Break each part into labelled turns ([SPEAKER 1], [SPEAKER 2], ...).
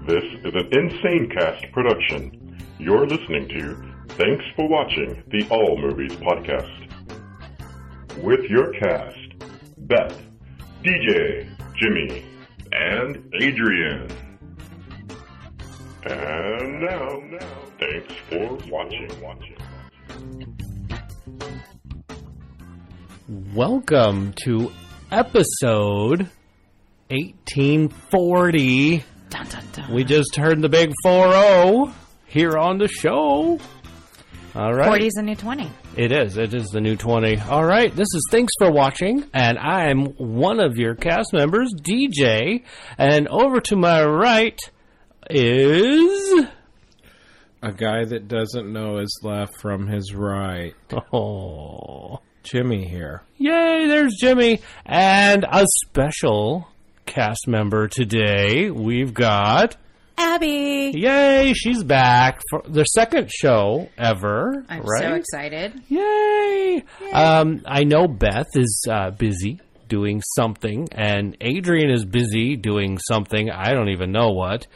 [SPEAKER 1] This is an Insane Cast production. You're listening to Thanks for Watching the All Movies Podcast. With your cast, Beth, DJ, Jimmy, and Adrian. And now, thanks for watching.
[SPEAKER 2] Welcome to episode 1840.
[SPEAKER 3] Dun, dun, dun.
[SPEAKER 2] We just heard the big 4-0 here on the show. All right.
[SPEAKER 3] 40's the new 20.
[SPEAKER 2] It is the new 20. All right, this is Thanks for Watching, and I'm one of your cast members, DJ, and over to my right is...
[SPEAKER 4] a guy that doesn't know his left from his right.
[SPEAKER 2] Oh,
[SPEAKER 4] Jimmy here.
[SPEAKER 2] yay, there's Jimmy, and a special cast member today. We've got...
[SPEAKER 3] Abby!
[SPEAKER 2] Yay, she's back for the second show ever.
[SPEAKER 3] I'm
[SPEAKER 2] right?
[SPEAKER 3] so excited.
[SPEAKER 2] Yay! I know Beth is busy doing something, and Adrian is busy doing something. I don't even know what.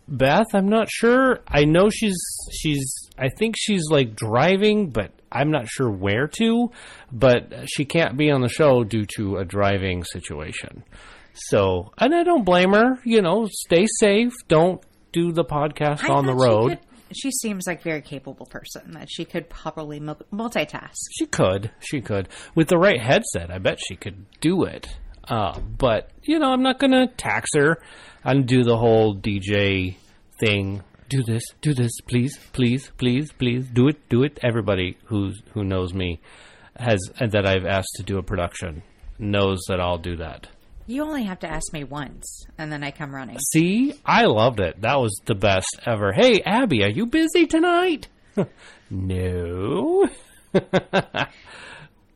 [SPEAKER 2] Beth, I'm not sure. I know I think she's like driving, but I'm not sure where to. But she can't be on the show due to a driving situation. So, and I don't blame her. You know, stay safe. Don't do the podcast on the road.
[SPEAKER 3] She seems like a very capable person that she could probably multitask.
[SPEAKER 2] She could. With the right headset, I bet she could do it. But, you know, I'm not going to tax her and do the whole DJ thing. Do this, please. Do it. Everybody who knows me that I've asked to do a production knows that I'll do that.
[SPEAKER 3] You only have to ask me once, and then I come running.
[SPEAKER 2] See? I loved it. That was the best ever. Hey, Abby, are you busy tonight? No.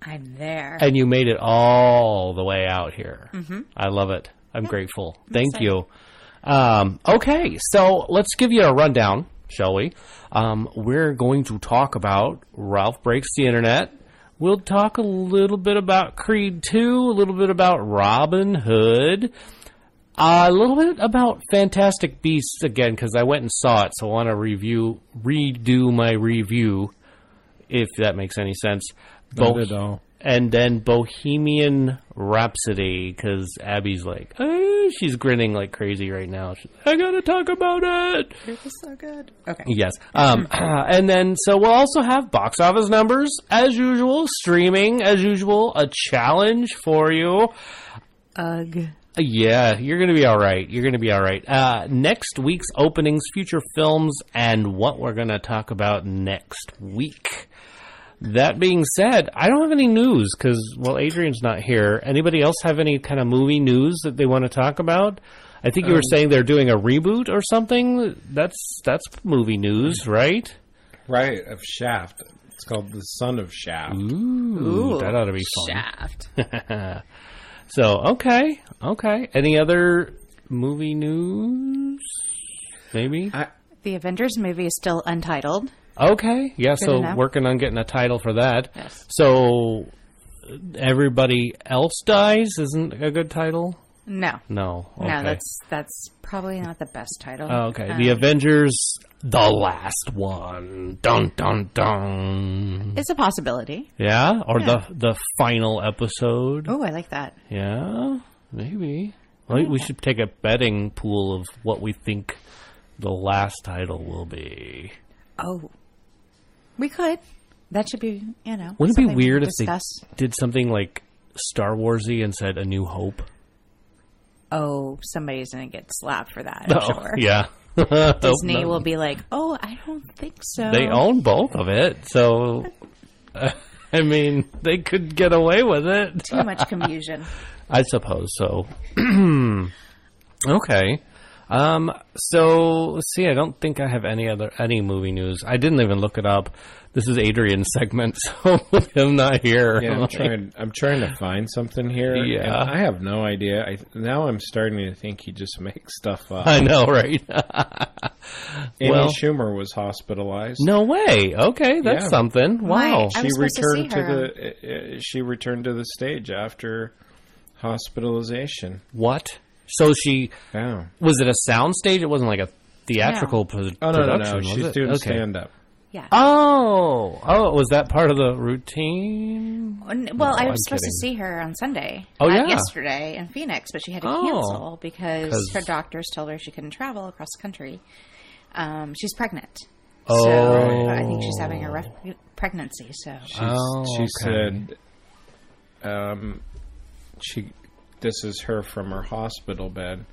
[SPEAKER 3] I'm there.
[SPEAKER 2] And you made it all the way out here.
[SPEAKER 3] Mm-hmm.
[SPEAKER 2] I love it. I'm grateful. Thank you. Okay, so let's give you a rundown, shall we? We're going to talk about Ralph Breaks the Internet. We'll talk a little bit about Creed 2, a little bit about Robin Hood, a little bit about Fantastic Beasts again, because I went and saw it, so I want to redo my review, if that makes any sense.
[SPEAKER 4] Not at all.
[SPEAKER 2] And then Bohemian Rhapsody, because Abby's like, she's grinning like crazy right now. I gotta talk about it.
[SPEAKER 3] It was so good. Okay.
[SPEAKER 2] Yes. And then, so we'll also have box office numbers, as usual, streaming, as usual, a challenge for you.
[SPEAKER 3] Ugh.
[SPEAKER 2] Yeah, you're going to be all right. Next week's openings, future films, and what we're going to talk about next week. That being said, I don't have any news because, well, Adrian's not here. Anybody else have any kind of movie news that they want to talk about? I think you were saying they're doing a reboot or something. That's movie news, right?
[SPEAKER 4] Right, of Shaft. It's called The Son of Shaft.
[SPEAKER 2] Ooh, that ought to be fun.
[SPEAKER 3] Shaft.
[SPEAKER 2] So, okay. Any other movie news? Maybe?
[SPEAKER 3] The Avengers movie is still untitled.
[SPEAKER 2] Okay, yeah,
[SPEAKER 3] Good
[SPEAKER 2] so
[SPEAKER 3] enough.
[SPEAKER 2] working on getting a title for that.
[SPEAKER 3] Yes.
[SPEAKER 2] So, Everybody Else Dies isn't a good title?
[SPEAKER 3] No.
[SPEAKER 2] No, okay.
[SPEAKER 3] No, that's probably not the best title.
[SPEAKER 2] Oh, okay, The Avengers, The Last One. Dun, dun, dun.
[SPEAKER 3] It's a possibility.
[SPEAKER 2] Yeah? Or
[SPEAKER 3] Yeah.
[SPEAKER 2] the final episode?
[SPEAKER 3] Oh, I like that.
[SPEAKER 2] Yeah, maybe. Well, we should take a betting pool of what we think the last title will be.
[SPEAKER 3] Oh. We could. That should be,
[SPEAKER 2] Wouldn't it be
[SPEAKER 3] something we
[SPEAKER 2] weird
[SPEAKER 3] could
[SPEAKER 2] if they
[SPEAKER 3] discuss.
[SPEAKER 2] did something like Star Wars-y and said A New Hope?
[SPEAKER 3] Oh, somebody's going to get slapped for that, I'm sure.
[SPEAKER 2] Yeah.
[SPEAKER 3] Disney will be like, oh, I don't think so.
[SPEAKER 2] They own both of it, so... I mean, they could get away with it.
[SPEAKER 3] Too much confusion.
[SPEAKER 2] I suppose so. Okay. So let's see. I don't think I have any movie news. I didn't even look it up. This is Adrian's segment, so I'm not here.
[SPEAKER 4] Yeah, I'm trying to find something here.
[SPEAKER 2] Yeah.
[SPEAKER 4] And I have no idea. Now I'm starting to think he just makes stuff up.
[SPEAKER 2] I know, right?
[SPEAKER 4] Amy Schumer was hospitalized.
[SPEAKER 2] No way. Okay, that's something. Wow.
[SPEAKER 3] I was supposed to see her.
[SPEAKER 4] She returned to the stage after hospitalization.
[SPEAKER 2] What? So she
[SPEAKER 4] Yeah.
[SPEAKER 2] was it a sound stage? It wasn't like a theatrical production.
[SPEAKER 4] Oh, no.
[SPEAKER 2] was
[SPEAKER 4] She's
[SPEAKER 2] it?
[SPEAKER 4] doing
[SPEAKER 2] Okay.
[SPEAKER 4] stand-up.
[SPEAKER 3] Yeah.
[SPEAKER 2] Oh, was that part of the routine?
[SPEAKER 3] Well, I
[SPEAKER 2] I'm
[SPEAKER 3] was supposed
[SPEAKER 2] kidding.
[SPEAKER 3] to see her on Sunday.
[SPEAKER 2] Oh, yeah.
[SPEAKER 3] Yesterday in Phoenix, but she had to
[SPEAKER 2] Oh.
[SPEAKER 3] cancel because
[SPEAKER 2] 'Cause-
[SPEAKER 3] her doctors told her she couldn't travel across the country. She's pregnant.
[SPEAKER 2] Oh.
[SPEAKER 3] So I think she's having a rough pregnancy. So
[SPEAKER 4] She
[SPEAKER 2] okay.
[SPEAKER 4] said, this is her from her hospital bed.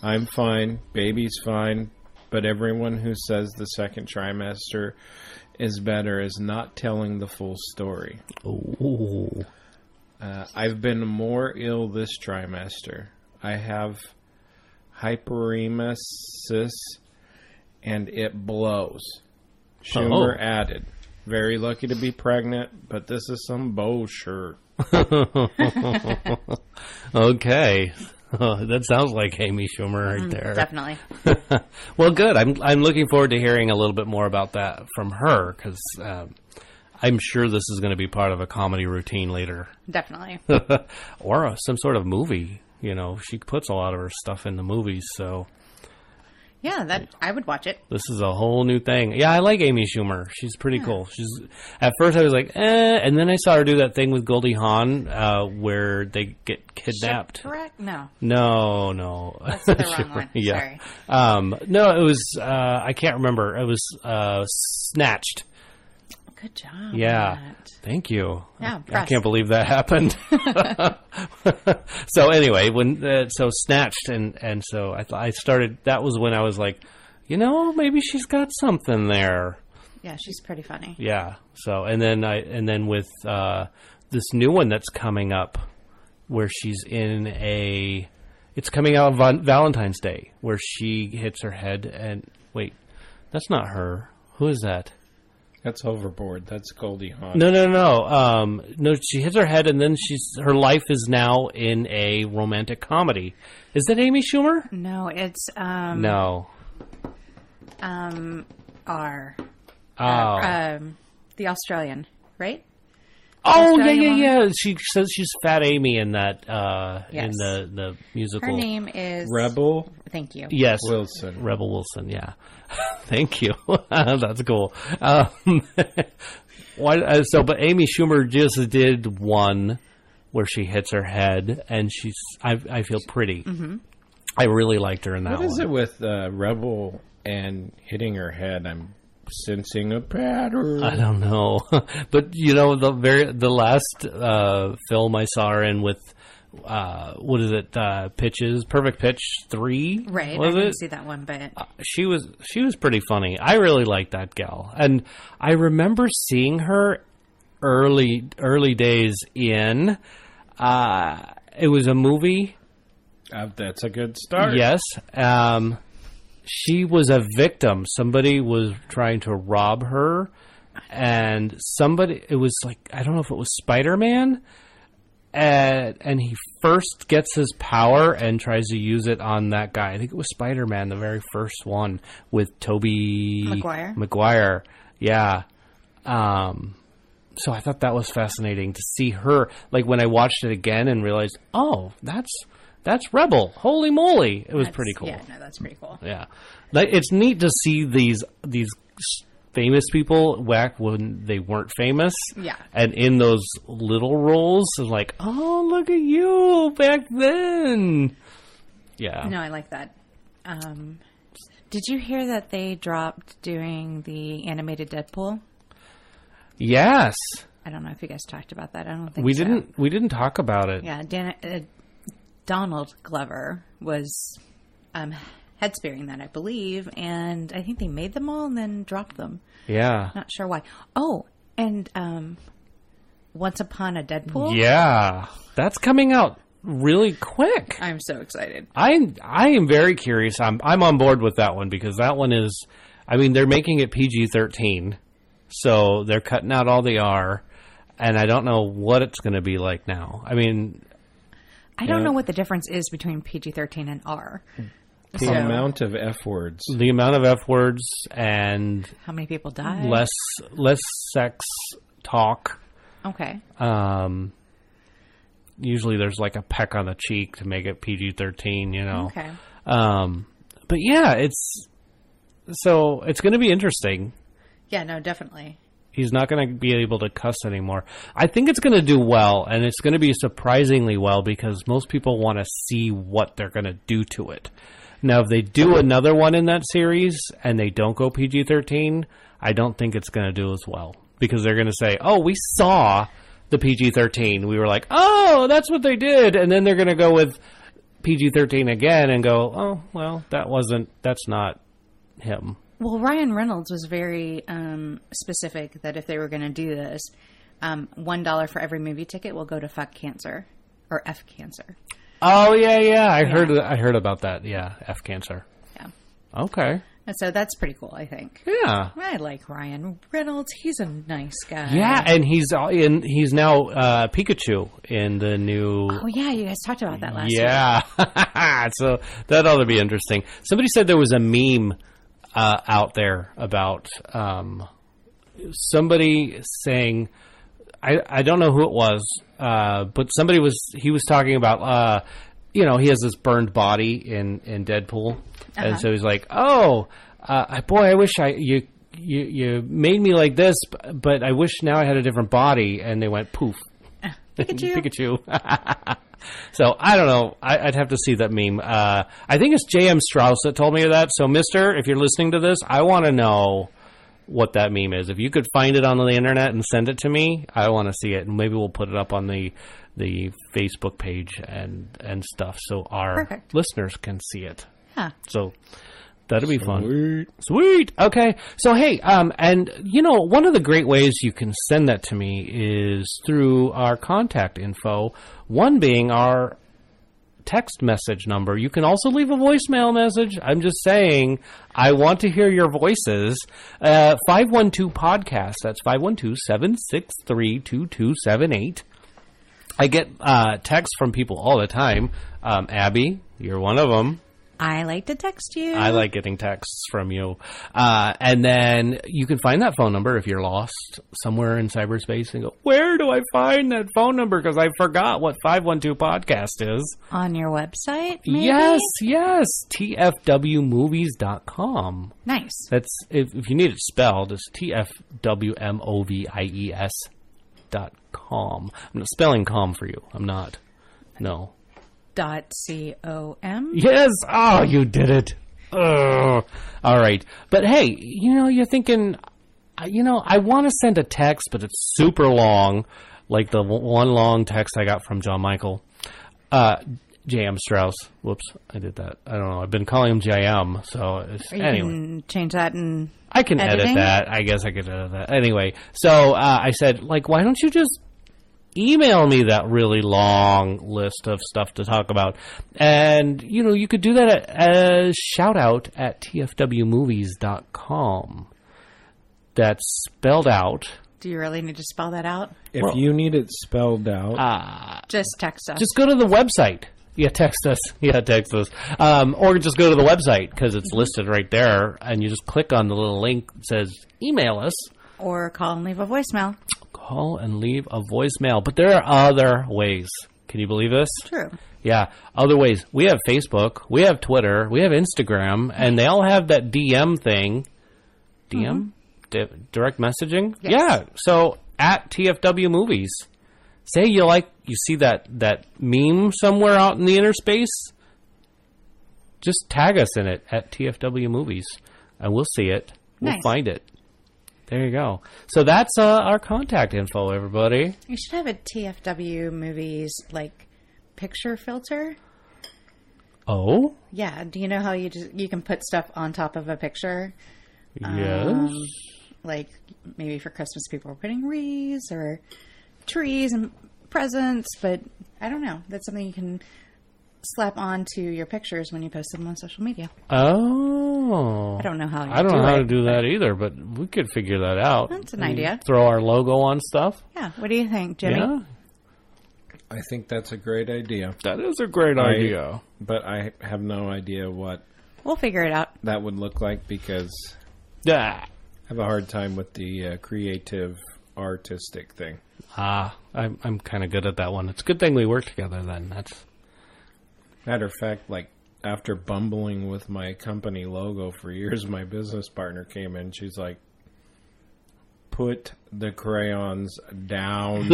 [SPEAKER 4] I'm fine, baby's fine, but everyone who says the second trimester is better is not telling the full story.
[SPEAKER 2] Ooh.
[SPEAKER 4] I've been more ill this trimester. I have hyperemesis, and it blows. Schumer added, very lucky to be pregnant, but this is some bullshit.
[SPEAKER 2] Okay. That sounds like Amy Schumer right there.
[SPEAKER 3] definitely.
[SPEAKER 2] Well, good. I'm looking forward to hearing a little bit more about that from her because I'm sure this is going to be part of a comedy routine later,
[SPEAKER 3] Definitely.
[SPEAKER 2] or some sort of movie. You know, she puts a lot of her stuff in the movies, so
[SPEAKER 3] Yeah, that I would watch it.
[SPEAKER 2] this is a whole new thing. Yeah, I like Amy Schumer. She's pretty cool. She's at first I was like, and then I saw her do that thing with Goldie Hawn where they get kidnapped.
[SPEAKER 3] Correct? No.
[SPEAKER 2] No.
[SPEAKER 3] That's the wrong one.
[SPEAKER 2] Yeah.
[SPEAKER 3] Sorry.
[SPEAKER 2] No, it was I can't remember. It was Snatched.
[SPEAKER 3] Good job.
[SPEAKER 2] Yeah.
[SPEAKER 3] Matt.
[SPEAKER 2] Thank you.
[SPEAKER 3] Yeah,
[SPEAKER 2] I
[SPEAKER 3] impressed.
[SPEAKER 2] can't believe that happened. So anyway, when so Snatched and so I started. That was when I was like, maybe she's got something there.
[SPEAKER 3] Yeah, she's pretty funny.
[SPEAKER 2] Yeah. So and then with this new one that's coming up, where she's in it's coming out on Valentine's Day, where she hits her head and wait, that's not her. Who is that?
[SPEAKER 4] That's Overboard. That's Goldie Hawn.
[SPEAKER 2] No. No, she hits her head, and then her life is now in a romantic comedy. Is that Amy Schumer?
[SPEAKER 3] No, it's
[SPEAKER 2] No.
[SPEAKER 3] R.
[SPEAKER 2] Oh.
[SPEAKER 3] The Australian, right?
[SPEAKER 2] Oh,
[SPEAKER 3] Australian
[SPEAKER 2] yeah. She says she's Fat Amy in that
[SPEAKER 3] Yes.
[SPEAKER 2] in the musical.
[SPEAKER 3] Her name is
[SPEAKER 4] Rebel
[SPEAKER 3] Thank you.
[SPEAKER 2] Yes,
[SPEAKER 4] Wilson.
[SPEAKER 2] Rebel Wilson. Yeah, thank you. That's cool. But Amy Schumer just did one where she hits her head, and I feel pretty. Mm-hmm. I really liked her in that
[SPEAKER 4] What is
[SPEAKER 2] one.
[SPEAKER 4] it with Rebel and hitting her head? I'm sensing a pattern.
[SPEAKER 2] I don't know, but the last film I saw her in with what is it? Pitches, Perfect Pitch 3.
[SPEAKER 3] Right.
[SPEAKER 2] Was
[SPEAKER 3] I didn't
[SPEAKER 2] it?
[SPEAKER 3] see that one, but
[SPEAKER 2] She was pretty funny. I really liked that gal, and I remember seeing her early days in. It was a movie.
[SPEAKER 4] That's a good start.
[SPEAKER 2] Yes. She was a victim. Somebody was trying to rob her, and it was like, I don't know if it was Spider-Man, and he first gets his power and tries to use it on that guy. I think it was Spider-Man, the very first one, with Tobey Maguire. Yeah. So I thought that was fascinating to see her, like when I watched it again and realized, oh, that's Rebel. Holy moly. It was pretty cool.
[SPEAKER 3] Yeah, no, that's pretty cool.
[SPEAKER 2] Yeah. Like, it's neat to see these famous people back when they weren't famous.
[SPEAKER 3] Yeah.
[SPEAKER 2] And in those little roles, it's like, oh, look at you back then. Yeah.
[SPEAKER 3] No, I like that. Did you hear that they dropped doing the animated Deadpool?
[SPEAKER 2] Yes.
[SPEAKER 3] I don't know if you guys talked about that. I don't think
[SPEAKER 2] We
[SPEAKER 3] so.
[SPEAKER 2] didn't talk about it.
[SPEAKER 3] Yeah, Donald Glover was head spearing that, I believe, and I think they made them all and then dropped them.
[SPEAKER 2] Yeah.
[SPEAKER 3] Not sure why. Oh, and Once Upon a Deadpool.
[SPEAKER 2] Yeah. That's coming out really quick.
[SPEAKER 3] I'm so excited.
[SPEAKER 2] I am very curious. I'm on board with that one because that one is, I mean, they're making it PG-13, so they're cutting out all the R, and I don't know what it's going to be like now. I mean,
[SPEAKER 3] I don't know what the difference is between PG-13 and R.
[SPEAKER 4] The amount of F words.
[SPEAKER 2] the amount of F words and
[SPEAKER 3] How many people die?
[SPEAKER 2] less sex talk.
[SPEAKER 3] Okay.
[SPEAKER 2] usually there's like a peck on the cheek to make it PG-13, you know.
[SPEAKER 3] Okay.
[SPEAKER 2] But yeah, it's going to be interesting.
[SPEAKER 3] Yeah, no, definitely.
[SPEAKER 2] He's not going to be able to cuss anymore. I think it's going to do well, and it's going to be surprisingly well because most people want to see what they're going to do to it. Now, if they do another one in that series and they don't go PG-13, I don't think it's going to do as well because they're going to say, oh, we saw the PG-13. We were like, oh, that's what they did. And then they're going to go with PG-13 again and go, oh, well, that's not him.
[SPEAKER 3] Well, Ryan Reynolds was very specific that if they were going to do this, $1 for every movie ticket will go to fuck cancer or F cancer.
[SPEAKER 2] Oh yeah. I heard about that. Yeah, F cancer.
[SPEAKER 3] Yeah.
[SPEAKER 2] Okay.
[SPEAKER 3] And so that's pretty cool, I think.
[SPEAKER 2] Yeah.
[SPEAKER 3] I like Ryan Reynolds. He's a nice guy.
[SPEAKER 2] Yeah, and he's now Pikachu in the new.
[SPEAKER 3] Oh yeah, you guys talked about that last week.
[SPEAKER 2] Yeah. So that ought to be interesting. Somebody said there was a meme out there about somebody saying, I don't know who it was, but somebody was talking about, he has this burned body in Deadpool, and so he's like, oh, boy, I wish you made me like this, but I wish now I had a different body, and they went poof, Pikachu. So, I don't know. I'd have to see that meme. I think it's J.M. Strauss that told me that. So, mister, if you're listening to this, I want to know what that meme is. If you could find it on the internet and send it to me, I want to see it. And maybe we'll put it up on the Facebook page and stuff so our listeners can see it.
[SPEAKER 3] Yeah.
[SPEAKER 2] So, that'll be fun. Sweet. Okay. So, hey, and, one of the great ways you can send that to me is through our contact info, one being our text message number. You can also leave a voicemail message. I'm just saying, I want to hear your voices. 512-PODCAST. That's 512-763-2278. I get texts from people all the time. Abby, you're one of them.
[SPEAKER 3] I like to text you.
[SPEAKER 2] I like getting texts from you. And then you can find that phone number if you're lost somewhere in cyberspace and go, where do I find that phone number? Because I forgot what 512-podcast is.
[SPEAKER 3] On your website, maybe?
[SPEAKER 2] Yes. TFWmovies.com.
[SPEAKER 3] Nice.
[SPEAKER 2] That's if you need it spelled, it's TFWMOVIES.com. I'm not spelling com for you. I'm not. No.
[SPEAKER 3] .com.
[SPEAKER 2] Yes. Oh, you did it. All right. But hey, you're thinking, I want to send a text, but it's super long, like the one long text I got from John Michael. J.M. Strauss. Whoops, I did that. I don't know. I've been calling him J.M., so anyway.
[SPEAKER 3] You can change that in
[SPEAKER 2] I can
[SPEAKER 3] editing?
[SPEAKER 2] edit that. I guess I could edit that. Anyway, so I said, why don't you just email me that really long list of stuff to talk about. And, you could do that as shout out at tfwmovies.com. That's spelled out.
[SPEAKER 3] Do you really need to spell that out?
[SPEAKER 4] If you need it spelled out,
[SPEAKER 3] just text us.
[SPEAKER 2] Just go to the website. Yeah, text us. Or just go to the website because it's listed right there. And you just click on the little link that says email us.
[SPEAKER 3] Or call and leave a voicemail.
[SPEAKER 2] Call and leave a voicemail. But there are other ways. Can you believe this?
[SPEAKER 3] True.
[SPEAKER 2] Yeah, other ways. We have Facebook, we have Twitter, we have Instagram, and they all have that DM thing. DM? Direct messaging?
[SPEAKER 3] Yes.
[SPEAKER 2] Yeah, so at TFW Movies. Say you see that meme somewhere out in the inner space, just tag us in it at TFW Movies, and we'll see it. We'll find it. There you go. So that's our contact info, everybody.
[SPEAKER 3] You should have a TFW Movies, picture filter.
[SPEAKER 2] Oh?
[SPEAKER 3] Yeah. Do you know how you can put stuff on top of a picture?
[SPEAKER 2] Yes.
[SPEAKER 3] Maybe for Christmas people are putting wreaths or trees and presents, but I don't know. That's something you can slap onto your pictures when you post them on social media.
[SPEAKER 2] Oh.
[SPEAKER 3] I don't know how
[SPEAKER 2] I don't know how to do that either, but we could figure that out.
[SPEAKER 3] That's an idea.
[SPEAKER 2] Throw our logo on stuff.
[SPEAKER 3] Yeah. What do you think, Jimmy?
[SPEAKER 2] Yeah.
[SPEAKER 4] I think that's a great idea.
[SPEAKER 2] That is a great idea.
[SPEAKER 4] But I have no idea what
[SPEAKER 3] We'll figure it out.
[SPEAKER 4] that would look like because
[SPEAKER 2] Yeah.
[SPEAKER 4] I have a hard time with the creative artistic thing.
[SPEAKER 2] I'm kind of good at that one. It's a good thing we work together then. That's
[SPEAKER 4] Matter of fact, like after bumbling with my company logo for years, my business partner came in. She's like, "Put the crayons down,"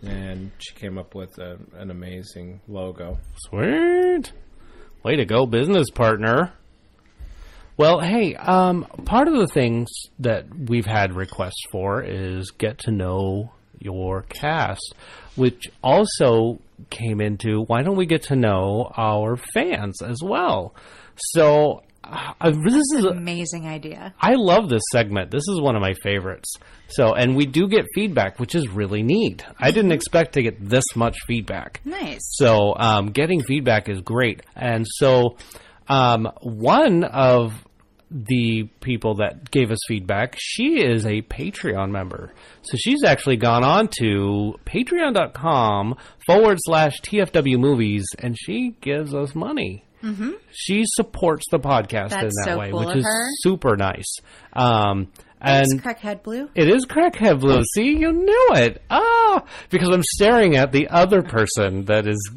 [SPEAKER 4] and she came up with an amazing logo.
[SPEAKER 2] sweet. Way to go, business partner. Well, hey, part of the things that we've had requests for is get to know your cast, which also came into why don't we get to know our fans as well? So this is
[SPEAKER 3] Amazing idea.
[SPEAKER 2] I love this segment. This is one of my favorites. So, and we do get feedback, which is really neat. I didn't expect to get this much feedback.
[SPEAKER 3] Nice.
[SPEAKER 2] So, getting feedback is great. And so, one of the people that gave us feedback, she is a Patreon member. So she's actually gone on to patreon.com/TFW movies, and she gives us money. Mm-hmm. She supports the podcast in that way,
[SPEAKER 3] cool
[SPEAKER 2] which is
[SPEAKER 3] her.
[SPEAKER 2] super nice.
[SPEAKER 3] And Crackhead Blue.
[SPEAKER 2] It is Crackhead Blue. See, you knew it. Because I'm staring at the other person that is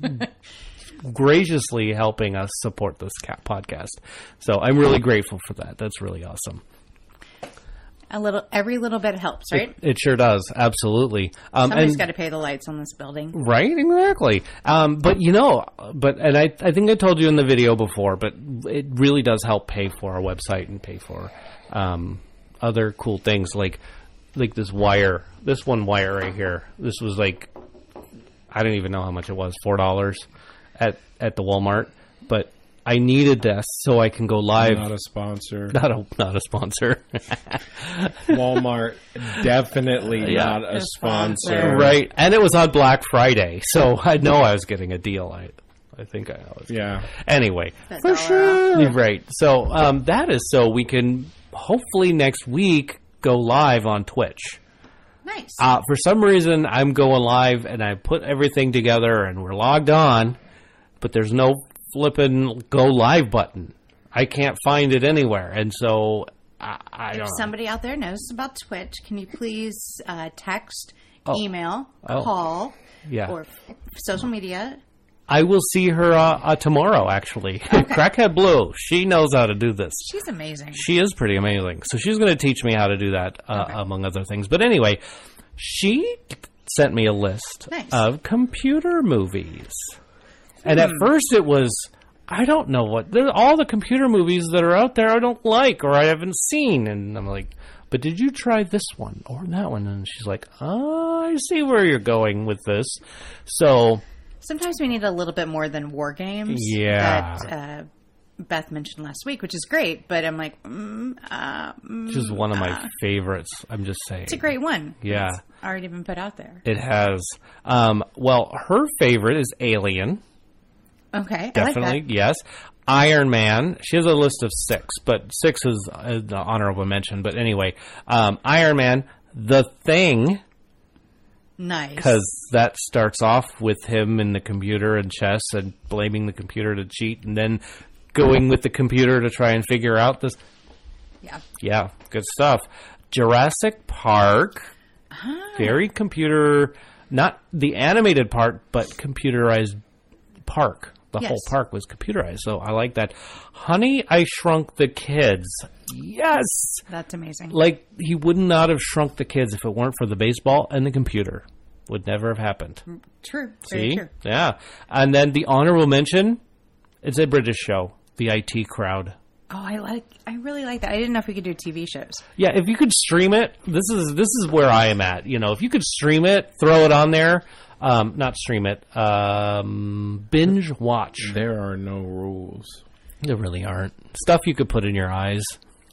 [SPEAKER 2] graciously helping us support this podcast. So I'm really grateful for that. That's really awesome.
[SPEAKER 3] Every little bit helps, right?
[SPEAKER 2] It sure does. Absolutely.
[SPEAKER 3] Somebody's got to pay the lights on this building.
[SPEAKER 2] Right, exactly. But I think I told you in the video before, but it really does help pay for our website and pay for other cool things like this wire. This one wire right here. This was like, I don't even know how much it was, $4 at the Walmart, but I needed this so I can go live.
[SPEAKER 4] Not a sponsor.
[SPEAKER 2] Not a sponsor.
[SPEAKER 4] Walmart, definitely not a sponsor.
[SPEAKER 2] Right. And it was on Black Friday, so I know I was getting a deal. I think I was.
[SPEAKER 4] Yeah.
[SPEAKER 2] Anyway.
[SPEAKER 3] For sure.
[SPEAKER 2] Right. So that is so we can hopefully next week go live on Twitch.
[SPEAKER 3] Nice.
[SPEAKER 2] For some reason, I'm going live and I put everything together and we're logged on, but there's no flipping go live button. I can't find it anywhere. And so I don't know.
[SPEAKER 3] If somebody out there knows about Twitch, can you please text, email, call, or social media?
[SPEAKER 2] I will see her tomorrow, actually. Okay. Crackhead Blue. She knows how to do this.
[SPEAKER 3] She's amazing.
[SPEAKER 2] She is pretty amazing. So she's going to teach me how to do that, among other things. But anyway, she sent me a list of computer movies. And at first it was, I don't know all the computer movies that are out there I don't like or I haven't seen. And I'm like, but did you try this one or that one? And she's like, I see where you're going with this. So
[SPEAKER 3] sometimes we need a little bit more than war games.
[SPEAKER 2] Yeah.
[SPEAKER 3] That Beth mentioned last week, which is great. But I'm like,
[SPEAKER 2] this is one of my favorites. I'm just saying.
[SPEAKER 3] It's a great one.
[SPEAKER 2] Yeah.
[SPEAKER 3] It's already been put out there.
[SPEAKER 2] It has. Well, her favorite is Alien.
[SPEAKER 3] Okay.
[SPEAKER 2] Definitely,
[SPEAKER 3] I like that.
[SPEAKER 2] yes. Iron Man. She has a list of 6, but 6 is an honorable mention. But anyway, Iron Man, The Thing.
[SPEAKER 3] Nice.
[SPEAKER 2] Because that starts off with him in the computer and chess and blaming the computer to cheat and then going with the computer to try and figure out this.
[SPEAKER 3] Yeah.
[SPEAKER 2] Yeah, good stuff. Jurassic Park. Very computer, not the animated part, but computerized park. The whole park was computerized, so I like that. Honey, I Shrunk the Kids. Yes!
[SPEAKER 3] That's amazing.
[SPEAKER 2] Like, he would not have shrunk the kids if it weren't for the baseball and the computer. Would never have happened.
[SPEAKER 3] True.
[SPEAKER 2] See?
[SPEAKER 3] Very true.
[SPEAKER 2] Yeah. And then the honorable mention, it's a British show, The IT Crowd.
[SPEAKER 3] Oh, I really like that. I didn't know if we could do TV shows.
[SPEAKER 2] Yeah, if you could stream it, this is where I am at. You know, if you could stream it, throw it on there. Not stream it. Binge watch.
[SPEAKER 4] There are no rules.
[SPEAKER 2] There really aren't. Stuff you could put in your eyes.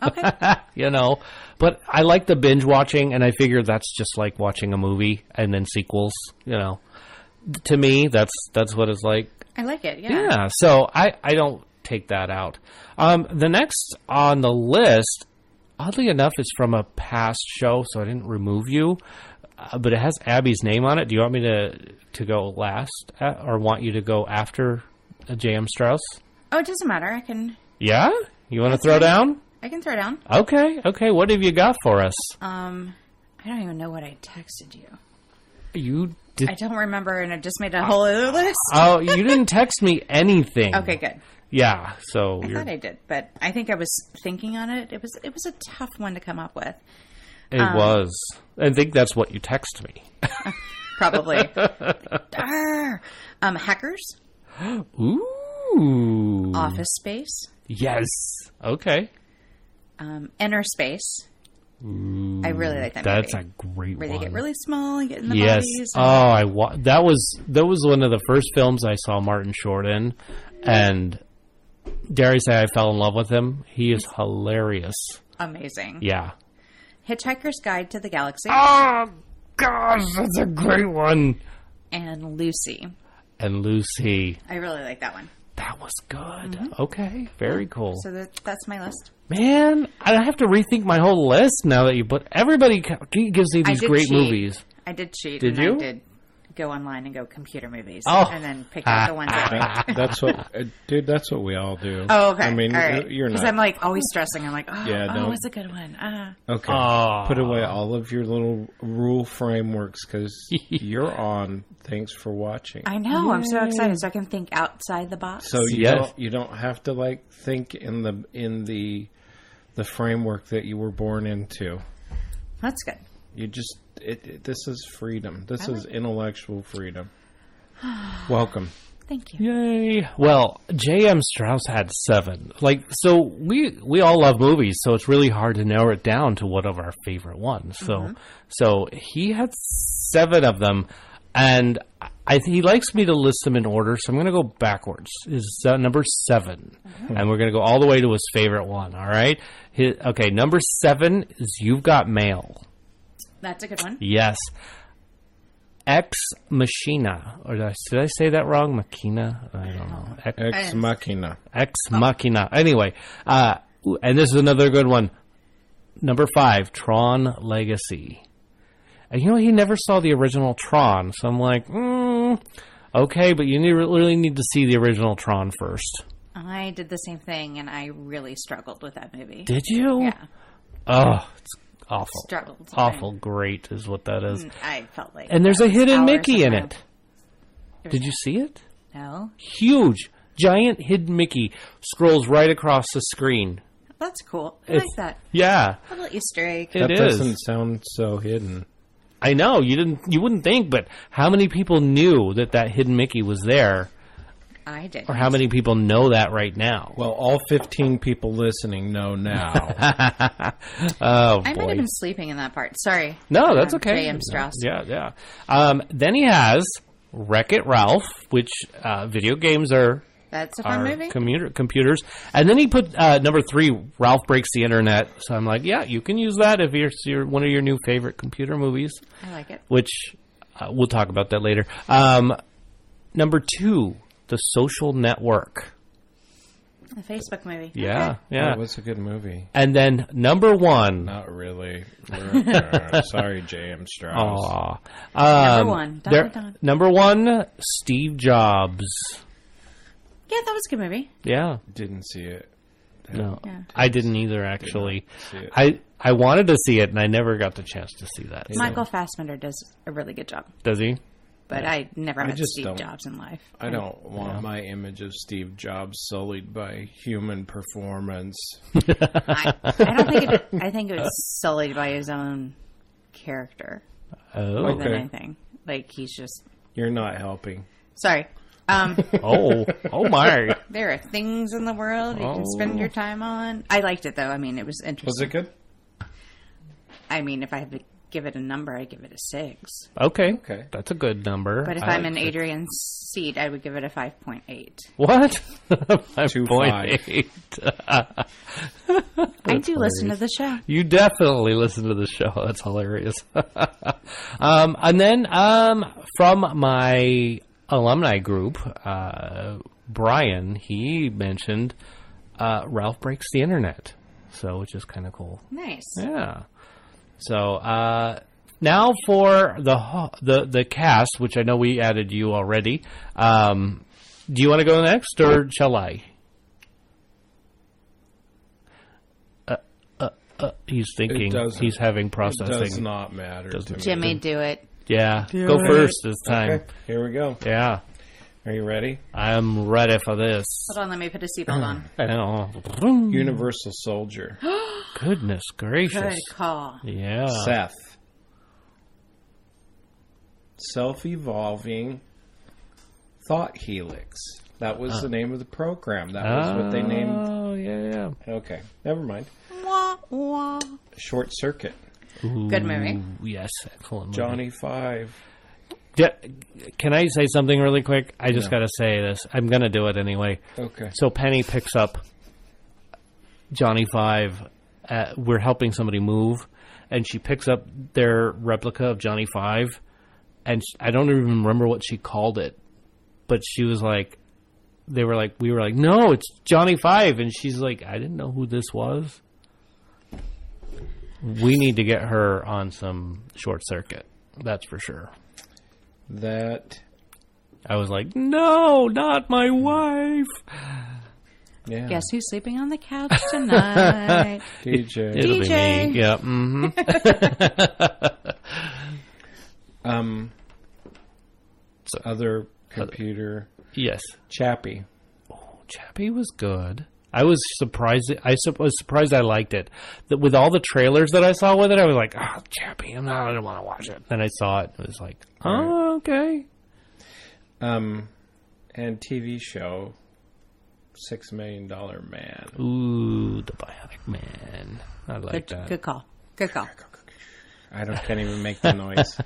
[SPEAKER 3] Okay.
[SPEAKER 2] You know, but I like the binge watching, and I figure that's just like watching a movie and then sequels. You know, to me, that's what it's like.
[SPEAKER 3] I like it. Yeah.
[SPEAKER 2] Yeah. So I don't take that out. The next on the list, oddly enough, is from a past show, so I didn't remove you. But it has Abby's name on it. Do you want me to go last, or want you to go after J.M. Strauss?
[SPEAKER 3] Oh, it doesn't matter. I can.
[SPEAKER 2] Yeah? You want to throw down?
[SPEAKER 3] I can throw down.
[SPEAKER 2] Okay. What have you got for us?
[SPEAKER 3] I don't even know what I texted you.
[SPEAKER 2] You did.
[SPEAKER 3] I don't remember, and I just made a whole other list.
[SPEAKER 2] Oh, you didn't text me anything.
[SPEAKER 3] Okay, good.
[SPEAKER 2] Yeah, so
[SPEAKER 3] I thought I did, but I think I was thinking on it. It was a tough one to come up with.
[SPEAKER 2] it was. I think that's what you text me.
[SPEAKER 3] Probably. Hackers,
[SPEAKER 2] Ooh.
[SPEAKER 3] Office Space,
[SPEAKER 2] Yes. Okay.
[SPEAKER 3] Inner Space. I really like that
[SPEAKER 2] That's
[SPEAKER 3] movie.
[SPEAKER 2] a great
[SPEAKER 3] Where
[SPEAKER 2] one.
[SPEAKER 3] they get really small and get in the
[SPEAKER 2] Yes.
[SPEAKER 3] bodies.
[SPEAKER 2] Oh, that was one of the first films I saw Martin Short in, and dare I say I fell in love with him. He is hilarious.
[SPEAKER 3] Amazing.
[SPEAKER 2] Yeah.
[SPEAKER 3] Hitchhiker's Guide to the Galaxy
[SPEAKER 2] Oh gosh, that's a great one.
[SPEAKER 3] and Lucy.
[SPEAKER 2] And Lucy,
[SPEAKER 3] I really like that one.
[SPEAKER 2] that was good. Okay, very cool.
[SPEAKER 3] So that's my list.
[SPEAKER 2] Man, I have to rethink my whole list now that you put. Everybody gives me
[SPEAKER 3] I
[SPEAKER 2] these
[SPEAKER 3] did
[SPEAKER 2] great
[SPEAKER 3] cheat.
[SPEAKER 2] movies.
[SPEAKER 3] I did cheat.
[SPEAKER 2] Did
[SPEAKER 3] and
[SPEAKER 2] you?
[SPEAKER 3] I did go online and go computer movies.
[SPEAKER 2] Oh.
[SPEAKER 3] And then pick out the ones I liked.
[SPEAKER 4] That's what, dude. That's what we all do.
[SPEAKER 3] Oh, okay.
[SPEAKER 4] I mean,
[SPEAKER 3] all right.
[SPEAKER 4] you're
[SPEAKER 3] Because
[SPEAKER 4] not.
[SPEAKER 3] I'm like always stressing. I'm like,
[SPEAKER 4] Yeah, don't-
[SPEAKER 3] what's a good one?
[SPEAKER 4] Okay.
[SPEAKER 2] Oh.
[SPEAKER 4] Put away all of your little rule frameworks because you're on. Thanks for watching.
[SPEAKER 3] I know. I'm so excited. So I can think outside the box.
[SPEAKER 4] So
[SPEAKER 2] Yes.
[SPEAKER 4] you don't have to like think in the framework that you were born into.
[SPEAKER 3] That's good.
[SPEAKER 4] You just this is freedom. This
[SPEAKER 3] I
[SPEAKER 4] is
[SPEAKER 3] like
[SPEAKER 4] intellectual freedom. Welcome.
[SPEAKER 3] Thank you.
[SPEAKER 2] Yay! Well, J.M. Strauss had 7. So we all love movies, so it's really hard to narrow it down to one of our favorite ones. So he had 7 of them, and he likes me to list them in order. So I'm going to go backwards. Is number 7, and we're going to go all the way to his favorite one. All right. Okay, number 7 is You've Got Mail.
[SPEAKER 3] That's a good one.
[SPEAKER 2] Yes. Ex Machina. Or did I say that wrong? Machina? I don't know.
[SPEAKER 4] Ex machina.
[SPEAKER 2] Ex Machina. Anyway, and this is another good one. Number 5, Tron Legacy. And he never saw the original Tron, so I'm like, okay, but you really need to see the original Tron first.
[SPEAKER 3] I did the same thing, and I really struggled with that movie.
[SPEAKER 2] Did you?
[SPEAKER 3] Yeah.
[SPEAKER 2] Oh, it's awful.
[SPEAKER 3] Struggled.
[SPEAKER 2] Awful great is what that is.
[SPEAKER 3] I felt like.
[SPEAKER 2] And there's
[SPEAKER 3] that
[SPEAKER 2] a
[SPEAKER 3] was
[SPEAKER 2] hidden
[SPEAKER 3] hours
[SPEAKER 2] Mickey in
[SPEAKER 3] ago.
[SPEAKER 2] it. Did you see it?
[SPEAKER 3] No.
[SPEAKER 2] Huge, giant hidden Mickey scrolls right across the screen.
[SPEAKER 3] That's cool. I
[SPEAKER 2] It's-
[SPEAKER 3] like that.
[SPEAKER 2] Yeah,
[SPEAKER 3] A little Easter egg.
[SPEAKER 2] it
[SPEAKER 4] That
[SPEAKER 2] is.
[SPEAKER 4] doesn't sound so hidden.
[SPEAKER 2] I know you wouldn't think, but how many people knew that hidden Mickey was there,
[SPEAKER 3] I did.
[SPEAKER 2] or how many people know that right now?
[SPEAKER 4] Well, all 15 people listening know now.
[SPEAKER 2] Oh
[SPEAKER 3] I might
[SPEAKER 2] boy,
[SPEAKER 3] have been sleeping in that part. Sorry.
[SPEAKER 2] no, that's okay.
[SPEAKER 3] J.M. Strauss.
[SPEAKER 2] Yeah. Then he has Wreck-It Ralph, which video games are
[SPEAKER 3] That's a fun movie.
[SPEAKER 2] computers. And then he put number 3, Ralph Breaks the Internet. So I'm like, yeah, you can use that if you're one of your new favorite computer movies,
[SPEAKER 3] I like it.
[SPEAKER 2] which we'll talk about that later. Number 2, The Social Network.
[SPEAKER 3] The Facebook movie.
[SPEAKER 2] Yeah,
[SPEAKER 3] Okay.
[SPEAKER 2] yeah.
[SPEAKER 4] That was a good movie.
[SPEAKER 2] And then number 1.
[SPEAKER 4] Not really. Sorry, J.M. Strauss.
[SPEAKER 2] Aw.
[SPEAKER 3] Number 1. Dun.
[SPEAKER 2] Number 1, Steve Jobs.
[SPEAKER 3] Yeah, that was a good movie.
[SPEAKER 2] Yeah.
[SPEAKER 4] Didn't see it.
[SPEAKER 2] No,
[SPEAKER 3] Yeah.
[SPEAKER 2] I didn't either, actually.
[SPEAKER 4] see it.
[SPEAKER 2] I wanted to see it, and I never got the chance to see that.
[SPEAKER 3] Michael Fassbender does a really good job,
[SPEAKER 2] Does he?
[SPEAKER 3] but I never
[SPEAKER 4] I
[SPEAKER 3] met
[SPEAKER 4] just
[SPEAKER 3] Steve
[SPEAKER 4] don't-
[SPEAKER 3] Jobs in life.
[SPEAKER 4] I don't want my image of Steve Jobs sullied by human performance.
[SPEAKER 3] I don't think it. I think it was sullied by his own character
[SPEAKER 2] Oh.
[SPEAKER 3] more than
[SPEAKER 4] Okay.
[SPEAKER 3] anything. Like he's just
[SPEAKER 4] You're not helping.
[SPEAKER 3] sorry.
[SPEAKER 2] Oh my.
[SPEAKER 3] There are things in the world you can spend your time on. I liked it though. I mean, it was interesting.
[SPEAKER 4] Was it good?
[SPEAKER 3] I mean, if I had to give it a number, I'd give it a 6.
[SPEAKER 2] Okay.
[SPEAKER 4] Okay.
[SPEAKER 2] That's a good number.
[SPEAKER 3] But if
[SPEAKER 2] I
[SPEAKER 3] I'm in
[SPEAKER 2] like it.
[SPEAKER 3] Adrian's seat, I would give it a 5.8.
[SPEAKER 2] What?
[SPEAKER 4] 2.5.
[SPEAKER 2] 5.8.
[SPEAKER 3] I do listen to the show.
[SPEAKER 2] You definitely listen to the show. That's hilarious. And then from my alumni group, Brian, he mentioned Ralph Breaks the Internet, so which is kind of cool.
[SPEAKER 3] Nice.
[SPEAKER 2] Yeah. So now for the cast, which I know we added you already. Do you want to go next, or shall I? He's thinking.
[SPEAKER 4] doesn't.
[SPEAKER 2] He's having
[SPEAKER 4] It
[SPEAKER 2] processing.
[SPEAKER 4] does not matter.
[SPEAKER 2] Doesn't
[SPEAKER 4] to me.
[SPEAKER 3] Jimmy, do it.
[SPEAKER 2] Yeah. Go first this time.
[SPEAKER 4] Okay, here we go.
[SPEAKER 2] Yeah.
[SPEAKER 4] Are you ready?
[SPEAKER 2] I'm ready for this.
[SPEAKER 3] Hold on, let me put a seatbelt on.
[SPEAKER 2] I know.
[SPEAKER 4] Universal Soldier.
[SPEAKER 2] Goodness gracious.
[SPEAKER 3] Good call.
[SPEAKER 2] Yeah.
[SPEAKER 4] Seth. Self-evolving thought helix. That was the name of the program. That was what they named.
[SPEAKER 2] Oh, yeah.
[SPEAKER 4] Okay, never mind.
[SPEAKER 3] Wah, wah.
[SPEAKER 4] Short Circuit.
[SPEAKER 3] Good movie.
[SPEAKER 2] Yes, excellent movie.
[SPEAKER 4] Johnny Five.
[SPEAKER 2] Yeah, can I say something really quick? I just
[SPEAKER 4] No.
[SPEAKER 2] got to say this. I'm going to do it anyway.
[SPEAKER 4] Okay.
[SPEAKER 2] So Penny picks up Johnny Five. We're helping somebody move, and she picks up their replica of Johnny Five, and I don't even remember what she called it, but she was like, we were like, no, it's Johnny Five, and she's like, I didn't know who this was. We need to get her on some Short Circuit. That's for sure.
[SPEAKER 4] That.
[SPEAKER 2] I was like, no, not my wife.
[SPEAKER 4] Yeah.
[SPEAKER 3] Guess who's sleeping on the couch tonight?
[SPEAKER 4] DJ.
[SPEAKER 2] It'll
[SPEAKER 3] DJ.
[SPEAKER 2] be me. Yeah. Mm-hmm.
[SPEAKER 4] Other computer.
[SPEAKER 2] Yes.
[SPEAKER 4] Chappie.
[SPEAKER 2] Chappie was good. I was surprised. Was surprised I liked it. With all the trailers that I saw with it, I was like, "Oh, Chappie! I don't want to watch it." Then I saw it. It was like, "Oh, okay."
[SPEAKER 4] And TV show, $6 Million Man.
[SPEAKER 2] Ooh, the Bionic Man. I like that.
[SPEAKER 3] Good call. Good call.
[SPEAKER 4] Can't even make the noise.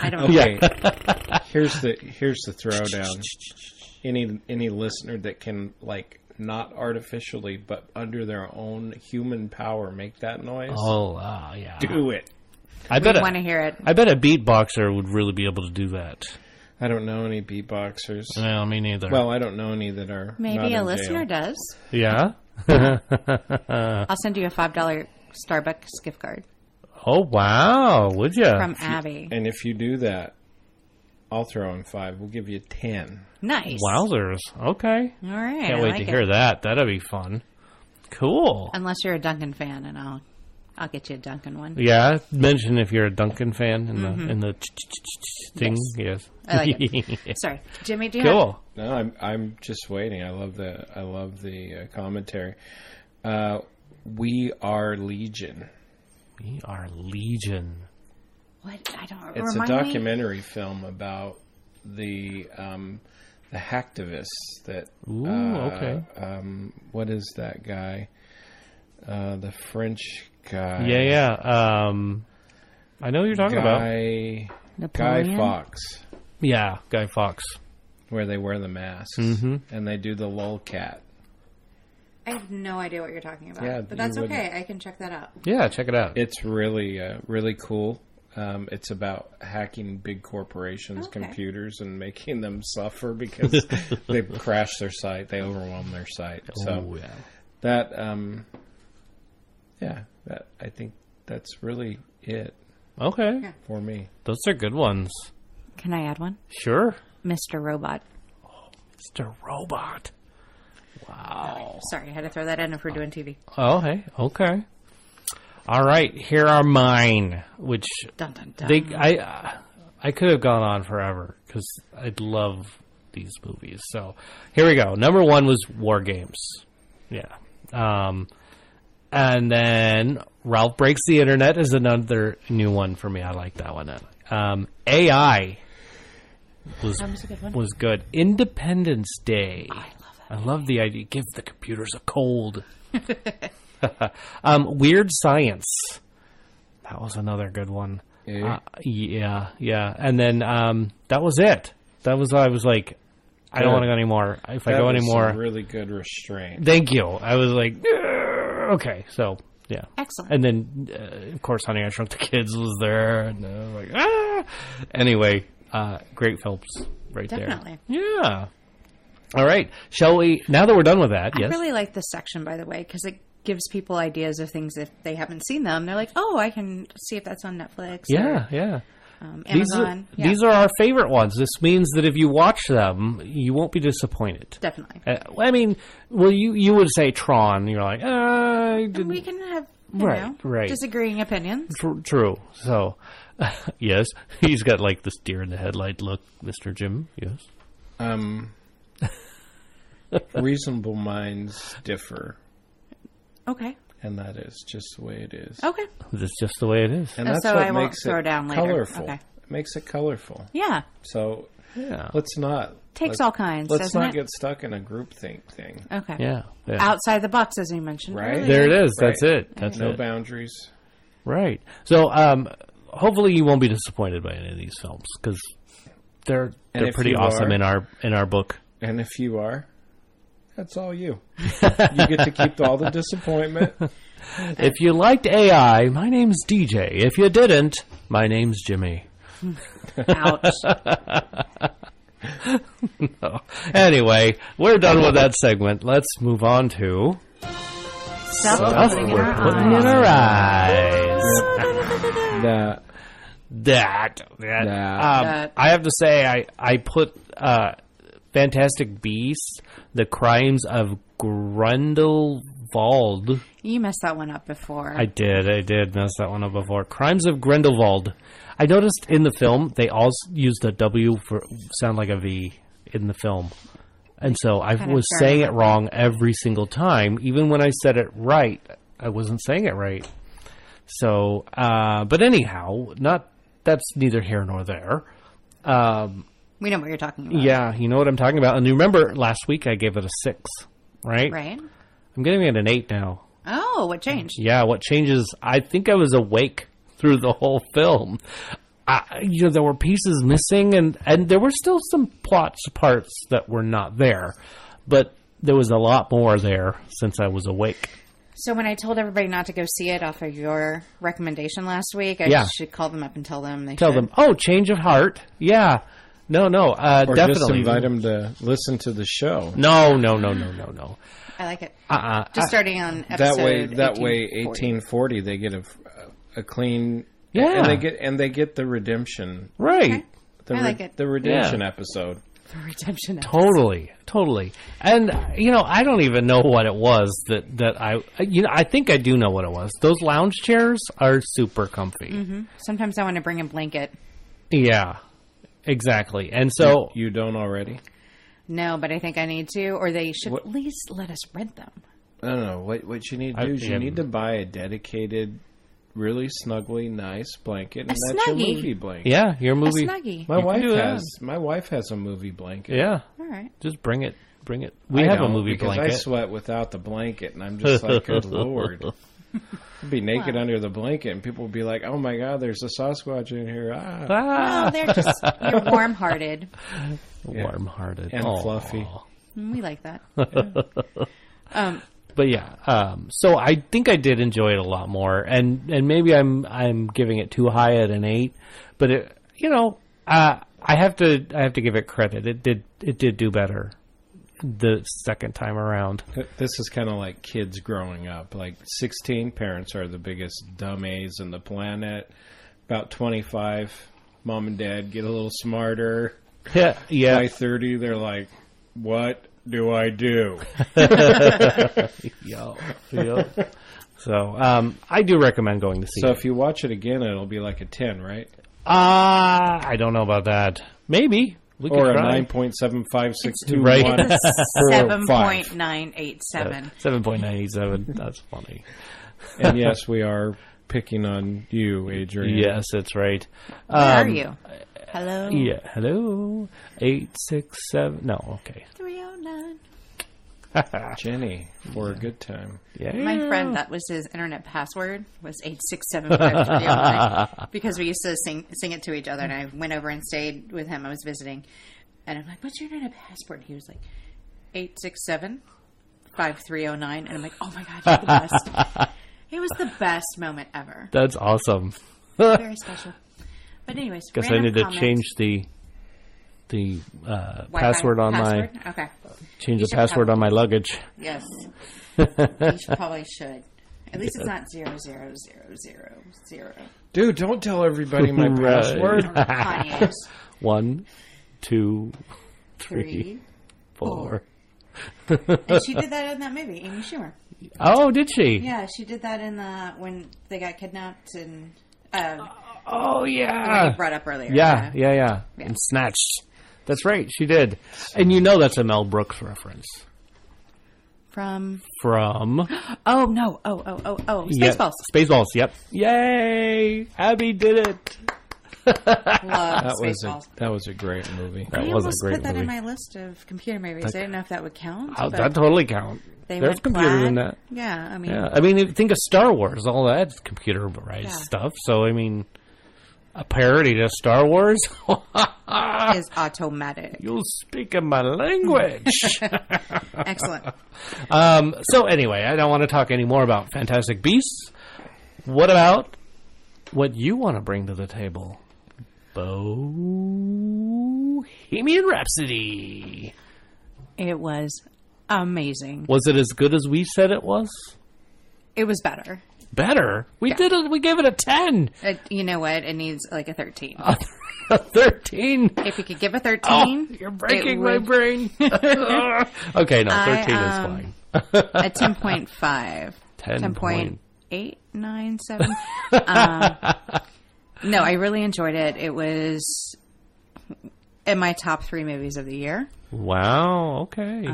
[SPEAKER 3] I don't
[SPEAKER 4] Okay. Here's the throwdown. Any listener that can, like, not artificially but under their own human power make that noise,
[SPEAKER 2] Oh, yeah.
[SPEAKER 4] do it.
[SPEAKER 2] I
[SPEAKER 3] We
[SPEAKER 2] bet.
[SPEAKER 3] want to hear it.
[SPEAKER 2] I bet a beatboxer would really be able to do that.
[SPEAKER 4] I don't know any beatboxers.
[SPEAKER 2] Well, me neither.
[SPEAKER 4] Well, I don't know any that are
[SPEAKER 3] Maybe
[SPEAKER 4] not
[SPEAKER 3] a
[SPEAKER 4] in
[SPEAKER 3] listener
[SPEAKER 4] jail.
[SPEAKER 3] does.
[SPEAKER 2] yeah.
[SPEAKER 3] I'll send you a $5 Starbucks gift card
[SPEAKER 2] Oh wow! Would you?
[SPEAKER 3] from Abby.
[SPEAKER 4] And if you do that, I'll throw in 5. We'll give you 10.
[SPEAKER 3] Nice.
[SPEAKER 2] Wowzers! Okay.
[SPEAKER 3] All right.
[SPEAKER 2] Can't
[SPEAKER 3] I
[SPEAKER 2] wait
[SPEAKER 3] like
[SPEAKER 2] to
[SPEAKER 3] it.
[SPEAKER 2] hear that. That'll be fun. Cool.
[SPEAKER 3] Unless you're a Duncan fan, and I'll get you a Duncan one.
[SPEAKER 2] Yeah, mention if you're a Duncan fan in the thing. Yes.
[SPEAKER 3] I like it. Sorry, Jimmy. Do you have?
[SPEAKER 2] Cool.
[SPEAKER 4] No, I'm just waiting. I love the commentary. We Are Legion.
[SPEAKER 2] We Are Legion.
[SPEAKER 3] What? I don't.
[SPEAKER 4] It's a
[SPEAKER 3] remind me?
[SPEAKER 4] documentary film about the hacktivists that.
[SPEAKER 2] Ooh, okay.
[SPEAKER 4] What is that guy? The French guy.
[SPEAKER 2] Yeah. I know who you're talking about.
[SPEAKER 4] Guy
[SPEAKER 3] Napoleon?
[SPEAKER 4] Fawkes,
[SPEAKER 2] Yeah, Guy Fawkes.
[SPEAKER 4] where they wear the masks and they do the lolcat.
[SPEAKER 3] I have no idea what you're talking about.
[SPEAKER 4] Yeah,
[SPEAKER 3] but that's
[SPEAKER 4] you
[SPEAKER 3] okay. I can check that out.
[SPEAKER 2] Yeah, check it out.
[SPEAKER 4] It's really really cool. It's about hacking big corporations'
[SPEAKER 3] Okay.
[SPEAKER 4] computers and making them suffer because they crash their site, they overwhelm their site. So
[SPEAKER 2] Oh, yeah.
[SPEAKER 4] that that I think that's really it
[SPEAKER 2] Okay.
[SPEAKER 3] Yeah.
[SPEAKER 4] for me.
[SPEAKER 2] Those are good ones.
[SPEAKER 3] Can I add one?
[SPEAKER 2] Sure.
[SPEAKER 3] Mr. Robot.
[SPEAKER 2] Mr. Robot. Wow.
[SPEAKER 3] Sorry, I had to throw that in if we're doing TV.
[SPEAKER 2] Oh, hey. Okay. All right. Here are mine, which
[SPEAKER 3] Dun dun dun.
[SPEAKER 2] I could have gone on forever because I love these movies. So here we go. Number 1 was War Games. Yeah. And then Ralph Breaks the Internet is another new one for me. I like that one. AI
[SPEAKER 3] That was a good one.
[SPEAKER 2] was good. Independence Day.
[SPEAKER 3] I love that.
[SPEAKER 2] I love the idea. Give the computers a cold. Weird Science. That was another good one.
[SPEAKER 4] Yeah.
[SPEAKER 2] Yeah. And then that was it. That was I was like, I don't
[SPEAKER 4] Good.
[SPEAKER 2] want to go anymore. If I
[SPEAKER 4] That
[SPEAKER 2] go
[SPEAKER 4] was
[SPEAKER 2] anymore,
[SPEAKER 4] some really good restraint.
[SPEAKER 2] thank you. I was like, okay. So yeah.
[SPEAKER 3] Excellent.
[SPEAKER 2] And then of course, Honey, I Shrunk the Kids was there, and I was like, ah. Anyway, great films right
[SPEAKER 3] Definitely.
[SPEAKER 2] there. Yeah. All right. Shall we? Now that we're done with that,
[SPEAKER 3] I
[SPEAKER 2] yes.
[SPEAKER 3] really like this section, by the way, because it gives people ideas of things if they haven't seen them. They're like, oh, I can see if that's on Netflix.
[SPEAKER 2] Yeah, yeah.
[SPEAKER 3] Amazon.
[SPEAKER 2] These are our favorite ones. This means that if you watch them, you won't be disappointed.
[SPEAKER 3] Definitely.
[SPEAKER 2] I mean, well, you would say Tron. You're like,
[SPEAKER 3] We can have
[SPEAKER 2] right.
[SPEAKER 3] disagreeing opinions.
[SPEAKER 2] True. So, yes, he's got like this deer in the headlight look, Mr. Jim. Yes.
[SPEAKER 4] Reasonable minds differ,
[SPEAKER 3] Okay.
[SPEAKER 4] and that is just the way it is.
[SPEAKER 3] Okay.
[SPEAKER 2] That's just the way it is.
[SPEAKER 4] And that's
[SPEAKER 3] So
[SPEAKER 4] what
[SPEAKER 3] I won't
[SPEAKER 4] makes
[SPEAKER 3] throw
[SPEAKER 4] it
[SPEAKER 3] down later.
[SPEAKER 4] colorful.
[SPEAKER 3] Okay.
[SPEAKER 4] It makes it colorful.
[SPEAKER 3] Yeah.
[SPEAKER 4] So
[SPEAKER 2] Yeah.
[SPEAKER 4] let's not
[SPEAKER 3] Takes all kinds,
[SPEAKER 4] Let's
[SPEAKER 3] doesn't
[SPEAKER 4] not
[SPEAKER 3] it?
[SPEAKER 4] get stuck in a groupthink thing.
[SPEAKER 3] Okay.
[SPEAKER 2] Yeah.
[SPEAKER 3] Outside the box, as we mentioned.
[SPEAKER 4] Right.
[SPEAKER 3] earlier.
[SPEAKER 2] There it is. That's
[SPEAKER 4] Right.
[SPEAKER 2] it. That's
[SPEAKER 4] No
[SPEAKER 2] it.
[SPEAKER 4] boundaries.
[SPEAKER 2] Right. So, hopefully you won't be disappointed by any of these films because they're
[SPEAKER 4] if
[SPEAKER 2] pretty
[SPEAKER 4] you
[SPEAKER 2] awesome
[SPEAKER 4] are-
[SPEAKER 2] in our book.
[SPEAKER 4] And if you are, that's all you. You get to keep all the disappointment.
[SPEAKER 2] If you liked AI, my name's DJ. If you didn't, my name's Jimmy.
[SPEAKER 3] Ouch.
[SPEAKER 2] No. Anyway, we're done with that segment. Let's move on to
[SPEAKER 3] Stuff
[SPEAKER 2] stuff
[SPEAKER 3] putting in
[SPEAKER 2] we're
[SPEAKER 3] our
[SPEAKER 2] putting in our eyes.
[SPEAKER 4] That
[SPEAKER 3] That.
[SPEAKER 2] I have to say, I put Fantastic Beasts: The Crimes of Grindelwald.
[SPEAKER 3] You messed that one up before.
[SPEAKER 2] I did mess that one up before. Crimes of Grindelwald. I noticed in the film they all used a W for sound like a V in the film, and so I
[SPEAKER 3] Kind of
[SPEAKER 2] was saying it wrong every single time. Even when I said it right, I wasn't saying it right. So, but anyhow, that's neither here nor there.
[SPEAKER 3] We know what you're talking about.
[SPEAKER 2] Yeah, you know what I'm talking about. And you remember last week I gave it a 6, right?
[SPEAKER 3] Right?
[SPEAKER 2] I'm giving it an 8 now.
[SPEAKER 3] Oh, what changed?
[SPEAKER 2] Yeah, what changes? I think I was awake through the whole film. There were pieces missing, and there were still some parts that were not there, but there was a lot more there since I was awake.
[SPEAKER 3] So when I told everybody not to go see it off of your recommendation last week, I should call them up and tell them
[SPEAKER 2] Tell them, oh, change of heart. Yeah. No,
[SPEAKER 4] or
[SPEAKER 2] definitely.
[SPEAKER 4] just invite them to listen to the show.
[SPEAKER 2] No.
[SPEAKER 3] I like it. Just starting on episode
[SPEAKER 4] That way,
[SPEAKER 3] 1840.
[SPEAKER 4] 1840, they get a clean.
[SPEAKER 2] Yeah.
[SPEAKER 4] and they get the redemption.
[SPEAKER 2] Right.
[SPEAKER 3] Okay. I like it.
[SPEAKER 4] The redemption episode.
[SPEAKER 3] The redemption episode.
[SPEAKER 2] Totally. And, I don't even know what it was that I think I do know what it was. Those lounge chairs are super comfy.
[SPEAKER 3] Mm-hmm. Sometimes I want to bring a blanket.
[SPEAKER 2] Yeah, exactly. And so...
[SPEAKER 4] You don't already?
[SPEAKER 3] No, but I think I need to, or they should at least let us rent them.
[SPEAKER 4] I don't know. What you need to do is you need to buy a dedicated, really snuggly, nice blanket, and that's
[SPEAKER 3] Snuggie.
[SPEAKER 4] your movie blanket.
[SPEAKER 2] Yeah, your movie.
[SPEAKER 3] A Snuggie.
[SPEAKER 4] My
[SPEAKER 2] do
[SPEAKER 4] wife has a movie blanket.
[SPEAKER 2] Yeah.
[SPEAKER 3] All right.
[SPEAKER 2] Just bring it. We have a movie
[SPEAKER 4] because
[SPEAKER 2] blanket.
[SPEAKER 4] I sweat without the blanket, and I'm just like, good Lord. I'd be naked under the blanket, and people would be like, oh my God, there's a Sasquatch in here. Ah.
[SPEAKER 3] No, they're just, you're warm-hearted.
[SPEAKER 2] Warm-hearted.
[SPEAKER 4] And
[SPEAKER 2] Aw.
[SPEAKER 4] fluffy.
[SPEAKER 3] We like that.
[SPEAKER 2] But yeah, so I think I did enjoy it a lot more, and maybe I'm giving it too high at an 8, but I have to give it credit. It did do better the second time around.
[SPEAKER 4] This is kind of like kids growing up. Like 16, parents are the biggest dummies on the planet. About 25, mom and dad get a little smarter.
[SPEAKER 2] Yeah.
[SPEAKER 4] By 30, they're like, what do I do?
[SPEAKER 2] Yo. So I do recommend going to see
[SPEAKER 4] So
[SPEAKER 2] it.
[SPEAKER 4] if you watch it again, it'll be like a 10, right?
[SPEAKER 2] I don't know about that. Maybe. We
[SPEAKER 4] Or
[SPEAKER 2] could
[SPEAKER 4] a
[SPEAKER 2] try.
[SPEAKER 4] 9.75621.
[SPEAKER 2] Right.
[SPEAKER 3] It's
[SPEAKER 4] 5.
[SPEAKER 3] 7.987.
[SPEAKER 2] 7.987. That's funny.
[SPEAKER 4] And yes, we are picking on you, Adrian.
[SPEAKER 2] Yes, that's right.
[SPEAKER 3] Where are you? Hello?
[SPEAKER 2] Yeah. Hello. 867. No. Okay.
[SPEAKER 3] 309.
[SPEAKER 4] Jenny, for a good time.
[SPEAKER 2] Yeah.
[SPEAKER 3] My friend, that was his internet password, was 8675309. Because we used to sing it to each other, and I went over and stayed with him. I was visiting. And I'm like, what's your internet password? He was like, 8675309. And I'm like, oh my God, you're the best. It was the best moment ever.
[SPEAKER 2] That's awesome.
[SPEAKER 3] Very special. But anyways,
[SPEAKER 2] Guess I need to change the
[SPEAKER 3] Wi-Fi
[SPEAKER 2] password on
[SPEAKER 3] password? Okay.
[SPEAKER 2] change
[SPEAKER 3] You
[SPEAKER 2] the
[SPEAKER 3] should
[SPEAKER 2] password on my
[SPEAKER 3] probably-
[SPEAKER 2] luggage.
[SPEAKER 3] Yes. You probably should. At least it's not 00000.
[SPEAKER 4] Dude, don't tell everybody my password.
[SPEAKER 3] Kanye's.
[SPEAKER 2] 1, 2, 3,
[SPEAKER 3] 3,
[SPEAKER 2] 4.
[SPEAKER 3] And she did that in that movie, Amy Schumer.
[SPEAKER 2] Oh, did she?
[SPEAKER 3] Yeah, she did that in the when they got kidnapped and
[SPEAKER 2] Oh,
[SPEAKER 3] you
[SPEAKER 2] yeah.
[SPEAKER 3] brought up earlier.
[SPEAKER 2] Yeah. And Snatched. That's right, she did. And you know that's a Mel Brooks reference.
[SPEAKER 3] From
[SPEAKER 2] Oh,
[SPEAKER 3] no. Spaceballs.
[SPEAKER 2] Yeah, Spaceballs, yep. Yay! Abby did it.
[SPEAKER 3] Love
[SPEAKER 4] That
[SPEAKER 3] Spaceballs.
[SPEAKER 4] was a great movie.
[SPEAKER 2] That
[SPEAKER 3] I
[SPEAKER 2] was a
[SPEAKER 3] almost
[SPEAKER 2] great
[SPEAKER 3] put that
[SPEAKER 2] movie.
[SPEAKER 3] in my list of computer movies. I didn't know if that would count.
[SPEAKER 2] Oh,
[SPEAKER 3] but
[SPEAKER 2] that totally count.
[SPEAKER 3] they
[SPEAKER 2] There's
[SPEAKER 3] went
[SPEAKER 2] computers
[SPEAKER 3] plaid.
[SPEAKER 2] in that.
[SPEAKER 3] Yeah, I mean,
[SPEAKER 2] Yeah, I mean, if you think of Star Wars, all that's computerized
[SPEAKER 3] Yeah.
[SPEAKER 2] stuff. So, I mean, a parody to Star Wars?
[SPEAKER 3] is automatic.
[SPEAKER 2] You'll speak in my language.
[SPEAKER 3] Excellent.
[SPEAKER 2] So, anyway, I don't want to talk any more about Fantastic Beasts. What about what you want to bring to the table? Bohemian Rhapsody.
[SPEAKER 3] It was amazing.
[SPEAKER 2] Was it as good as we said it was?
[SPEAKER 3] It was better.
[SPEAKER 2] Better. We did it. We gave it a 10.
[SPEAKER 3] You know what? It needs like a 13.
[SPEAKER 2] A 13.
[SPEAKER 3] If you could give a
[SPEAKER 2] Oh,
[SPEAKER 3] 13,
[SPEAKER 2] you're breaking
[SPEAKER 3] it
[SPEAKER 2] my
[SPEAKER 3] would-
[SPEAKER 2] brain. Okay, no, 13 is fine.
[SPEAKER 3] a 10.5. 10.8, 9, 7. No, I really enjoyed it. It was in my top 3 movies of the year.
[SPEAKER 2] Wow, okay.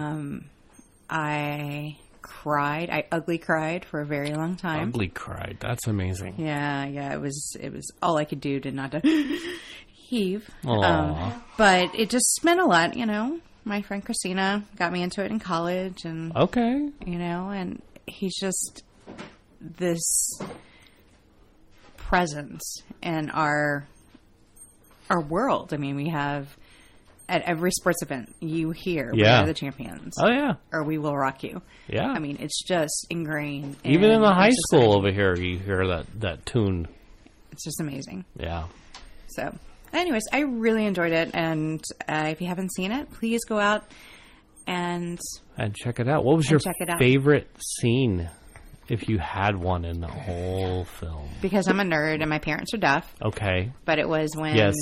[SPEAKER 3] I cried. I ugly cried for a very long time.
[SPEAKER 2] Ugly cried. That's amazing.
[SPEAKER 3] Yeah. It was all I could do to not to heave.
[SPEAKER 2] Aw.
[SPEAKER 3] But it just meant a lot, you know. My friend Christina got me into it in college, and
[SPEAKER 2] Okay.
[SPEAKER 3] you know, and he's just this presence in our world. I mean, we have at every sports event you hear we
[SPEAKER 2] Yeah.
[SPEAKER 3] are the champions,
[SPEAKER 2] Oh, yeah.
[SPEAKER 3] or we will rock you.
[SPEAKER 2] Yeah.
[SPEAKER 3] I mean, it's just ingrained.
[SPEAKER 2] Even in the
[SPEAKER 3] our
[SPEAKER 2] high school
[SPEAKER 3] society.
[SPEAKER 2] over here, you hear that tune.
[SPEAKER 3] It's just amazing.
[SPEAKER 2] Yeah.
[SPEAKER 3] So, anyways, I really enjoyed it, and if you haven't seen it, please go out and
[SPEAKER 2] And check it out. What was your
[SPEAKER 3] check it out.
[SPEAKER 2] favorite scene, if you had one in the whole film?
[SPEAKER 3] because I'm a nerd and my parents are deaf,
[SPEAKER 2] Okay.
[SPEAKER 3] but it was when
[SPEAKER 2] Yes.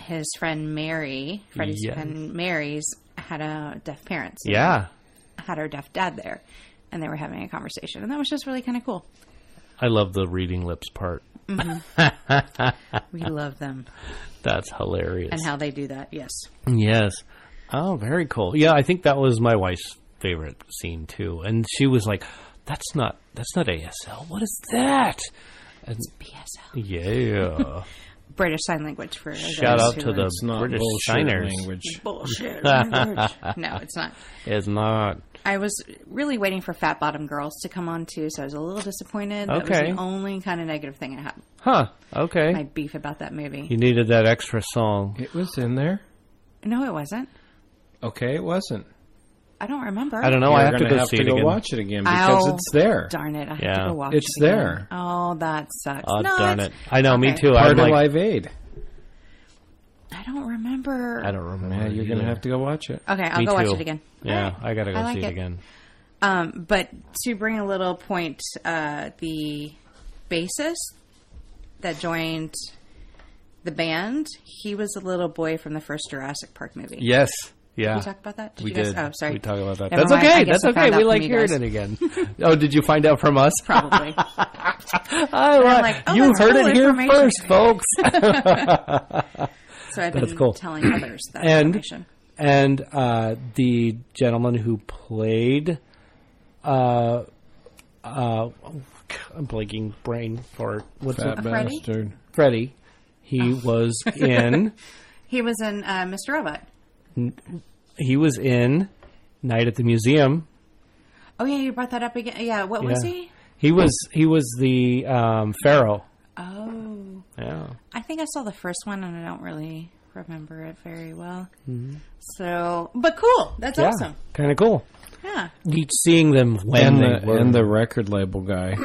[SPEAKER 3] his friend Mary, Freddie's
[SPEAKER 2] Yes.
[SPEAKER 3] friend Mary's, had a deaf parents.
[SPEAKER 2] Yeah.
[SPEAKER 3] Had her deaf dad there, and they were having a conversation, and that was just really kind of cool.
[SPEAKER 2] I love the reading lips part.
[SPEAKER 3] We love them
[SPEAKER 2] That's hilarious.
[SPEAKER 3] and how they do that. Yes.
[SPEAKER 2] Yes. Oh, very cool. Yeah, I think that was my wife's favorite scene too. And she was like, that's not ASL. What is that? And
[SPEAKER 3] BSL.
[SPEAKER 2] yeah.
[SPEAKER 3] British Sign Language for
[SPEAKER 2] Shout
[SPEAKER 3] those
[SPEAKER 2] out
[SPEAKER 3] who
[SPEAKER 2] to
[SPEAKER 3] are-
[SPEAKER 2] the
[SPEAKER 4] It's not
[SPEAKER 2] British
[SPEAKER 4] bullshit
[SPEAKER 2] signers.
[SPEAKER 4] language.
[SPEAKER 3] bullshit language. No, it's not.
[SPEAKER 2] It's not.
[SPEAKER 3] I was really waiting for Fat Bottom Girls to come on too, so I was a little disappointed. That was
[SPEAKER 2] Okay.
[SPEAKER 3] the only kind of negative thing I had.
[SPEAKER 2] Huh. Okay.
[SPEAKER 3] My beef about that movie.
[SPEAKER 2] You needed that extra song.
[SPEAKER 4] It was in there.
[SPEAKER 3] No, it wasn't.
[SPEAKER 4] Okay, it wasn't.
[SPEAKER 3] I don't remember.
[SPEAKER 2] I don't know.
[SPEAKER 4] You're
[SPEAKER 2] I have to
[SPEAKER 4] gonna
[SPEAKER 2] go see it
[SPEAKER 4] go
[SPEAKER 2] again.
[SPEAKER 4] watch it again because
[SPEAKER 3] Ow.
[SPEAKER 4] it's there.
[SPEAKER 3] Darn it! I have
[SPEAKER 2] Yeah.
[SPEAKER 3] to go watch
[SPEAKER 4] It's
[SPEAKER 3] it again.
[SPEAKER 4] there.
[SPEAKER 3] Oh, that sucks.
[SPEAKER 2] Oh,
[SPEAKER 3] no,
[SPEAKER 2] darn
[SPEAKER 3] it's-
[SPEAKER 2] it. I know, me
[SPEAKER 3] Okay.
[SPEAKER 2] too.
[SPEAKER 4] Part
[SPEAKER 2] I'm
[SPEAKER 4] of
[SPEAKER 2] like,
[SPEAKER 4] Live Aid.
[SPEAKER 3] I don't remember.
[SPEAKER 2] I don't remember.
[SPEAKER 4] Yeah, you're gonna
[SPEAKER 2] either.
[SPEAKER 4] have to go watch it.
[SPEAKER 3] Okay, I'll
[SPEAKER 2] Me
[SPEAKER 3] go watch
[SPEAKER 2] too.
[SPEAKER 3] it again.
[SPEAKER 2] Yeah,
[SPEAKER 3] All right.
[SPEAKER 2] I gotta go
[SPEAKER 3] I like
[SPEAKER 2] see it
[SPEAKER 3] it.
[SPEAKER 2] again.
[SPEAKER 3] But to bring a little point, the bassist that joined the band, he was a little boy from the first Jurassic Park movie.
[SPEAKER 2] Yes. Yeah.
[SPEAKER 3] Did we talk about that?
[SPEAKER 2] We
[SPEAKER 3] you guys?
[SPEAKER 2] did.
[SPEAKER 3] Oh, sorry.
[SPEAKER 2] We talked about that.
[SPEAKER 3] Never
[SPEAKER 2] That's
[SPEAKER 3] mind.
[SPEAKER 2] okay.
[SPEAKER 3] I guess
[SPEAKER 2] That's
[SPEAKER 3] I
[SPEAKER 2] okay.
[SPEAKER 3] found
[SPEAKER 2] We
[SPEAKER 3] out
[SPEAKER 2] like
[SPEAKER 3] from you
[SPEAKER 2] hearing
[SPEAKER 3] guys.
[SPEAKER 2] it again. Oh, did you find out from us?
[SPEAKER 3] Probably.
[SPEAKER 2] I
[SPEAKER 3] like, oh,
[SPEAKER 2] you
[SPEAKER 3] that's
[SPEAKER 2] heard
[SPEAKER 3] cool
[SPEAKER 2] it here
[SPEAKER 3] information.
[SPEAKER 2] first, folks.
[SPEAKER 3] So I've
[SPEAKER 2] That's
[SPEAKER 3] been
[SPEAKER 2] cool.
[SPEAKER 3] telling others that
[SPEAKER 2] And-
[SPEAKER 3] information.
[SPEAKER 2] And the gentleman who played, I'm blanking brain for what's
[SPEAKER 4] Fat
[SPEAKER 2] it?
[SPEAKER 3] Freddy?
[SPEAKER 4] bastard.
[SPEAKER 2] Freddie. He was in.
[SPEAKER 3] He was in Mr. Robot.
[SPEAKER 2] He was in Night at the Museum.
[SPEAKER 3] Oh yeah, you brought that up again. Yeah, what was
[SPEAKER 2] Yeah.
[SPEAKER 3] he?
[SPEAKER 2] He was the Pharaoh.
[SPEAKER 3] Oh,
[SPEAKER 2] Yeah.
[SPEAKER 3] I think I saw the first one, and I don't really remember it very well.
[SPEAKER 2] Mm-hmm.
[SPEAKER 3] So, but cool. That's
[SPEAKER 2] Yeah.
[SPEAKER 3] awesome.
[SPEAKER 2] Kind of cool.
[SPEAKER 3] Yeah.
[SPEAKER 2] Neat seeing them when they were.
[SPEAKER 4] And the record label guy,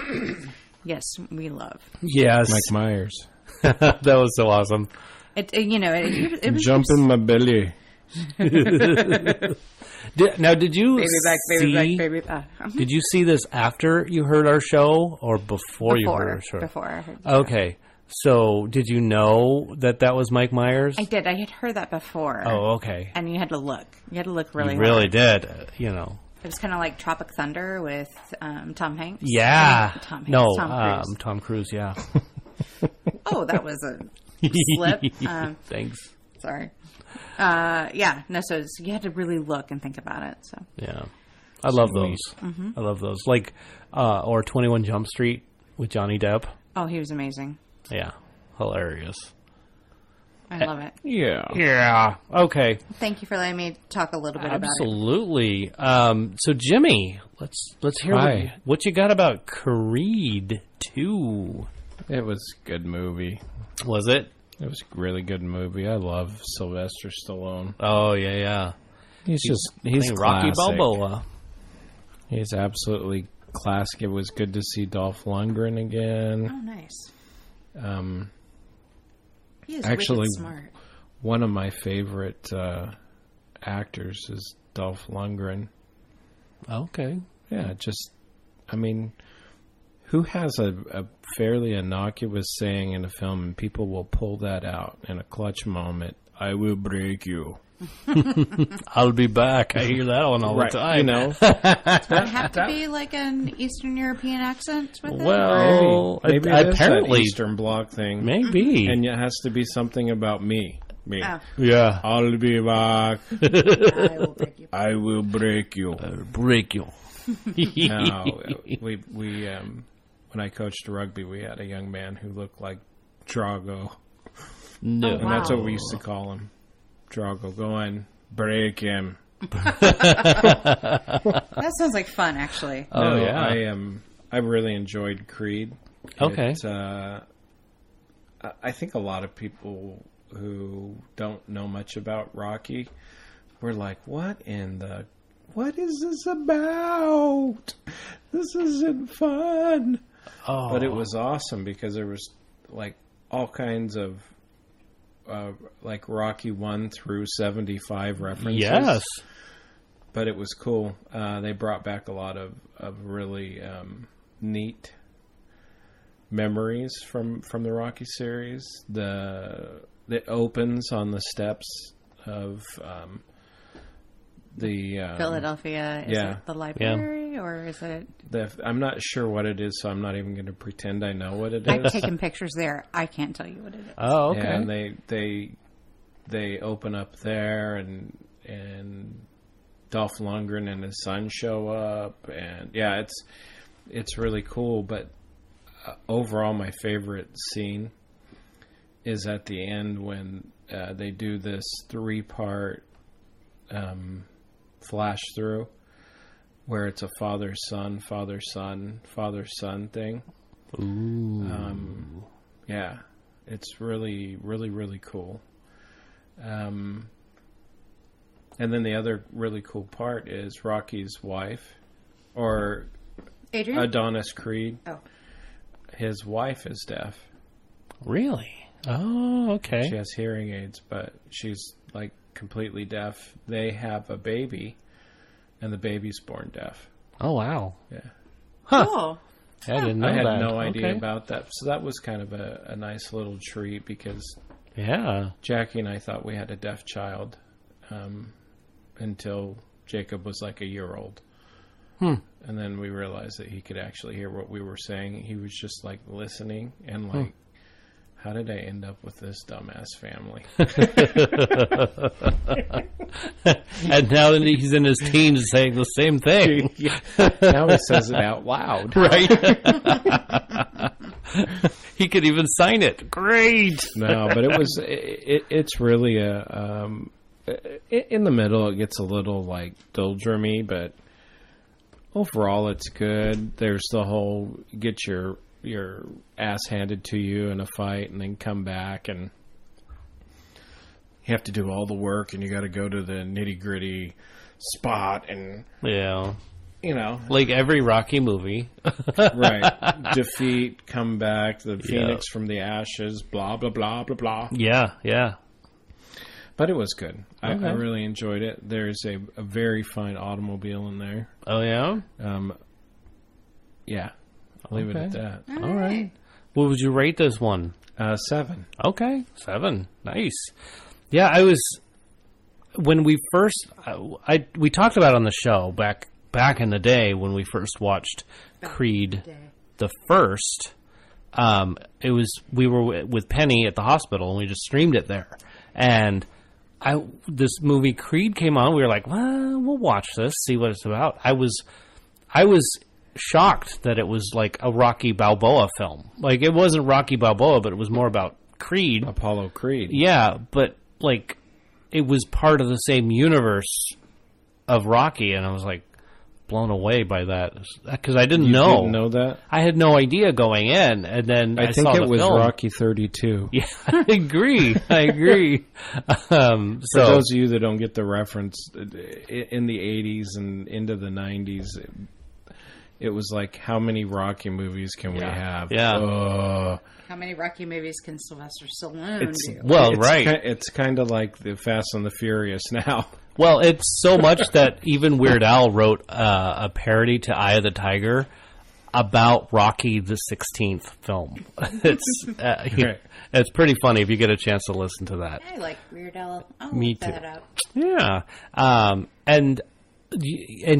[SPEAKER 3] Yes, we love
[SPEAKER 2] yes.
[SPEAKER 4] Mike Myers.
[SPEAKER 2] That was so awesome.
[SPEAKER 3] it. You know, it was
[SPEAKER 4] Jump in my belly.
[SPEAKER 2] Did you
[SPEAKER 3] baby back,
[SPEAKER 2] see?
[SPEAKER 3] baby back, baby back.
[SPEAKER 2] Did you see this after you heard our show or before you heard our show?
[SPEAKER 3] Before I heard.
[SPEAKER 2] Okay. So, did you know that was Mike Myers?
[SPEAKER 3] I did. I had heard that before.
[SPEAKER 2] Oh, okay.
[SPEAKER 3] And you had to look. You had to look really
[SPEAKER 2] You really
[SPEAKER 3] hard.
[SPEAKER 2] did,
[SPEAKER 3] It was kind of like Tropic Thunder with Tom Hanks.
[SPEAKER 2] Yeah.
[SPEAKER 3] I mean, Tom Hanks.
[SPEAKER 2] No,
[SPEAKER 3] Tom Cruise.
[SPEAKER 2] Tom Cruise, yeah.
[SPEAKER 3] Oh, that was a slip.
[SPEAKER 2] Thanks.
[SPEAKER 3] Sorry. Yeah. No, so you had to really look and think about it. So.
[SPEAKER 2] Yeah. I love those. I love those. Like, or 21 Jump Street with Johnny Depp.
[SPEAKER 3] Oh, he was amazing.
[SPEAKER 2] Yeah. Hilarious.
[SPEAKER 3] I love it.
[SPEAKER 4] Yeah.
[SPEAKER 2] Yeah. Okay.
[SPEAKER 3] Thank you for letting me talk a little bit about it.
[SPEAKER 2] Absolutely. So Jimmy, let's hear
[SPEAKER 4] Hi.
[SPEAKER 2] what you got about Creed 2.
[SPEAKER 4] It was a good movie.
[SPEAKER 2] Was it?
[SPEAKER 4] It was a really good movie. I love Sylvester Stallone.
[SPEAKER 2] Oh yeah.
[SPEAKER 4] He's
[SPEAKER 2] Playing Rocky
[SPEAKER 4] classic.
[SPEAKER 2] Balboa.
[SPEAKER 4] He's absolutely classic. It was good to see Dolph Lundgren again.
[SPEAKER 3] Oh, nice.
[SPEAKER 4] Um,
[SPEAKER 3] He is
[SPEAKER 4] Actually-
[SPEAKER 3] wicked smart.
[SPEAKER 4] one of my favorite actors is Dolph Lundgren.
[SPEAKER 2] Okay.
[SPEAKER 4] Yeah, I mean, who has a fairly innocuous saying in a film and people will pull that out in a clutch moment? I will break you.
[SPEAKER 2] I'll be back. I hear that one all the time.
[SPEAKER 4] You know,
[SPEAKER 3] Does it have to be like an Eastern European accent with it?
[SPEAKER 2] Well,
[SPEAKER 4] maybe it is
[SPEAKER 2] apparently,
[SPEAKER 4] that Eastern Bloc thing.
[SPEAKER 2] maybe.
[SPEAKER 4] And it has to be something about me.
[SPEAKER 3] Oh,
[SPEAKER 2] Yeah.
[SPEAKER 4] I'll be back.
[SPEAKER 3] I will break you.
[SPEAKER 4] I will break you.
[SPEAKER 2] Break you.
[SPEAKER 4] No, we when I coached rugby, we had a young man who looked like Drago,
[SPEAKER 2] No.
[SPEAKER 3] Oh,
[SPEAKER 4] and that's
[SPEAKER 3] wow.
[SPEAKER 4] what we used to call him. Drago, go on, break him.
[SPEAKER 3] That sounds like fun, actually.
[SPEAKER 2] Oh,
[SPEAKER 4] No,
[SPEAKER 2] yeah.
[SPEAKER 4] I really enjoyed Creed.
[SPEAKER 2] Okay.
[SPEAKER 4] I think a lot of people who don't know much about Rocky were like, what is this about? This isn't fun.
[SPEAKER 2] Oh.
[SPEAKER 4] But it was awesome because there was like all kinds of like Rocky 1 through 75 references.
[SPEAKER 2] Yes.
[SPEAKER 4] But it was cool. They brought back a lot of really neat memories from the Rocky series. It opens on the steps of the
[SPEAKER 3] Philadelphia, is
[SPEAKER 4] yeah.
[SPEAKER 3] it the library or is it?
[SPEAKER 4] I'm not sure what it is, so I'm not even going to pretend I know what it
[SPEAKER 3] I've
[SPEAKER 4] is.
[SPEAKER 3] taken pictures there. I can't tell you what it is.
[SPEAKER 2] Oh, okay.
[SPEAKER 4] Yeah, and they open up there, and Dolph Lundgren and his son show up, and yeah, it's really cool. But overall, my favorite scene is at the end when they do this 3-part flash through where it's a father-son thing.
[SPEAKER 2] Ooh.
[SPEAKER 4] Yeah, it's really, really, really cool. And then the other really cool part is Rocky's wife, or
[SPEAKER 3] Adrian?
[SPEAKER 4] Adonis Creed.
[SPEAKER 3] Oh.
[SPEAKER 4] His wife is deaf.
[SPEAKER 2] Really? Oh, okay.
[SPEAKER 4] She has hearing aids, but she's like completely deaf. They have a baby, and the baby's born deaf.
[SPEAKER 2] Oh, wow.
[SPEAKER 4] Yeah.
[SPEAKER 2] Huh.
[SPEAKER 3] Cool.
[SPEAKER 2] I didn't know
[SPEAKER 4] I had
[SPEAKER 2] that.
[SPEAKER 4] no idea
[SPEAKER 2] Okay.
[SPEAKER 4] about that. So that was kind of a nice little treat because
[SPEAKER 2] Yeah.
[SPEAKER 4] Jackie and I thought we had a deaf child until Jacob was like a year old.
[SPEAKER 2] Hmm.
[SPEAKER 4] And then we realized that he could actually hear what we were saying. He was just like listening and like, how did I end up with this dumbass family?
[SPEAKER 2] And now that he's in his teens saying the same thing.
[SPEAKER 4] Now he says it out loud.
[SPEAKER 2] Right? He could even sign it. Great.
[SPEAKER 4] No, but it's really in the middle it gets a little like doldrummy, but overall it's good. There's the whole get your ass handed to you in a fight and then come back and you have to do all the work and you got to go to the nitty-gritty spot and
[SPEAKER 2] Yeah.
[SPEAKER 4] you know,
[SPEAKER 2] Like every Rocky movie.
[SPEAKER 4] right, defeat, come back, the phoenix from the ashes, blah blah blah blah blah.
[SPEAKER 2] Yeah, yeah.
[SPEAKER 4] But it was good. I
[SPEAKER 2] Okay.
[SPEAKER 4] really enjoyed it. There's a very fine automobile in there.
[SPEAKER 2] Oh, yeah?
[SPEAKER 4] Yeah, I'll leave it at
[SPEAKER 2] Okay.
[SPEAKER 4] that.
[SPEAKER 2] All right. What would you rate this one?
[SPEAKER 4] 7.
[SPEAKER 2] Okay, 7. Nice. Yeah, I was when we first we talked about it on the show back in the day when we first watched Creed the first. It was we were with Penny at the hospital and we just streamed it there. And this movie Creed came on. We were like, well, we'll watch this, see what it's about. I was shocked that it was like a Rocky Balboa film. Like, it wasn't Rocky Balboa, but it was more about Creed.
[SPEAKER 4] Apollo Creed.
[SPEAKER 2] Yeah, but like it was part of the same universe of Rocky, and I was like blown away by that because I didn't know.
[SPEAKER 4] You didn't know that?
[SPEAKER 2] I had no idea going in, and then I
[SPEAKER 4] think
[SPEAKER 2] saw
[SPEAKER 4] it
[SPEAKER 2] the
[SPEAKER 4] was
[SPEAKER 2] film.
[SPEAKER 4] Rocky 32.
[SPEAKER 2] Yeah, I agree.
[SPEAKER 4] For those of you that don't get the reference, in the 80s and into the 90s, it was like, how many Rocky movies can we have?
[SPEAKER 2] Yeah.
[SPEAKER 3] How many Rocky movies can Sylvester Stallone do?
[SPEAKER 2] Well,
[SPEAKER 4] it's
[SPEAKER 2] right.
[SPEAKER 4] It's kind of like the Fast and the Furious now.
[SPEAKER 2] Well, it's so much that even Weird Al wrote a parody to Eye of the Tiger about Rocky the 16th film. It's pretty funny if you get a chance to listen to that.
[SPEAKER 3] I like Weird Al. I'll
[SPEAKER 2] Me
[SPEAKER 3] look
[SPEAKER 2] too.
[SPEAKER 3] that up.
[SPEAKER 2] Yeah. And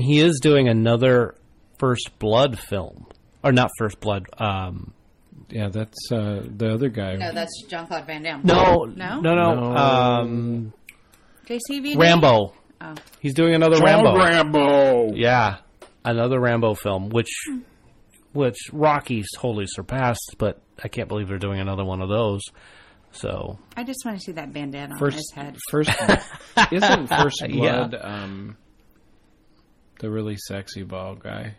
[SPEAKER 2] he is doing another First Blood film. Or not First Blood.
[SPEAKER 4] Yeah, that's the other guy.
[SPEAKER 3] No, that's Jean-Claude Van Damme.
[SPEAKER 2] No.
[SPEAKER 4] No.
[SPEAKER 3] JCVD?
[SPEAKER 2] Rambo.
[SPEAKER 3] Oh.
[SPEAKER 2] He's doing another
[SPEAKER 4] Rambo.
[SPEAKER 2] Rambo. Yeah. Another Rambo film, which Rocky's totally surpassed, but I can't believe they're doing another one of those. So
[SPEAKER 3] I just want to see that bandana on his head.
[SPEAKER 4] Isn't First
[SPEAKER 2] Yeah.
[SPEAKER 4] Blood the really sexy bald guy?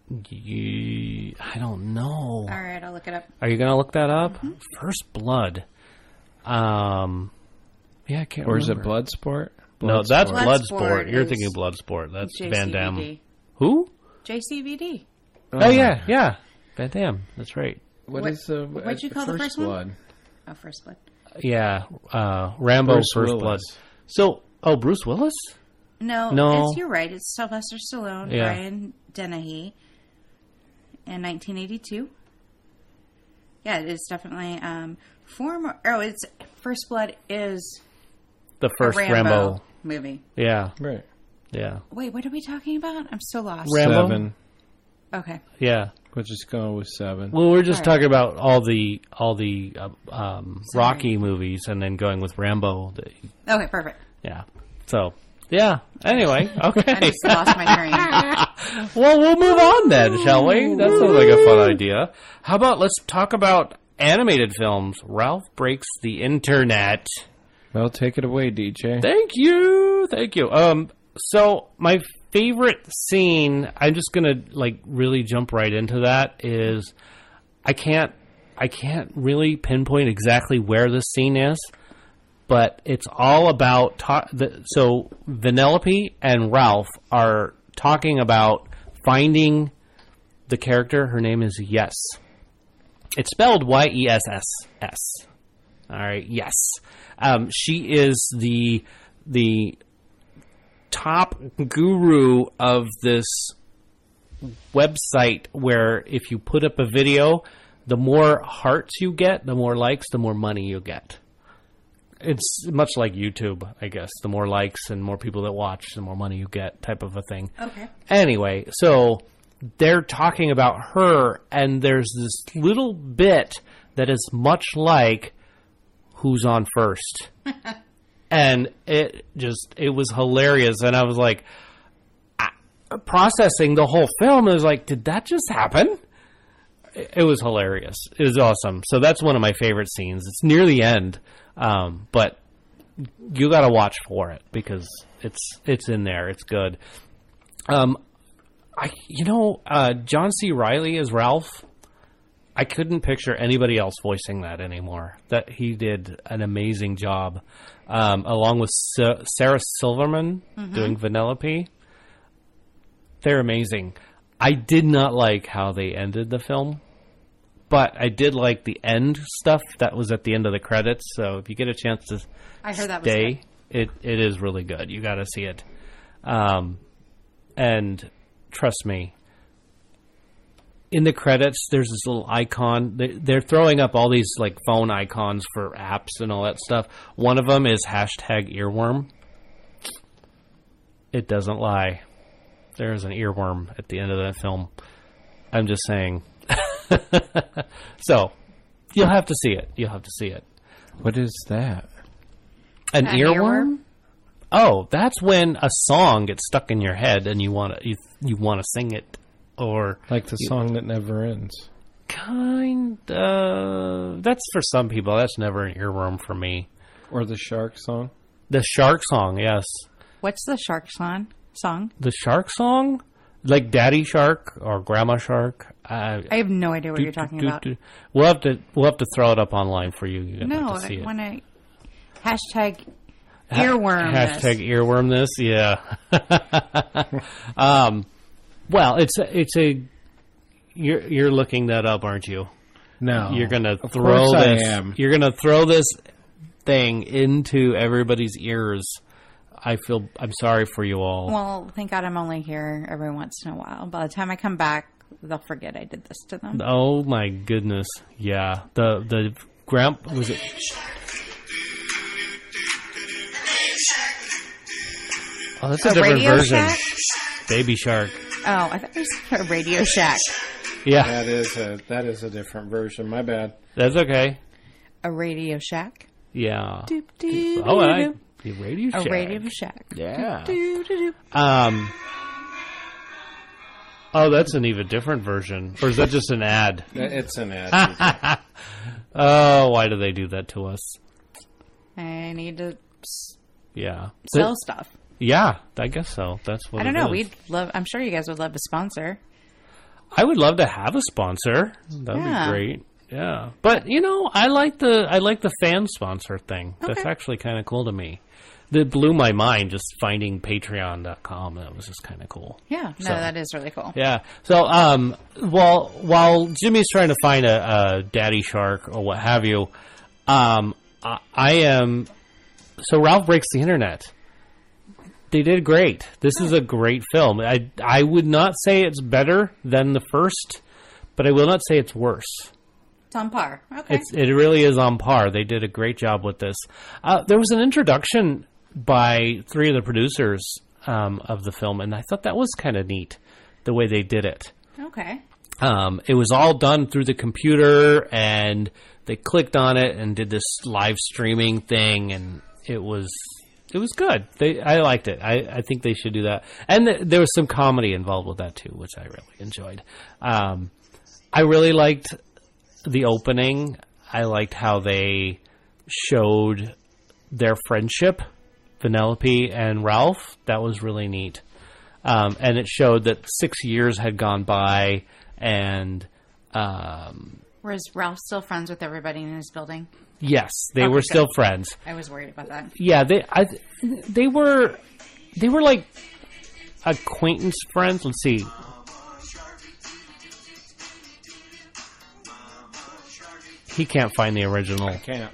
[SPEAKER 2] I don't know.
[SPEAKER 3] All right, I'll look it up.
[SPEAKER 2] Are you going to look that up? Mm-hmm. First Blood. Yeah, I can't
[SPEAKER 4] Or is
[SPEAKER 2] remember.
[SPEAKER 4] it Bloodsport?
[SPEAKER 2] No, that's
[SPEAKER 3] Bloodsport.
[SPEAKER 2] Bloodsport. You're
[SPEAKER 3] is
[SPEAKER 2] thinking Bloodsport. That's
[SPEAKER 3] JCVD.
[SPEAKER 2] Van Damme. Who?
[SPEAKER 3] JCVD.
[SPEAKER 2] Oh, yeah. Van Damme. That's right.
[SPEAKER 3] What'd you call the first one?
[SPEAKER 4] Blood?
[SPEAKER 3] Oh, First Blood.
[SPEAKER 2] Yeah, Rambo,
[SPEAKER 4] Bruce
[SPEAKER 2] First
[SPEAKER 4] Willis.
[SPEAKER 2] Blood. So, Bruce Willis?
[SPEAKER 3] No. You're right. It's Sylvester Stallone,
[SPEAKER 2] Yeah.
[SPEAKER 3] Brian Dennehy, in 1982. Yeah, it is definitely it's First Blood is
[SPEAKER 2] The first
[SPEAKER 3] a
[SPEAKER 2] Rambo.
[SPEAKER 3] movie.
[SPEAKER 2] Yeah,
[SPEAKER 4] Right.
[SPEAKER 2] yeah.
[SPEAKER 3] Wait, what are we talking about? I'm so lost.
[SPEAKER 2] Rambo?
[SPEAKER 4] 7.
[SPEAKER 3] Okay.
[SPEAKER 2] Yeah.
[SPEAKER 4] We'll just go with 7.
[SPEAKER 2] Well, we're just
[SPEAKER 3] All right.
[SPEAKER 2] talking about all the Rocky movies, and then going with Rambo.
[SPEAKER 3] Okay, perfect.
[SPEAKER 2] Yeah. So, yeah. Anyway, okay.
[SPEAKER 3] I just lost my train.
[SPEAKER 2] Well, we'll move on then, shall we? That sounds like a fun idea. How about let's talk about animated films? Ralph Breaks the Internet.
[SPEAKER 4] Well, take it away, DJ.
[SPEAKER 2] Thank you. So my favorite scene, I'm just gonna really jump right into that, is I can't really pinpoint exactly where this scene is, but it's all about so Vanellope and Ralph are talking about finding the character. Her name is Yes. It's spelled Y-E-S-S-S. All right, Yes. She is the top guru of this website where if you put up a video, the more hearts you get, the more likes, the more money you get. It's much like YouTube, I guess. The more likes and more people that watch, the more money you get, type of a thing.
[SPEAKER 3] Okay.
[SPEAKER 2] Anyway, so they're talking about her, and there's this little bit that is much like Who's on First. And it was hilarious. And I was like, processing the whole film, I was like, did that just happen? It was hilarious. It was awesome. So that's one of my favorite scenes. It's near the end, but you got to watch for it because it's in there. It's good. John C. Reilly as Ralph. I couldn't picture anybody else voicing that anymore. That he did an amazing job, along with Sarah Silverman doing Vanellope. They're amazing. I did not like how they ended the film, but I did like the end stuff that was at the end of the credits. So if you get a chance to
[SPEAKER 3] I heard that was
[SPEAKER 2] stay, it is really good. You got to see it. And trust me, in the credits, there's this little icon. They're throwing up all these like phone icons for apps and all that stuff. One of them is #earworm. It doesn't lie. There's an earworm at the end of that film. I'm just saying. So, you'll have to see it. You'll have to see it.
[SPEAKER 4] What is that?
[SPEAKER 2] An earworm? Oh, that's when a song gets stuck in your head and you want to sing it, or
[SPEAKER 4] Like the song that never ends.
[SPEAKER 2] That's for some people. That's never an earworm for me.
[SPEAKER 4] Or the shark song?
[SPEAKER 2] The shark song, yes.
[SPEAKER 3] What's the shark song?
[SPEAKER 2] The shark song? Like Daddy Shark or Grandma Shark?
[SPEAKER 3] I have no idea what you're talking about.
[SPEAKER 2] We'll have to throw it up online for you. You
[SPEAKER 3] No,
[SPEAKER 2] have to see
[SPEAKER 3] I
[SPEAKER 2] it.
[SPEAKER 3] want to #earworm this.
[SPEAKER 2] #earworm this, yeah. Well, it's a you're looking that up, aren't you?
[SPEAKER 4] No.
[SPEAKER 2] You're gonna
[SPEAKER 4] Of
[SPEAKER 2] throw
[SPEAKER 4] course
[SPEAKER 2] this.
[SPEAKER 4] I am.
[SPEAKER 2] You're gonna throw this thing into everybody's ears. I'm sorry for you all.
[SPEAKER 3] Well, thank God I'm only here every once in a while. By the time I come back, they'll forget I did this to them.
[SPEAKER 2] Oh my goodness, yeah. The was it? Oh, that's a different
[SPEAKER 3] Radio
[SPEAKER 2] version.
[SPEAKER 3] Shack?
[SPEAKER 2] Baby Shark.
[SPEAKER 3] Oh, I thought it was a Radio Shack.
[SPEAKER 2] Yeah,
[SPEAKER 4] That is a different version. My bad.
[SPEAKER 2] that's okay.
[SPEAKER 3] A Radio Shack.
[SPEAKER 2] Yeah.
[SPEAKER 3] Doop, doop,
[SPEAKER 2] Oh,
[SPEAKER 3] doop,
[SPEAKER 2] the Radio
[SPEAKER 3] a
[SPEAKER 2] Shack.
[SPEAKER 3] Radio Shack.
[SPEAKER 2] Yeah.
[SPEAKER 3] Doop, doop, doop.
[SPEAKER 2] Oh, that's an even different version. Or is that just an ad?
[SPEAKER 4] It's an ad.
[SPEAKER 2] Oh, why do they do that to us?
[SPEAKER 3] I need to
[SPEAKER 2] Yeah.
[SPEAKER 3] sell stuff.
[SPEAKER 2] Yeah, I guess so. That's what
[SPEAKER 3] I don't
[SPEAKER 2] it
[SPEAKER 3] know.
[SPEAKER 2] is.
[SPEAKER 3] We'd love. I'm sure you guys would love a sponsor.
[SPEAKER 2] I would love to have a sponsor. That'd
[SPEAKER 3] Yeah.
[SPEAKER 2] be great. Yeah. But, I like the fan sponsor thing. That's
[SPEAKER 3] Okay.
[SPEAKER 2] actually kind of cool to me. That blew my mind just finding patreon.com. That was just kind of cool.
[SPEAKER 3] Yeah. No,
[SPEAKER 2] So-
[SPEAKER 3] that is really cool.
[SPEAKER 2] Yeah. So, while Jimmy's trying to find a daddy shark or what have you, I am. So Ralph Breaks the Internet. They did great. This is a great film. I would not say it's better than the first, but I will not say it's worse.
[SPEAKER 3] It's on par. Okay.
[SPEAKER 2] It really is on par. They did a great job with this. There was an introduction by 3 of the producers of the film, and I thought that was kind of neat, the way they did it.
[SPEAKER 3] Okay.
[SPEAKER 2] It was all done through the computer, and they clicked on it and did this live streaming thing, and it was good. I liked it. I think they should do that. And there was some comedy involved with that too, which I really enjoyed. I really liked the opening. I liked how they showed their friendship, Vanellope and Ralph. That was really neat. And it showed that 6 years had gone by, and
[SPEAKER 3] Was Ralph still friends with everybody in his building?
[SPEAKER 2] yes, they
[SPEAKER 3] Okay,
[SPEAKER 2] were
[SPEAKER 3] good.
[SPEAKER 2] still friends.
[SPEAKER 3] I was worried about that.
[SPEAKER 2] Yeah, they were like acquaintance friends. Let's see. He can't find the original.
[SPEAKER 4] I can't.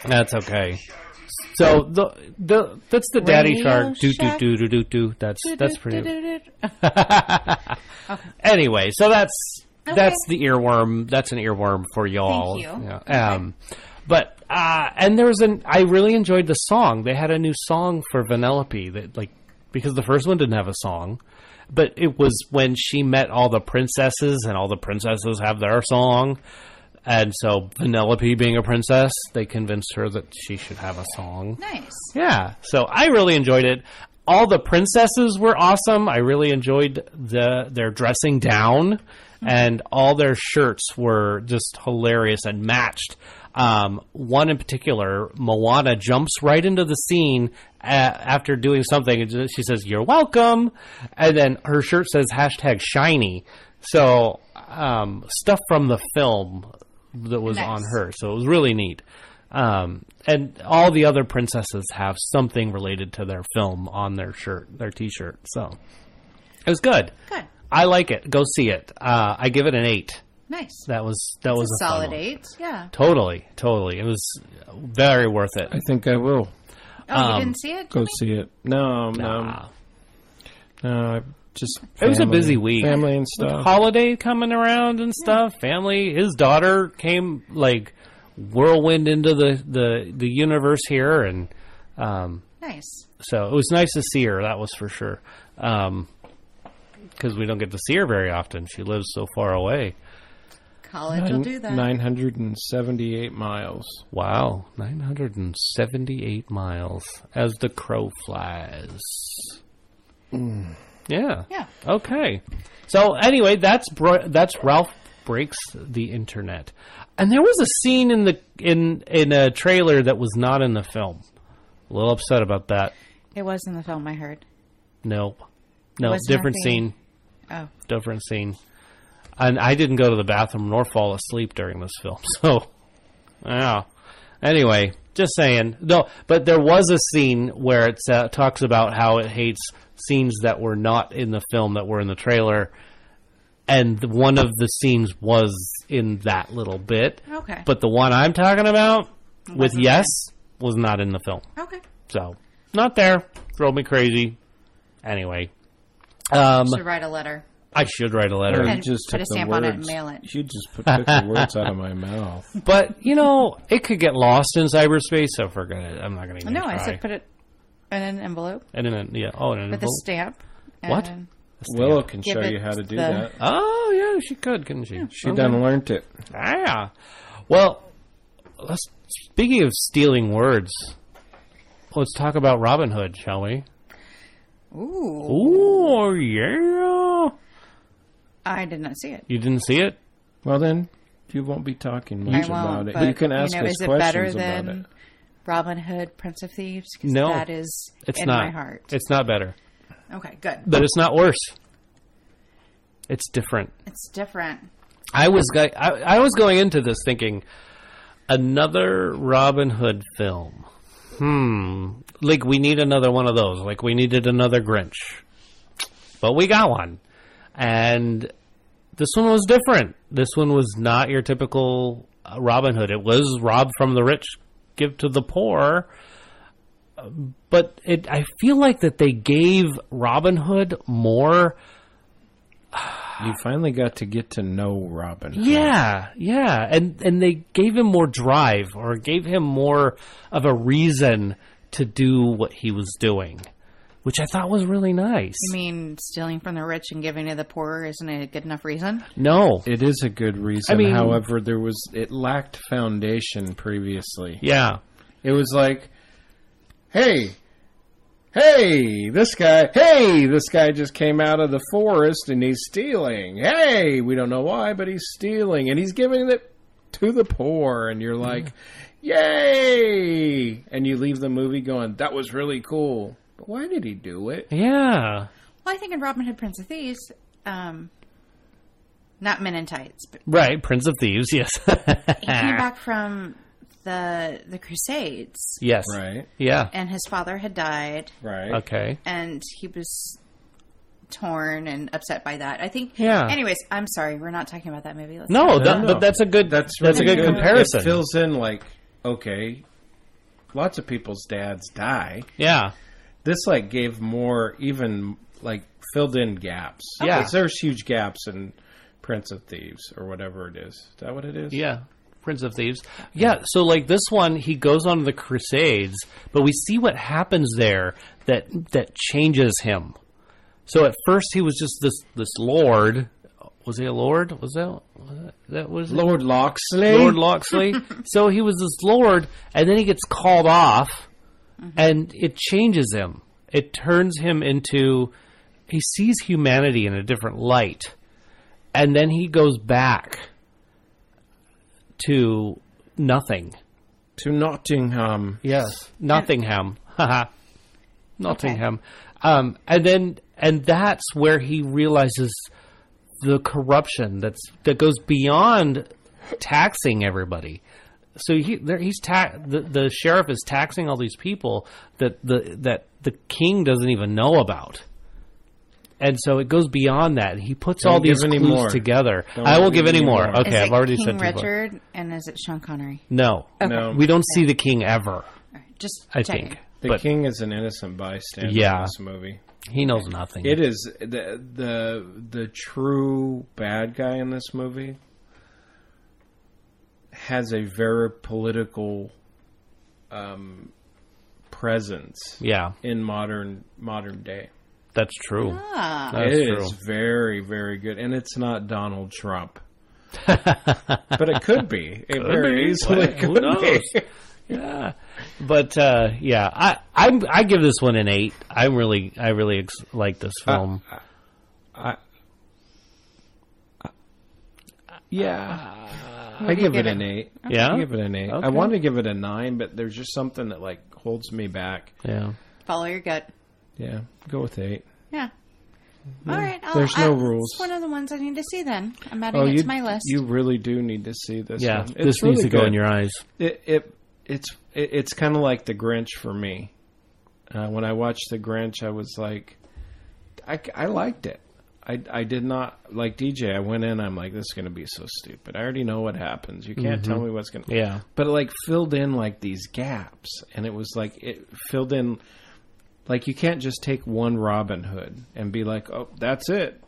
[SPEAKER 2] That's okay. So that's the Daddy
[SPEAKER 3] Radio
[SPEAKER 2] Shark. Do
[SPEAKER 3] Shack?
[SPEAKER 2] do do do do. That's pretty.
[SPEAKER 3] Okay.
[SPEAKER 2] Anyway, so that's
[SPEAKER 3] Okay.
[SPEAKER 2] the earworm. That's an earworm for y'all.
[SPEAKER 3] Thank you.
[SPEAKER 2] Yeah. But and there was I really enjoyed the song. They had a new song for Vanellope that because the first one didn't have a song, but it was when she met all the princesses, and all the princesses have their song. And so Vanellope, being a princess, they convinced her that she should have a song.
[SPEAKER 3] Nice.
[SPEAKER 2] Yeah, so I really enjoyed it. All the princesses were awesome. I really enjoyed their dressing down, and all their shirts were just hilarious and matched. One in particular, Moana, jumps right into the scene after doing something, and she says, "You're welcome," and then her shirt says #shiny. So stuff from the film that was
[SPEAKER 3] Nice.
[SPEAKER 2] on her. So it was really neat. And all the other princesses have something related to their film on their shirt, their T-shirt. So it was good.
[SPEAKER 3] Good.
[SPEAKER 2] I like it. Go see it. I give it an 8.
[SPEAKER 3] Nice.
[SPEAKER 2] That was a fun
[SPEAKER 3] Solid
[SPEAKER 2] one.
[SPEAKER 3] 8. Yeah.
[SPEAKER 2] Totally. It was very worth it.
[SPEAKER 4] I think I will
[SPEAKER 3] Oh, you didn't see it?
[SPEAKER 4] go
[SPEAKER 3] Jimmy?
[SPEAKER 4] see it. No.
[SPEAKER 2] Nah.
[SPEAKER 4] No, Just
[SPEAKER 2] It was a busy week.
[SPEAKER 4] family and
[SPEAKER 2] With
[SPEAKER 4] stuff.
[SPEAKER 2] holiday coming around and stuff. Family. His daughter came like whirlwind into the universe here, and
[SPEAKER 3] Nice.
[SPEAKER 2] so it was nice to see her. That was for sure. Because we don't get to see her very often. She lives so far away.
[SPEAKER 3] College will do that.
[SPEAKER 4] 978 miles.
[SPEAKER 2] Wow, 978 miles as the crow flies. Yeah.
[SPEAKER 3] Yeah.
[SPEAKER 2] Okay. So anyway, that's Ralph Breaks the Internet, and there was a scene in a trailer that was not in the film. A little upset about that.
[SPEAKER 3] It was in the film, I heard.
[SPEAKER 2] No,
[SPEAKER 3] Was
[SPEAKER 2] different
[SPEAKER 3] nothing-
[SPEAKER 2] scene.
[SPEAKER 3] Oh.
[SPEAKER 2] Different scene. And I didn't go to the bathroom nor fall asleep during this film. So, yeah. Anyway, just saying. No, but there was a scene where it talks about how it hates scenes that were not in the film that were in the trailer. And one of the scenes was in that little bit.
[SPEAKER 3] Okay.
[SPEAKER 2] But the one I'm talking about with
[SPEAKER 3] Wasn't
[SPEAKER 2] Yes was not in the film.
[SPEAKER 3] Okay.
[SPEAKER 2] So, not there. Drove me crazy. Anyway.
[SPEAKER 3] Should write a letter.
[SPEAKER 2] I should write a letter.
[SPEAKER 4] Or
[SPEAKER 3] And
[SPEAKER 4] you just
[SPEAKER 3] put
[SPEAKER 4] took
[SPEAKER 3] a
[SPEAKER 4] the
[SPEAKER 3] stamp on it and
[SPEAKER 4] words-
[SPEAKER 3] mail it.
[SPEAKER 4] You just took the words out of my mouth.
[SPEAKER 2] But, it could get lost in cyberspace, so forget it. I'm not going to even
[SPEAKER 3] No,
[SPEAKER 2] try.
[SPEAKER 3] I said put it in an envelope
[SPEAKER 2] And then, yeah. Oh, and an
[SPEAKER 3] with a
[SPEAKER 2] envelope.
[SPEAKER 3] stamp.
[SPEAKER 2] What?
[SPEAKER 3] and
[SPEAKER 4] Willow can
[SPEAKER 3] Give
[SPEAKER 4] show
[SPEAKER 3] it
[SPEAKER 4] you how to do
[SPEAKER 3] the-
[SPEAKER 4] that.
[SPEAKER 2] Oh, yeah, she could, couldn't she?
[SPEAKER 4] She done learnt it.
[SPEAKER 2] Yeah. Well, speaking of stealing words, let's talk about Robin Hood, shall we?
[SPEAKER 3] Ooh.
[SPEAKER 2] Oh, yeah.
[SPEAKER 3] I did not see it.
[SPEAKER 2] You didn't see it?
[SPEAKER 4] Well, then, you won't be talking much
[SPEAKER 3] I won't,
[SPEAKER 4] about it.
[SPEAKER 3] but,
[SPEAKER 4] You can ask us
[SPEAKER 3] is it better
[SPEAKER 4] questions about
[SPEAKER 3] than
[SPEAKER 4] it.
[SPEAKER 3] Robin Hood, Prince of Thieves? 'Cause
[SPEAKER 2] No,
[SPEAKER 3] that is
[SPEAKER 2] It's
[SPEAKER 3] in
[SPEAKER 2] not.
[SPEAKER 3] my heart.
[SPEAKER 2] It's not better.
[SPEAKER 3] Okay, good.
[SPEAKER 2] But it's not worse. It's different.
[SPEAKER 3] It's different.
[SPEAKER 2] I was going into this thinking another Robin Hood film. Like we need another one of those. Like we needed another Grinch. But we got one. And this one was different. This one was not your typical Robin Hood. It was rob from the rich, give to the poor. But I feel like that they gave Robin Hood more.
[SPEAKER 4] You finally got to get to know Robin Hood.
[SPEAKER 2] Yeah, and they gave him more drive, or gave him more of a reason to do what he was doing, which I thought was really nice.
[SPEAKER 3] You mean stealing from the rich and giving to the poor isn't a good enough reason?
[SPEAKER 2] No,
[SPEAKER 4] It is a good reason.
[SPEAKER 2] I mean-
[SPEAKER 4] However, it lacked foundation previously.
[SPEAKER 2] yeah,
[SPEAKER 4] It was like, hey, this guy just came out of the forest and he's stealing. Hey, we don't know why, but he's stealing and he's giving it to the poor. And you're like, yay! And you leave the movie going, that was really cool. But why did he do it?
[SPEAKER 2] yeah,
[SPEAKER 3] Well, I think in Robin Hood, Prince of Thieves, not Men in Tights, but
[SPEAKER 2] right. Prince of Thieves, yes,
[SPEAKER 3] he came back from the Crusades,
[SPEAKER 2] yes,
[SPEAKER 4] Right,
[SPEAKER 2] yeah,
[SPEAKER 3] and his father had died,
[SPEAKER 4] right.
[SPEAKER 2] okay,
[SPEAKER 3] and he was torn and upset by that. I think.
[SPEAKER 2] Yeah.
[SPEAKER 3] Anyways, I'm sorry, we're not talking about that movie. Let's
[SPEAKER 2] no,
[SPEAKER 4] No.
[SPEAKER 2] but that's a good
[SPEAKER 4] That's
[SPEAKER 2] a
[SPEAKER 4] really
[SPEAKER 2] good comparison.
[SPEAKER 4] It fills in like, okay, lots of people's dads die.
[SPEAKER 2] Yeah,
[SPEAKER 4] This like gave more, even like filled in gaps.
[SPEAKER 2] Yeah.
[SPEAKER 4] 'Cause there's huge gaps in Prince of Thieves or whatever it is. Is that what it is?
[SPEAKER 2] yeah. Prince of Thieves. Yeah, so like this one, he goes on the Crusades, but we see what happens there that changes him. So at first he was just this lord. Was he a lord? Was that was it?
[SPEAKER 4] Lord Loxley.
[SPEAKER 2] Lord Loxley. So he was this lord, and then he gets called off, and it changes him. It turns him into, he sees humanity in a different light, and then he goes back to nothing.
[SPEAKER 4] To Nottingham.
[SPEAKER 2] Yes, Nottingham. Haha. Nottingham. And that's where he realizes the corruption that goes beyond taxing everybody. So the sheriff is taxing all these people that the king doesn't even know about. And so it goes beyond that. He puts
[SPEAKER 4] Don't
[SPEAKER 2] all these
[SPEAKER 4] give any
[SPEAKER 2] clues
[SPEAKER 4] more.
[SPEAKER 2] together.
[SPEAKER 4] Don't
[SPEAKER 2] I won't
[SPEAKER 4] give
[SPEAKER 2] give any
[SPEAKER 4] any
[SPEAKER 2] more.
[SPEAKER 4] more.
[SPEAKER 2] Okay,
[SPEAKER 3] Is
[SPEAKER 2] I've
[SPEAKER 3] it
[SPEAKER 2] already
[SPEAKER 3] King
[SPEAKER 2] said too much.
[SPEAKER 3] Richard, and is it Sean Connery?
[SPEAKER 2] No,
[SPEAKER 4] No.
[SPEAKER 2] we don't see the king ever.
[SPEAKER 3] All right, just
[SPEAKER 2] I
[SPEAKER 3] checking.
[SPEAKER 2] think.
[SPEAKER 4] The
[SPEAKER 2] But
[SPEAKER 4] king is an innocent bystander
[SPEAKER 2] Yeah.
[SPEAKER 4] in this movie.
[SPEAKER 2] He knows nothing.
[SPEAKER 4] It is the true bad guy in this movie has a very political presence.
[SPEAKER 2] Yeah,
[SPEAKER 4] in modern day.
[SPEAKER 2] that's true.
[SPEAKER 3] Ah.
[SPEAKER 2] That's
[SPEAKER 4] It
[SPEAKER 2] true.
[SPEAKER 4] is very, very good, and it's not Donald Trump, but it could be. It very easily
[SPEAKER 2] Who
[SPEAKER 4] could
[SPEAKER 2] knows?
[SPEAKER 4] be.
[SPEAKER 2] Yeah, but yeah, I give this one an 8. I really like this film.
[SPEAKER 4] Yeah, I give it an 8.
[SPEAKER 2] Yeah?
[SPEAKER 4] I give it an 8.
[SPEAKER 2] Okay.
[SPEAKER 4] I want to give it a 9, but there's just something that like holds me back.
[SPEAKER 2] Yeah,
[SPEAKER 3] Follow your gut.
[SPEAKER 4] Yeah, go with 8.
[SPEAKER 3] Yeah. All right.
[SPEAKER 4] There's no rules.
[SPEAKER 3] It's one of the ones I need to see then. I'm adding it to my list.
[SPEAKER 4] You really do need to see this.
[SPEAKER 2] yeah.
[SPEAKER 4] one.
[SPEAKER 2] This
[SPEAKER 4] It's
[SPEAKER 2] needs
[SPEAKER 4] really
[SPEAKER 2] to go
[SPEAKER 4] good.
[SPEAKER 2] in your eyes.
[SPEAKER 4] It's kind of like The Grinch for me. When I watched The Grinch, I was like, I liked it. I did not like DJ. I went in. I'm like, this is going to be so stupid. I already know what happens. You can't tell me what's going to.
[SPEAKER 2] Yeah,
[SPEAKER 4] But it like filled in like these gaps, and it was like it filled in. Like you can't just take one Robin Hood and be like, oh, that's it.